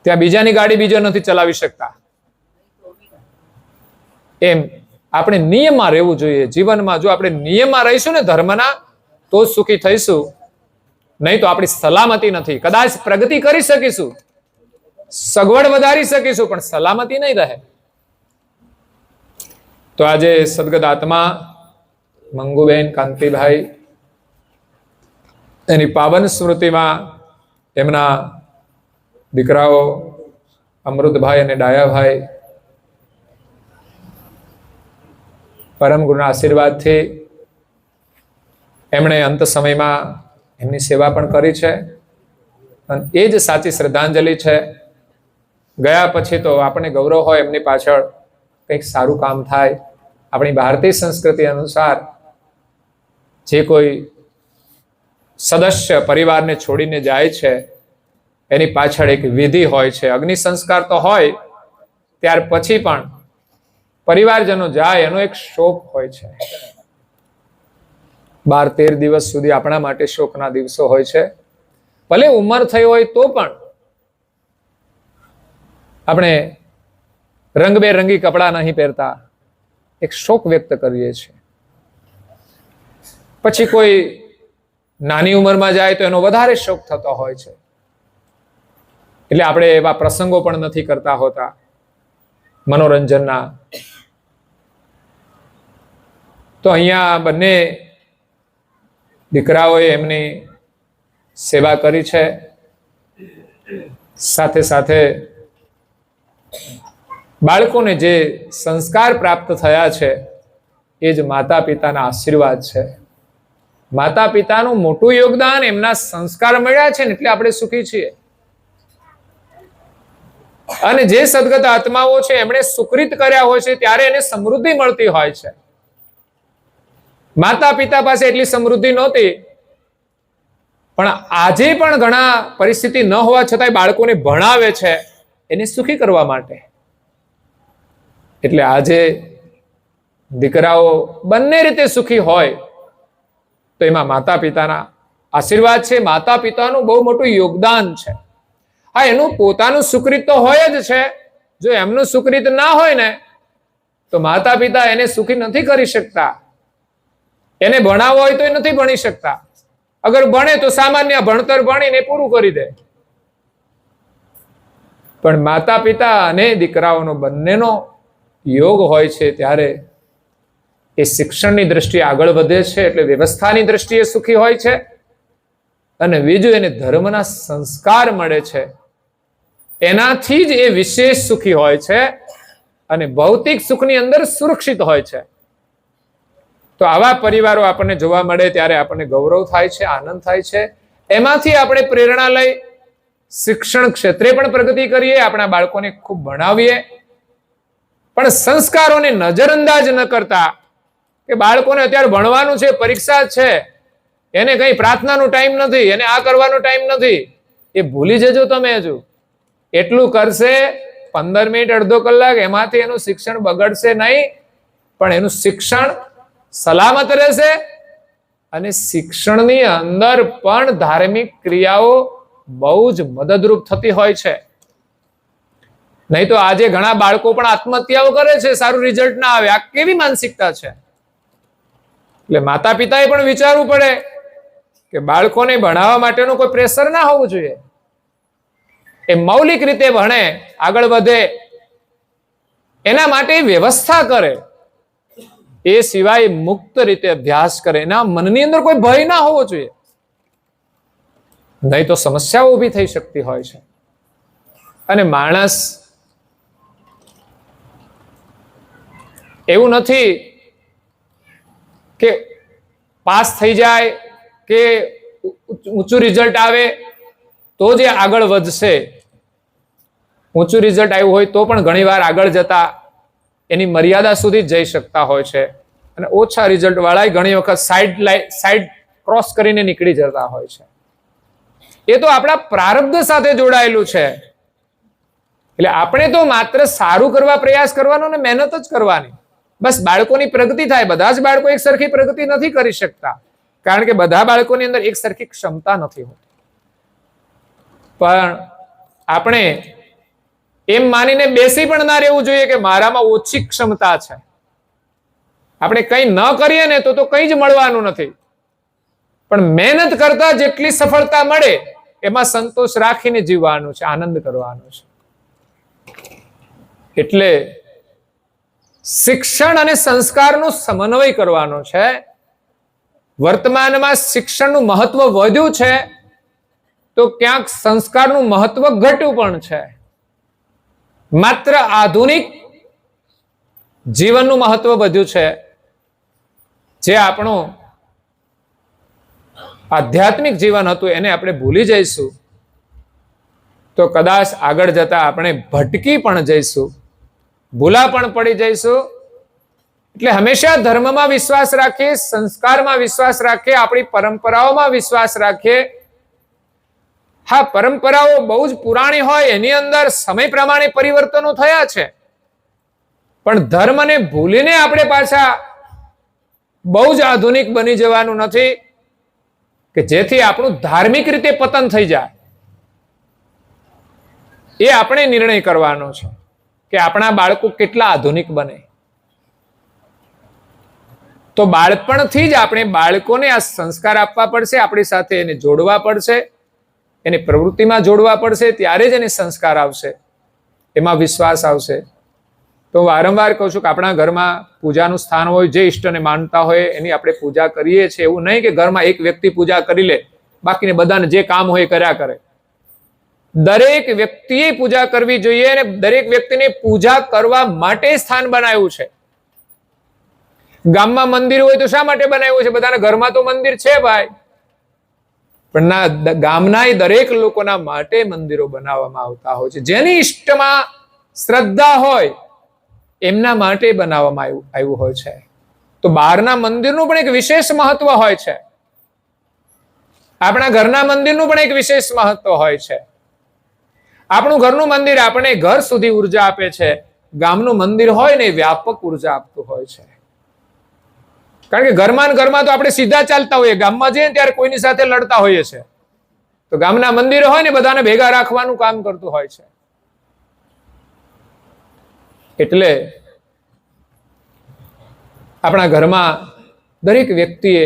ત્યાં બીજાની ગાડી બીજો નથી ચલાવી શકતા. એમ આપણે નિયમમાં રહેવું જોઈએ જીવનમાં. જો આપણે નિયમમાં રહીશું ને ધર્મના, તો જ સુખી થઈશું. નહીં તો આપણી સલામતી નથી. કદાચ પ્રગતિ કરી શકીશું, સગવડ વધારી શકીશું, પણ સલામતી નહીં રહે. તો આજે સદગત આત્મા મંગુબેન કાંતિભાઈ, એની પાવન સ્મૃતિમાં એમના દીકરાઓ અમૃતભાઈ અને ડાયાભાઈ પરમ ગુરુના આશીર્વાદથી એમણે અંત સમયમાં એમની સેવા પણ કરી છે, અને એ જ સાચી શ્રદ્ધાંજલિ છે. ગયા પછી તો આપણને ગૌરવ હોય એમની પાછળ કંઈક સારું કામ થાય. આપણી ભારતીય સંસ્કૃતિ અનુસાર જે કોઈ સદસ્ય પરિવારને છોડીને જાય છે એની પાછળ એક વિધિ હોય છે. અગ્નિ સંસ્કાર તો હોય, ત્યાર પછી પણ પરિવારજનો જાય એનો એક શોક હોય છે. 12-13 દિવસ સુધી આપણા માટે શોકના દિવસો હોય છે. ભલે ઉંમર થઈ હોય તો પણ આપણે રંગબેરંગી કપડા નહીં પહેરતા, એક શોક વ્યક્ત કરીએ છીએ. પછી કોઈ નાની ઉંમરમાં જાય તો એનો વધારે શોક થતો હોય છે. એટલે આપણે એવા પ્રસંગો પણ નથી કરતા હોતા મનોરંજનના. તો અહીંયા બંને દીકરાઓએ એમની સેવા કરી છે. સાથે સાથે બાળકોને જે સંસ્કાર પ્રાપ્ત થયા છે એ જ માતા પિતાના આશીર્વાદ છે. માતા પિતાનું મોટું યોગદાન એમના સંસ્કાર મળ્યા છે ને એટલે આપણે સુખી છીએ. અને જે સદગત આત્માઓ છે એમણે સુકૃત કર્યા હોય છે ત્યારે એને સમૃદ્ધિ મળતી હોય છે. માતા પિતા પાસે એટલી સમૃદ્ધિ નહોતી, પણ આજે પણ ઘણા પરિસ્થિતિ ન હોવા છતાંય બાળકોને ભણાવે છે એને સુખી કરવા માટે. એટલે આજે દીકરાઓ બંને રીતે સુખી હોય તો એમાં માતા પિતાના આશીર્વાદ છે. માતા પિતાનું બહુ મોટું યોગદાન છે. હા, એનું પોતાનું સુકૃત તો હોય જ છે. જો એમનું સુકૃત ના હોય ને તો માતા પિતા એને સુખી નથી કરી શકતા. એને ભણાવવો હોય તો એ નથી ભણી શકતા. અગર ભણે તો સામાન્ય ભણતર ભણીને પૂરું કરી દે. પણ માતા પિતા અને દીકરાઓનો બંનેનો યોગ હોય છે ત્યારે એ શિક્ષણની દ્રષ્ટિએ આગળ વધે છે. એટલે વ્યવસ્થાની દ્રષ્ટિએ સુખી હોય છે, અને બીજું એને ધર્મના સંસ્કાર મળે છે એનાથી જ એ વિશેષ સુખી હોય છે, અને ભૌતિક સુખની અંદર સુરક્ષિત હોય છે. તો આવા પરિવારો આપણને જોવા મળે ત્યારે આપણને ગૌરવ થાય છે, આનંદ થાય છે. એમાંથી આપણે પ્રેરણા લઈ શિક્ષણ ક્ષેત્રે પણ પ્રગતિ કરીએ, આપણા બાળકોને ખૂબ ભણાવીએ, પણ સંસ્કારોને નજરઅંદાજ ન કરતા કે બાળકોને અત્યારે ભણવાનું છે, પરીક્ષા છે, એને કઈ પ્રાર્થનાનો ટાઈમ નથી, એને આ કરવાનો ટાઈમ નથી, એ ભૂલી જજો તમે. હજુ એટલું કરશે 15 મિનિટ અડધો કલાક, એમાંથી એનું શિક્ષણ બગડશે નહીં, પણ એનું શિક્ષણ સલામત રહેશે. અને શિક્ષણની અંદર પણ ધાર્મિક ક્રિયાઓ બહુ જ મદદરૂપ થતી હોય છે. નહીં તો આજે ઘણા બાળકો પણ આત્મહત્યાઓ કરે છે, સારું રિઝલ્ટ ના આવે. આ કેવી માનસિકતા છે? એટલે માતા પિતાએ પણ વિચારવું પડે કે બાળકોને ભણાવવા માટેનું કોઈ પ્રેશર ના હોવું જોઈએ. એ મૌલિક રીતે ભણે, આગળ વધે, એના માટે વ્યવસ્થા કરે. એ સિવાય મુક્ત રીતે અભ્યાસ કરે, એના મનની અંદર કોઈ ભય ના હોવો જોઈએ. નહીં તો સમસ્યાઓ ઊભી થઈ શકતી હોય છે. અને માણસ એવું નથી કે પાસ થઈ જાય કે ઊંચું રિઝલ્ટ આવે તો જે આગળ વધશે. ઊંચું રિઝલ્ટ આવ્યું હોય તો પણ ઘણીવાર આગળ જતા એની મર્યાદા સુધી જ જઈ શકતા હોય છે. અને ઓછા રિઝલ્ટ વાળા ઘણી વખત સાઈડ ક્રોસ કરીને નીકળી જતા હોય છે. એ તો આપણા પ્રારબ્ધ સાથે જોડાયેલું છે. એટલે આપણે તો માત્ર સારું કરવા પ્રયાસ કરવાનો ને મહેનત જ કરવાની. બસ બાળકોની પ્રગતિ થાય. બધા જ બાળકો એક સરખી પ્રગતિ નથી કરી શકતા, કારણ કે બધા બાળકોની અંદર એક સરખી ક્ષમતા નથી હોતી. પણ આપણે એમ માનીને બેસી પણ ના રહેવું જોઈએ કે મારામાં ઓછી ક્ષમતા છે. આપણે કંઈ ન કરીએ ને તો કંઈ જ મળવાનું નથી. પણ મહેનત કરતા જેટલી સફળતા મળે એમાં સંતોષ રાખીને જીવવાનું છે, આનંદ કરવાનો છે. એટલે શિક્ષણ અને સંસ્કારનો સમન્વય કરવાનો છે. વર્તમાનમાં શિક્ષણનું મહત્વ વધ્યું છે તો ક્યાંક સંસ્કારનું મહત્વ ઘટ્યું પણ છે. માત્ર આધુનિક જીવનનું મહત્વ વધ્યું છે. જે આપણું આધ્યાત્મિક જીવન હતું એને આપણે ભૂલી જઈશું તો કદાચ આગળ જતા આપણે ભટકી પણ જઈશું, ભૂલા પણ પડી જઈશું. એટલે હંમેશા ધર્મમાં વિશ્વાસ રાખીએ, સંસ્કારમાં વિશ્વાસ રાખીએ, આપણી પરંપરાઓમાં વિશ્વાસ રાખીએ. હા, પરંપરાઓ બહુ જ પુરાણી હોય, એની અંદર સમય પ્રમાણે પરિવર્તનો થયા છે, પણ ધર્મને ભૂલીને આપણે પાછા બહુ જ આધુનિક બની જવાનું નથી કે જેથી આપણું ધાર્મિક રીતે પતન થઈ જાય. એ આપણે નિર્ણય કરવાનો છે કે આપણા બાળકો કેટલા આધુનિક બને. તો બાળપણથી જ આપણે બાળકોને આ સંસ્કાર આપવા પડશે, આપણી સાથે એને જોડવા પડશે, એની પ્રવૃત્તિમાં જોડવા પડશે, ત્યારે જ એને સંસ્કાર આવશે, એમાં વિશ્વાસ આવશે. તો વારંવાર કહું છું કે આપણા ઘરમાં પૂજાનું સ્થાન હોય, જે ઈષ્ટને માનતા હોય એની આપણે પૂજા કરીએ છીએ. એવું નહીં કે ઘરમાં એક વ્યક્તિ પૂજા કરી લે, બાકીને બધાને જે કામ હોય એ કર્યા કરે. દરેક વ્યક્તિએ પૂજા કરવી જોઈએ અને દરેક વ્યક્તિને પૂજા કરવા માટે સ્થાન બનાવ્યું છે. ગામમાં મંદિર હોય તો શા માટે બનાવ્યું છે? બધાના ઘરમાં તો મંદિર છે ભાઈ, પણ ના, ગામના દરેક લોકોના માટે મંદિરો બનાવવામાં આવતા હોય છે. જેની ઈષ્ટમાં શ્રદ્ધા હોય એમના માટે બનાવવામાં આવ્યું હોય છે. તો બહારના મંદિરનું પણ એક વિશેષ મહત્વ હોય છે, આપણા ઘરના મંદિરનું પણ એક વિશેષ મહત્વ હોય છે. આપણું ઘરનું મંદિર આપણે ઘર સુધી ઉર્જા આપે છે, ગામનું મંદિર હોય ને વ્યાપક ઉર્જા આપતું હોય છે. કારણ કે ઘરમાં તો આપણે સીધા ચાલતા હોઈએ, ગામમાં જઈએ ત્યારે કોઈની સાથે લડતા હોઈએ છીએ. તો ગામના મંદિર હોય ને બધાને ભેગા રાખવાનું કામ કરતું હોય છે. એટલે આપણા ઘરમાં દરેક વ્યક્તિએ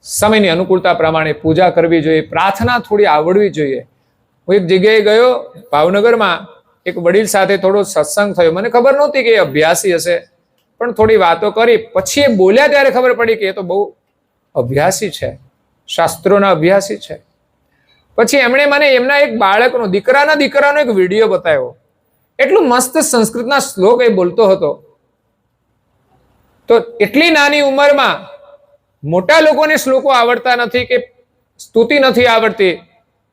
સમયની અનુકૂળતા પ્રમાણે પૂજા કરવી જોઈએ, પ્રાર્થના થોડી આવડવી જોઈએ. હું એક જગ્યાએ ગયો ભાવનગરમાં, એક વડીલ સાથે થોડો સત્સંગ થયો. મને ખબર નહોતી કે એ અભ્યાસી હશે, પણ થોડી વાતો કરી, પછી એ બોલ્યા ત્યારે ખબર પડી કે એ તો બહુ અભ્યાસી છે, શાસ્ત્રોના અભ્યાસી છે. પછી એમણે મને એમના એક બાળકનો, દીકરાનો એક વિડીયો બતાવ્યો. એટલું મસ્ત સંસ્કૃતના શ્લોક એ બોલતો હતો. તો એટલી નાની ઉંમરમાં મોટા લોકોને શ્લોકો આવડતા નથી કે સ્તુતિ નથી આવડતી.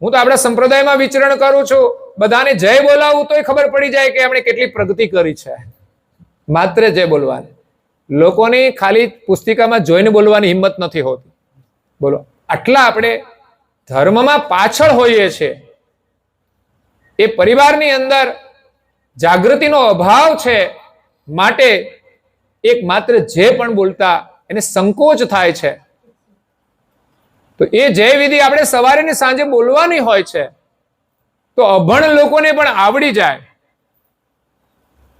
હું તો આપણા સંપ્રદાયમાં વિચરણ કરું છું, બધાને જય બોલાવું તો ખબર પડી જાય કે આપણે કેટલી પ્રગતિ કરી છે. માત્ર જય બોલવાની, લોકોની ખાલી પુસ્તિકામાં જોઈને બોલવાની હિંમત નથી હોતી. બોલો, આટલા આપણે ધર્મમાં પાછળ હોઈએ છીએ. એ પરિવારની અંદર જાગૃતિનો અભાવ છે, માટે એક માત્ર જે પણ બોલતા એને સંકોચ થાય છે. તો એ જય વિધિ આપણે સવારે ને સાંજે બોલવાની હોય છે, તો અભણ લોકોને પણ આવડી જાય.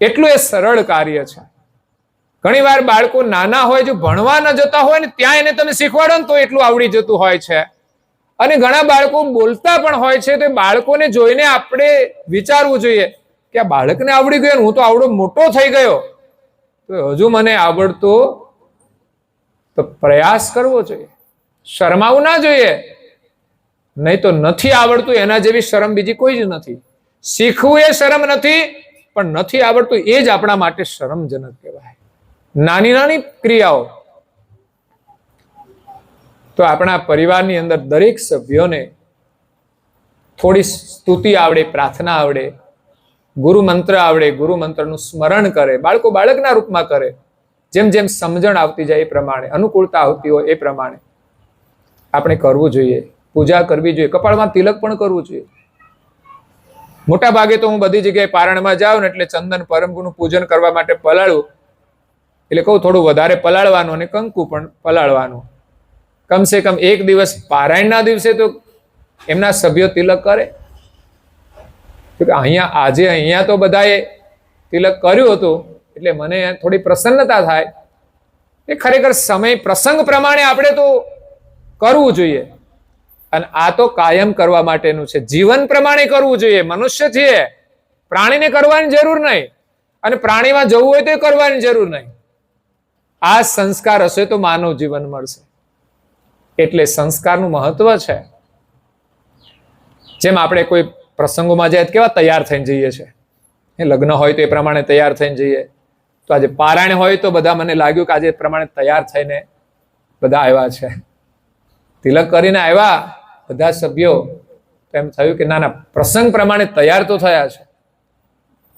એટલું એ સરળ કાર્ય છે. ઘણીવાર બાળકો નાના હોય, જો ભણવા ન જતા હોય ને ત્યાં એને તમે શીખવાડો ને તો એટલું આવડી જતું હોય છે. અને ઘણા બાળકો બોલતા પણ હોય છે, તો બાળકોને જોઈને આપણે વિચારવું જોઈએ કે આ બાળકને આવડી ગયો, હું તો આવડો મોટો થઈ ગયો, તો હજુ મને આવડતો, તો પ્રયાસ કરવો જોઈએ, શરમાવું ના જોઈએ. નહીં તો નથી આવડતું એના જેવી શરમ બીજી કોઈ જ નથી. શીખવું એ શરમ નથી, પણ નથી આવડતું એ જ આપણા માટે શરમજનક કહેવાય. નાની નાની ક્રિયાઓ. તો આપણા પરિવારની અંદર દરેક સભ્યોને થોડી સ્તુતિ આવડે, પ્રાર્થના આવડે, ગુરુ મંત્ર આવડે, ગુરુ મંત્રનું સ્મરણ કરે, બાળકો બાળકના રૂપમાં કરે, જેમ જેમ સમજણ આવતી જાય એ પ્રમાણે, અનુકૂળતા આવતી હોય એ પ્રમાણે આપણે કરવું જોઈએ. પૂજા કરવી જોઈએ, કપાળમાં તિલક પણ કરવું જોઈએ. મોટા ભાગે તો હું બધી જગ્યાએ પારણમાં જાઉં ને એટલે ચંદન પરમગુરુનું પૂજન કરવા માટે પલાળું, એટલે કહું થોડું વધારે પલાળવાનું અને કંકુ પણ પલાળવાનું. કમસે કમ એક દિવસ પારાયણના દિવસે તો એમના સભ્યો તિલક કરે. અહીંયા તો બધાએ તિલક કર્યું હતું એટલે મને થોડી પ્રસન્નતા થાય. એ ખરેખર સમય પ્રસંગ પ્રમાણે આપણે તો કરવું જોઈએ. અને આ તો કાયમ કરવા માટેનું છે, જીવન પ્રમાણે કરવું જોઈએ. મનુષ્ય છીએ, પ્રાણીને કરવાની જરૂર નહીં, અને પ્રાણીમાં જવું હોય તો કરવાની જરૂર નહીં. આ સંસ્કાર હશે તો માનવ જીવન મળશે. એટલે સંસ્કારનું મહત્વ છે. જેમ આપણે કોઈ પ્રસંગોમાં જાય કેવા તૈયાર થઈને જઈએ છે, લગ્ન હોય તો એ પ્રમાણે તૈયાર થઈને જઈએ. તો આજે પારાયણ હોય તો બધા, મને લાગ્યું કે આજે પ્રમાણે તૈયાર થઈને બધા આવ્યા છે, તિલક કરીને આવ્યા બધા સભ્યો. તો એમ થયું કે ના ના, પ્રસંગ પ્રમાણે તૈયાર તો થયા છે,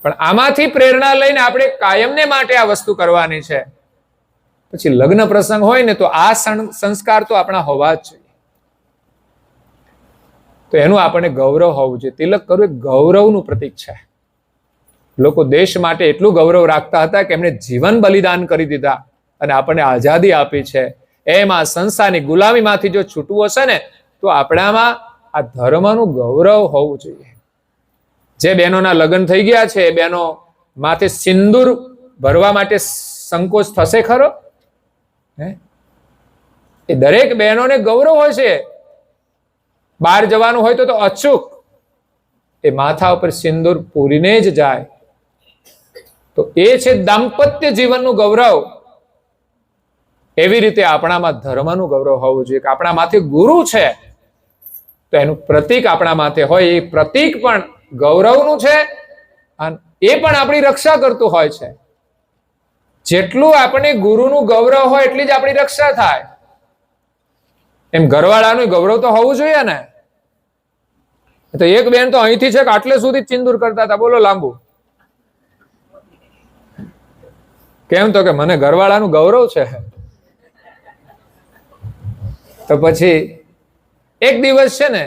પણ આમાંથી પ્રેરણા લઈને આપણે કાયમને માટે આ વસ્તુ કરવાની છે. પછી લગ્ન પ્રસંગ હોય ને તો આ સંસ્કાર તો આપણા હોવા જ જોઈએ. તો એનું આપણને ગૌરવ હોવું જોઈએ. તિલક કરવું એ ગૌરવનું પ્રતીક છે. લોકો દેશ માટે એટલું ગૌરવ રાખતા હતા કે એમને જીવન બલિદાન કરી દીધા અને આપણને આઝાદી આપી છે. એમાં સંસારની ગુલામીમાંથી જો છૂટવું હશે ને તો આપણામાં આ ધર્મનું ગૌરવ હોવું જોઈએ. જે બહેનોના લગ્ન થઈ ગયા છે, એ બહેનો માથે સિંદૂર ભરવા માટે સંકોચ થશે ખરો? એ દરેક બહેનોને ગૌરવ હોય છે. બહાર જવાનું હોય તો અચૂક એ માથા ઉપર સિંદૂર પૂરીને જ જાય. તો એ છે દાંપત્ય જીવનનું ગૌરવ. એવી રીતે આપણામાં ધર્મનું ગૌરવ હોવું જોઈએ કે આપણા માથે ગુરુ છે તો એનું પ્રતીક આપણા માથે હોય. એ પ્રતીક પણ ગૌરવનું છે અને એ પણ આપણી રક્ષા કરતું હોય છે. જેટલું આપણે ગુરુનું ગૌરવ હોય એટલી જ આપણી રક્ષા થાય. એમ ઘરવાળાનું ગૌરવ તો હોવું જોઈએ ને. તો એક બેન તો અહીંથી છે કે આટલે સુધી સિંદૂર કરતા હતા, બોલો લાંબુ કેમ? તો કે મને ઘરવાળાનું ગૌરવ છે. તો પછી એક દિવસ છે ને,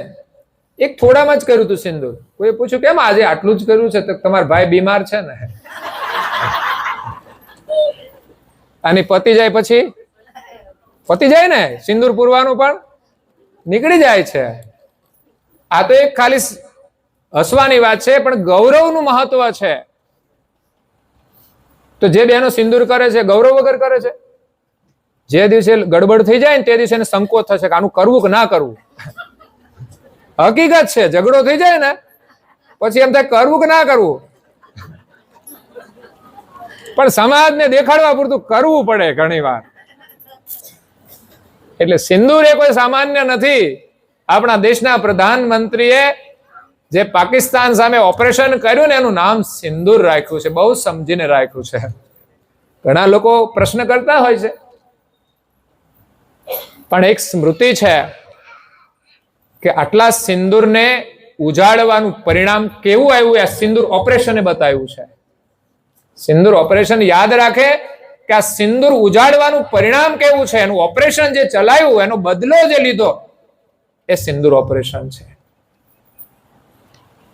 એક થોડામાં જ કર્યું હતું સિંદૂર. કોઈ પૂછ્યું કેમ આજે આટલું જ કર્યું છે? તો તમારા ભાઈ બીમાર છે ને. અને પતી જાય પછી પતી જાય ને, સિંદૂર પૂરવાનું પણ નીકળી જાય છે. આ તો એક ખાલી હસવાની વાત છે, પણ ગૌરવનું મહત્વ છે. તો જે બહેનો સિંદૂર કરે છે ગૌરવ વગર કરે છે. જે દિવસે ગડબડ થઈ જાય ને તે દિવસે સંકોચ થશે કે આનું કરવું કે ના કરવું. હકીકત છે, ઝઘડો થઈ જાય ને પછી એમ થાય કરવું કે ના કરવું. પણ સમાજને દેખાડવા પૂરતું કરવું પડે ઘણી વાર. એટલે સિંદૂર એ કોઈ સામાન્ય નથી. આપણા દેશના પ્રધાનમંત્રીએ જે પાકિસ્તાન સામે ઓપરેશન કર્યું ને એનું નામ સિંદૂર રાખ્યું છે. બહુ સમજીને રાખ્યું છે. ઘણા લોકો પ્રશ્ન કરતા હોય છે, પણ એક સ્મૃતિ છે કે આટલા સિંદૂરને ઉજાડવાનું પરિણામ કેવું આવ્યું આ સિંદૂર ઓપરેશને બતાવ્યું છે. સિંદૂર ઓપરેશન યાદ રાખે કે આ સિંદૂર ઉજાડવાનું પરિણામ કેવું છે. એનું ઓપરેશન જે ચલાવ્યું, એનો બદલો જે લીધો, એ સિંદૂર ઓપરેશન છે.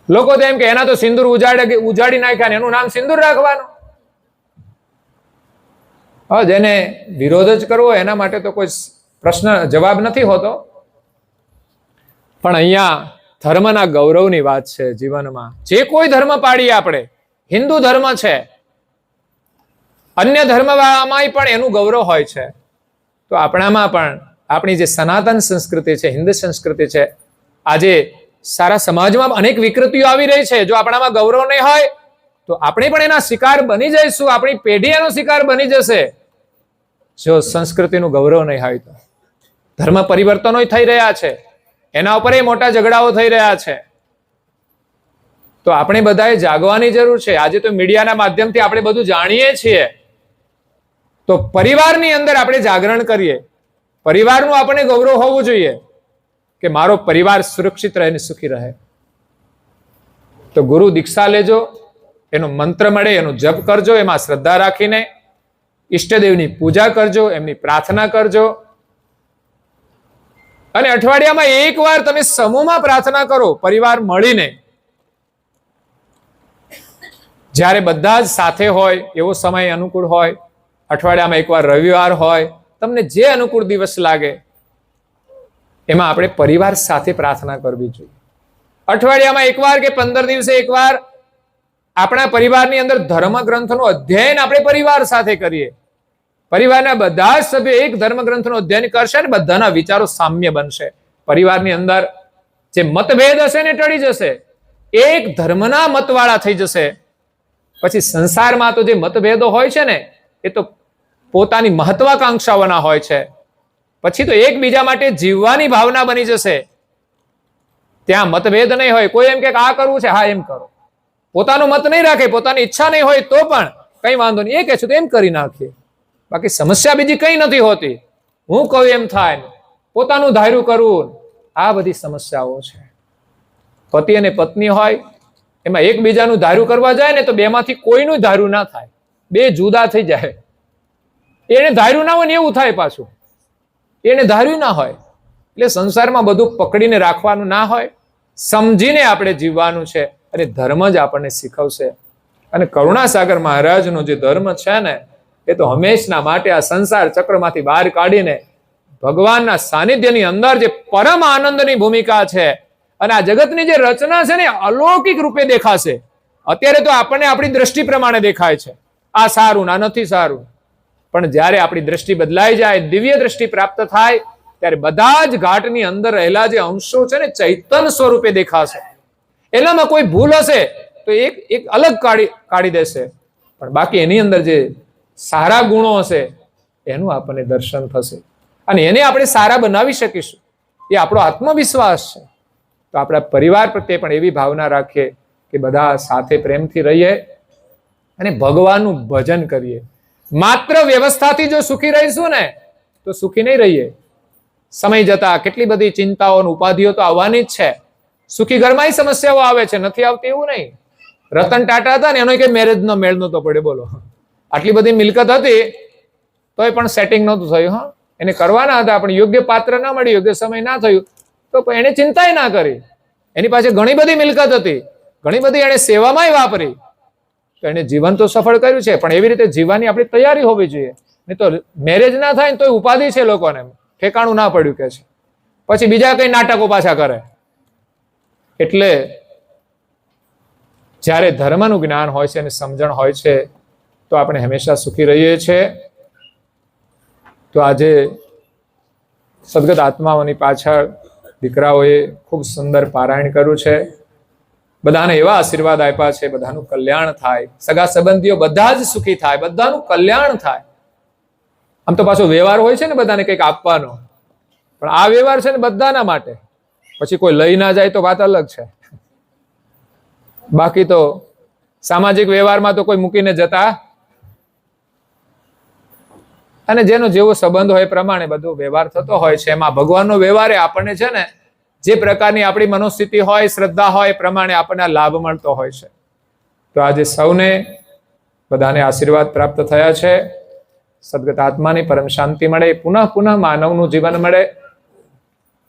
લોકો તો એમ કે એના તો સિંદૂર ઉજાડી નાખ્યા ને એનું નામ સિંદૂર રાખવાનું. જેને વિરોધ જ કરવો એના માટે તો કોઈ પ્રશ્ન જવાબ નથી હોતો. પણ અહીંયા ધર્મના ગૌરવની વાત છે. જીવનમાં જે કોઈ ધર્મ પાડીએ, આપણે હિન્દુ ધર્મ છે, અન્ય ધર્મવાળામાંય પણ એનું ગૌરવ હોય છે. તો આપણામાં પણ આપણી જે સનાતન સંસ્કૃતિ છે, હિન્દુ સંસ્કૃતિ છે, આજે સારા સમાજમાં અનેક વિકૃતિઓ આવી રહી છે. જો આપણામાં ગૌરવ નહીં હોય તો આપણે પણ એના શિકાર બની જઈશું. આપણી પેઢી એનો શિકાર બની જશે. જો સંસ્કૃતિનું ગૌરવ નહીં હોય તો ધર્મ પરિવર્તનો થઈ રહ્યા છે, એના ઉપર મોટા ઝઘડાઓ થઈ રહ્યા છે. તો આપણે બધાએ જાગવાની જરૂર છે. આજે તો મીડિયાના માધ્યમથી આપણે બધું જાણીએ છીએ. તો પરિવારની અંદર આપણે જાગરણ કરીએ. પરિવારનું આપણે ગૌરવ હોવું જોઈએ કે મારો પરિવાર સુરક્ષિત રહે ને સુખી રહે. તો ગુરુ દીક્ષા લેજો, એનો મંત્ર મળે એનો જપ કરજો, એમાં શ્રદ્ધા રાખીને ઈષ્ટદેવની પૂજા કરજો, એમની પ્રાર્થના કરજો. અને અઠવાડિયામાં એકવાર તમે સમૂહમાં પ્રાર્થના કરો, પરિવાર મળીને. જ્યારે બધા જ સાથે હોય એવો સમય અનુકૂળ હોય, અઠવાડિયામાં એકવાર રવિવાર હોય, તમને જે અનુકૂળ દિવસ લાગે એમાં આપણે પરિવાર સાથે પ્રાર્થના કરવી જોઈએ. અઠવાડિયામાં એકવાર કે 15 દિવસે એકવાર આપણા પરિવારની અંદર ધર્મ ગ્રંથનું અધ્યયન આપણે પરિવાર સાથે કરીએ. પરિવારના બધા જ સભ્યો એક ધર્મ ગ્રંથનું અધ્યયન કરશે ને બધાના વિચારો સામ્ય બનશે. પરિવારની અંદર જે મતભેદ હશે ને ટળી જશે, એક ધર્મના મતવાળા થઈ જશે. પછી સંસારમાં તો જે મતભેદો હોય છે ને એ તો પોતાની મહત્વાકાંક્ષાઓના હોય છે. પછી તો એકબીજા માટે જીવવાની ભાવના બની જશે. ત્યાં મતભેદ નહીં હોય. કોઈ એમ કે આ કરવું છે, હા એમ કરો. પોતાનો મત નહીં રાખે, પોતાની ઈચ્છા નહીં હોય તો પણ કઈ વાંધો નહીં, એ કહે છે તો એમ કરી નાખીએ. બાકી સમસ્યા બીજી કઈ નથી હોતી. હું કહું એમ થાય, પોતાનું ધાર્યું કરવું, આ બધી સમસ્યાઓ છે. પતિ અને પત્ની હોય એમાં એકબીજાનું ધાર્યું કરવા જાય ને તો બેમાંથી કોઈનું ધાર્યું ના થાય, બે જુદા થઈ જાય. એને ધાર્યું ના હોય ને એવું થાય પાછું, એને ધાર્યું ના હોય. એટલે સંસારમાં બધું પકડીને રાખવાનું ના હોય, સમજીને આપણે જીવવાનું છે. અને ધર્મ જ આપણને શીખવશે. અને કરુણાસાગર મહારાજનો જે ધર્મ છે ને એ તો હંમેશના માટે આ સંસાર ચક્રમાંથી બહાર કાઢીને ભગવાનના સાનિધ્યની અંદર જે પરમ આનંદની ભૂમિકા છે. અને આ જગતની જે રચના છે ને અલૌકિક રૂપે દેખાશે. અત્યારે તો આપણને આપણી દ્રષ્ટિ પ્રમાણે દેખાય છે, આ સારું ના નથી સારું. પણ જ્યારે આપણી દ્રષ્ટિ બદલાઈ જાય, દિવ્ય દ્રષ્ટિ પ્રાપ્ત થાય, ત્યારે બધા જ ઘાટની અંદર રહેલા જે અંશો છે ને ચૈતન્ય સ્વરૂપે દેખાશે. એનામાં કોઈ ભૂલ હશે તો એક અલગ કાઢી દેશે, પણ બાકી એની અંદર જે સારા ગુણો હશે એનું આપણને દર્શન થશે. અને એને આપણે સારા બનાવી શકીશું. એ આપણો આત્મવિશ્વાસ છે. તો આપણા પરિવાર પ્રત્યે પણ એવી ભાવના રાખીએ કે બધા સાથે પ્રેમથી રહીએ અને ભગવાનનું ભજન કરીએ. માત્ર વ્યવસ્થાથી જો સુખી રહીશું ને તો સુખી નહીં રહીએ. સમય જતા કેટલી બધી ચિંતાઓ અને ઉપાધિઓ તો આવવાની જ છે. સુખી ઘરમાં સમસ્યાઓ આવે છે, નથી આવતી એવું નહીં. રતન ટાટા હતા ને એનો કઈ મેરેજ નો મેળ નતો પડે. બોલો, આટલી બધી મિલકત હતી તોય પણ સેટિંગ નહોતું થયું. હા, એને કરવાના હતા પણ યોગ્ય પાત્ર ના મળ્યું, યોગ્ય સમય ના થયું તો એને ચિંતા ના કરી. એની પાસે ઘણી બધી મિલકત હતી, ઘણી બધી એને સેવામાં વાપરી, તો એને જીવન તો સફળ કર્યું છે. પણ એવી રીતે જીવવાની આપણી તૈયારી હોવી જોઈએ. નહીં તો મેરેજ ના થાય ને તો ઉપાધિ છે લોકોને, ઠેકાણું ના પડ્યું કે છે, પછી બીજા કઈ નાટકો પાછા કરે. એટલે જ્યારે ધર્મનું જ્ઞાન હોય છે અને સમજણ હોય છે તો આપણે હંમેશા સુખી રહીએ છીએ. તો આજે સદગત આત્માઓની પાછળ દીકરાઓએ ખૂબ સુંદર પારાયણ કર્યું છે. બધાને એવા આશીર્વાદ આપ્યા છે, બધાનું કલ્યાણ થાય, સગા સંબંધીઓ બધા જ સુખી થાય, બધાનું કલ્યાણ થાય. આમ તો પાછો વ્યવહાર હોય છે ને બધાને કંઈક આપવાનો, પણ આ વ્યવહાર છે ને બધાના માટે. પછી કોઈ લઈ ના જાય તો વાત અલગ છે. બાકી તો સામાજિક વ્યવહારમાં તો કોઈ મૂકીને જતા, અને જેનો જેવો સંબંધ હોય એ પ્રમાણે બધો વ્યવહાર થતો હોય છે. એમાં ભગવાનનો વ્યવહાર આપણને છે ને જે પ્રકારની આપણી મનોસ્થિતિ હોય, શ્રદ્ધા હોય એ પ્રમાણે આપણને લાભ મળતો હોય છે. તો આજે સૌને બધાને આશીર્વાદ પ્રાપ્ત થયા છે. સદગત આત્માની પરમ શાંતિ મળે, પુનઃ પુનઃ માનવનું જીવન મળે,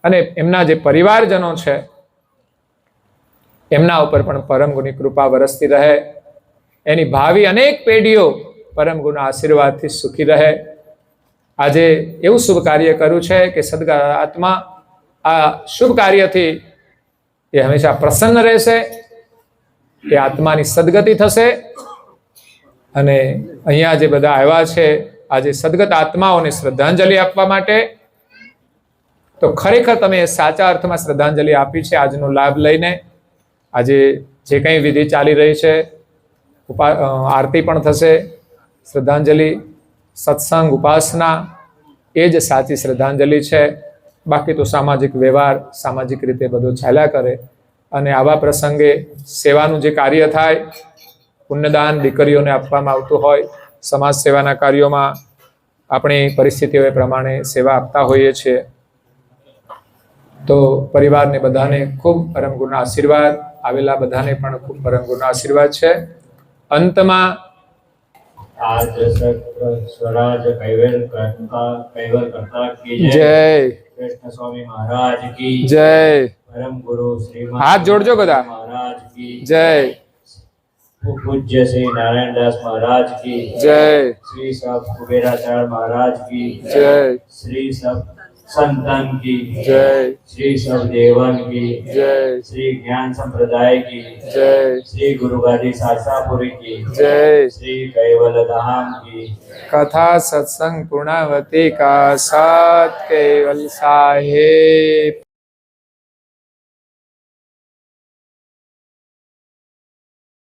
અને એમના જે પરિવારજનો છે એમના ઉપર પણ પરમ ગુરુની કૃપા વરસતી રહે. એની ભાવિ અનેક પેઢીઓ પરમ ગુરુના આશીર્વાદથી સુખી રહે. આજે એવું શુભ કાર્ય કર્યું છે કે સદગત આત્મા આ શુભ કાર્યથી એ હંમેશા પ્રસન્ન રહેશે. એ આત્માની સદગતિ થશે અને અહીંયા જે બધા આવ્યા છે આજે સદગત આત્માઓને શ્રદ્ધાંજલિ આપવા માટે, તો ખરેખર તમે સાચા અર્થમાં શ્રદ્ધાંજલિ આપી છે. આજનો લાભ લઈને આજે જે કંઈ વિધિ ચાલી રહી છે, આરતી પણ થશે, શ્રદ્ધાંજલિ, સત્સંગ, ઉપાસના એ જ સાચી શ્રદ્ધાંજલિ છે. બાકી તો સામાજિક વ્યવહાર સામાજિક રીતે બધું ચાલ્યા કરે. અને આવા પ્રસંગે સેવાનું જે કાર્ય થાય, પુણ્યદાન દીકરીઓને આપવામાં આવતું હોય, સમાજ સેવાના કાર્યોમાં આપણી પરિસ્થિતિઓ પ્રમાણે સેવા આપતા હોઈએ છીએ. તો પરિવારને બધાને ખૂબ પરમ ગુરુના આશીર્વાદ, આવેલા બધાને પણ ખૂબ પરમ ગુરુના આશીર્વાદ છે. અંતમાં आज स्वराज कैवल करता की જય कृष्ण स्वामी महाराज की જય. परम गुरु श्री હાથ જોડજો બધા. महाराज की જય पूज्य श्री नारायण दास महाराज की જય श्री सब कुबेराचार्य महाराज की જય श्री सब संतन की જય श्री सब देवन की જય श्री ज्ञान संप्रदाय की જય श्री गुरु गादी शास्त्रापुरी की જય. श्री कैवल धाम की कथा सत्संग पूर्णावती का साथ केवल साहेब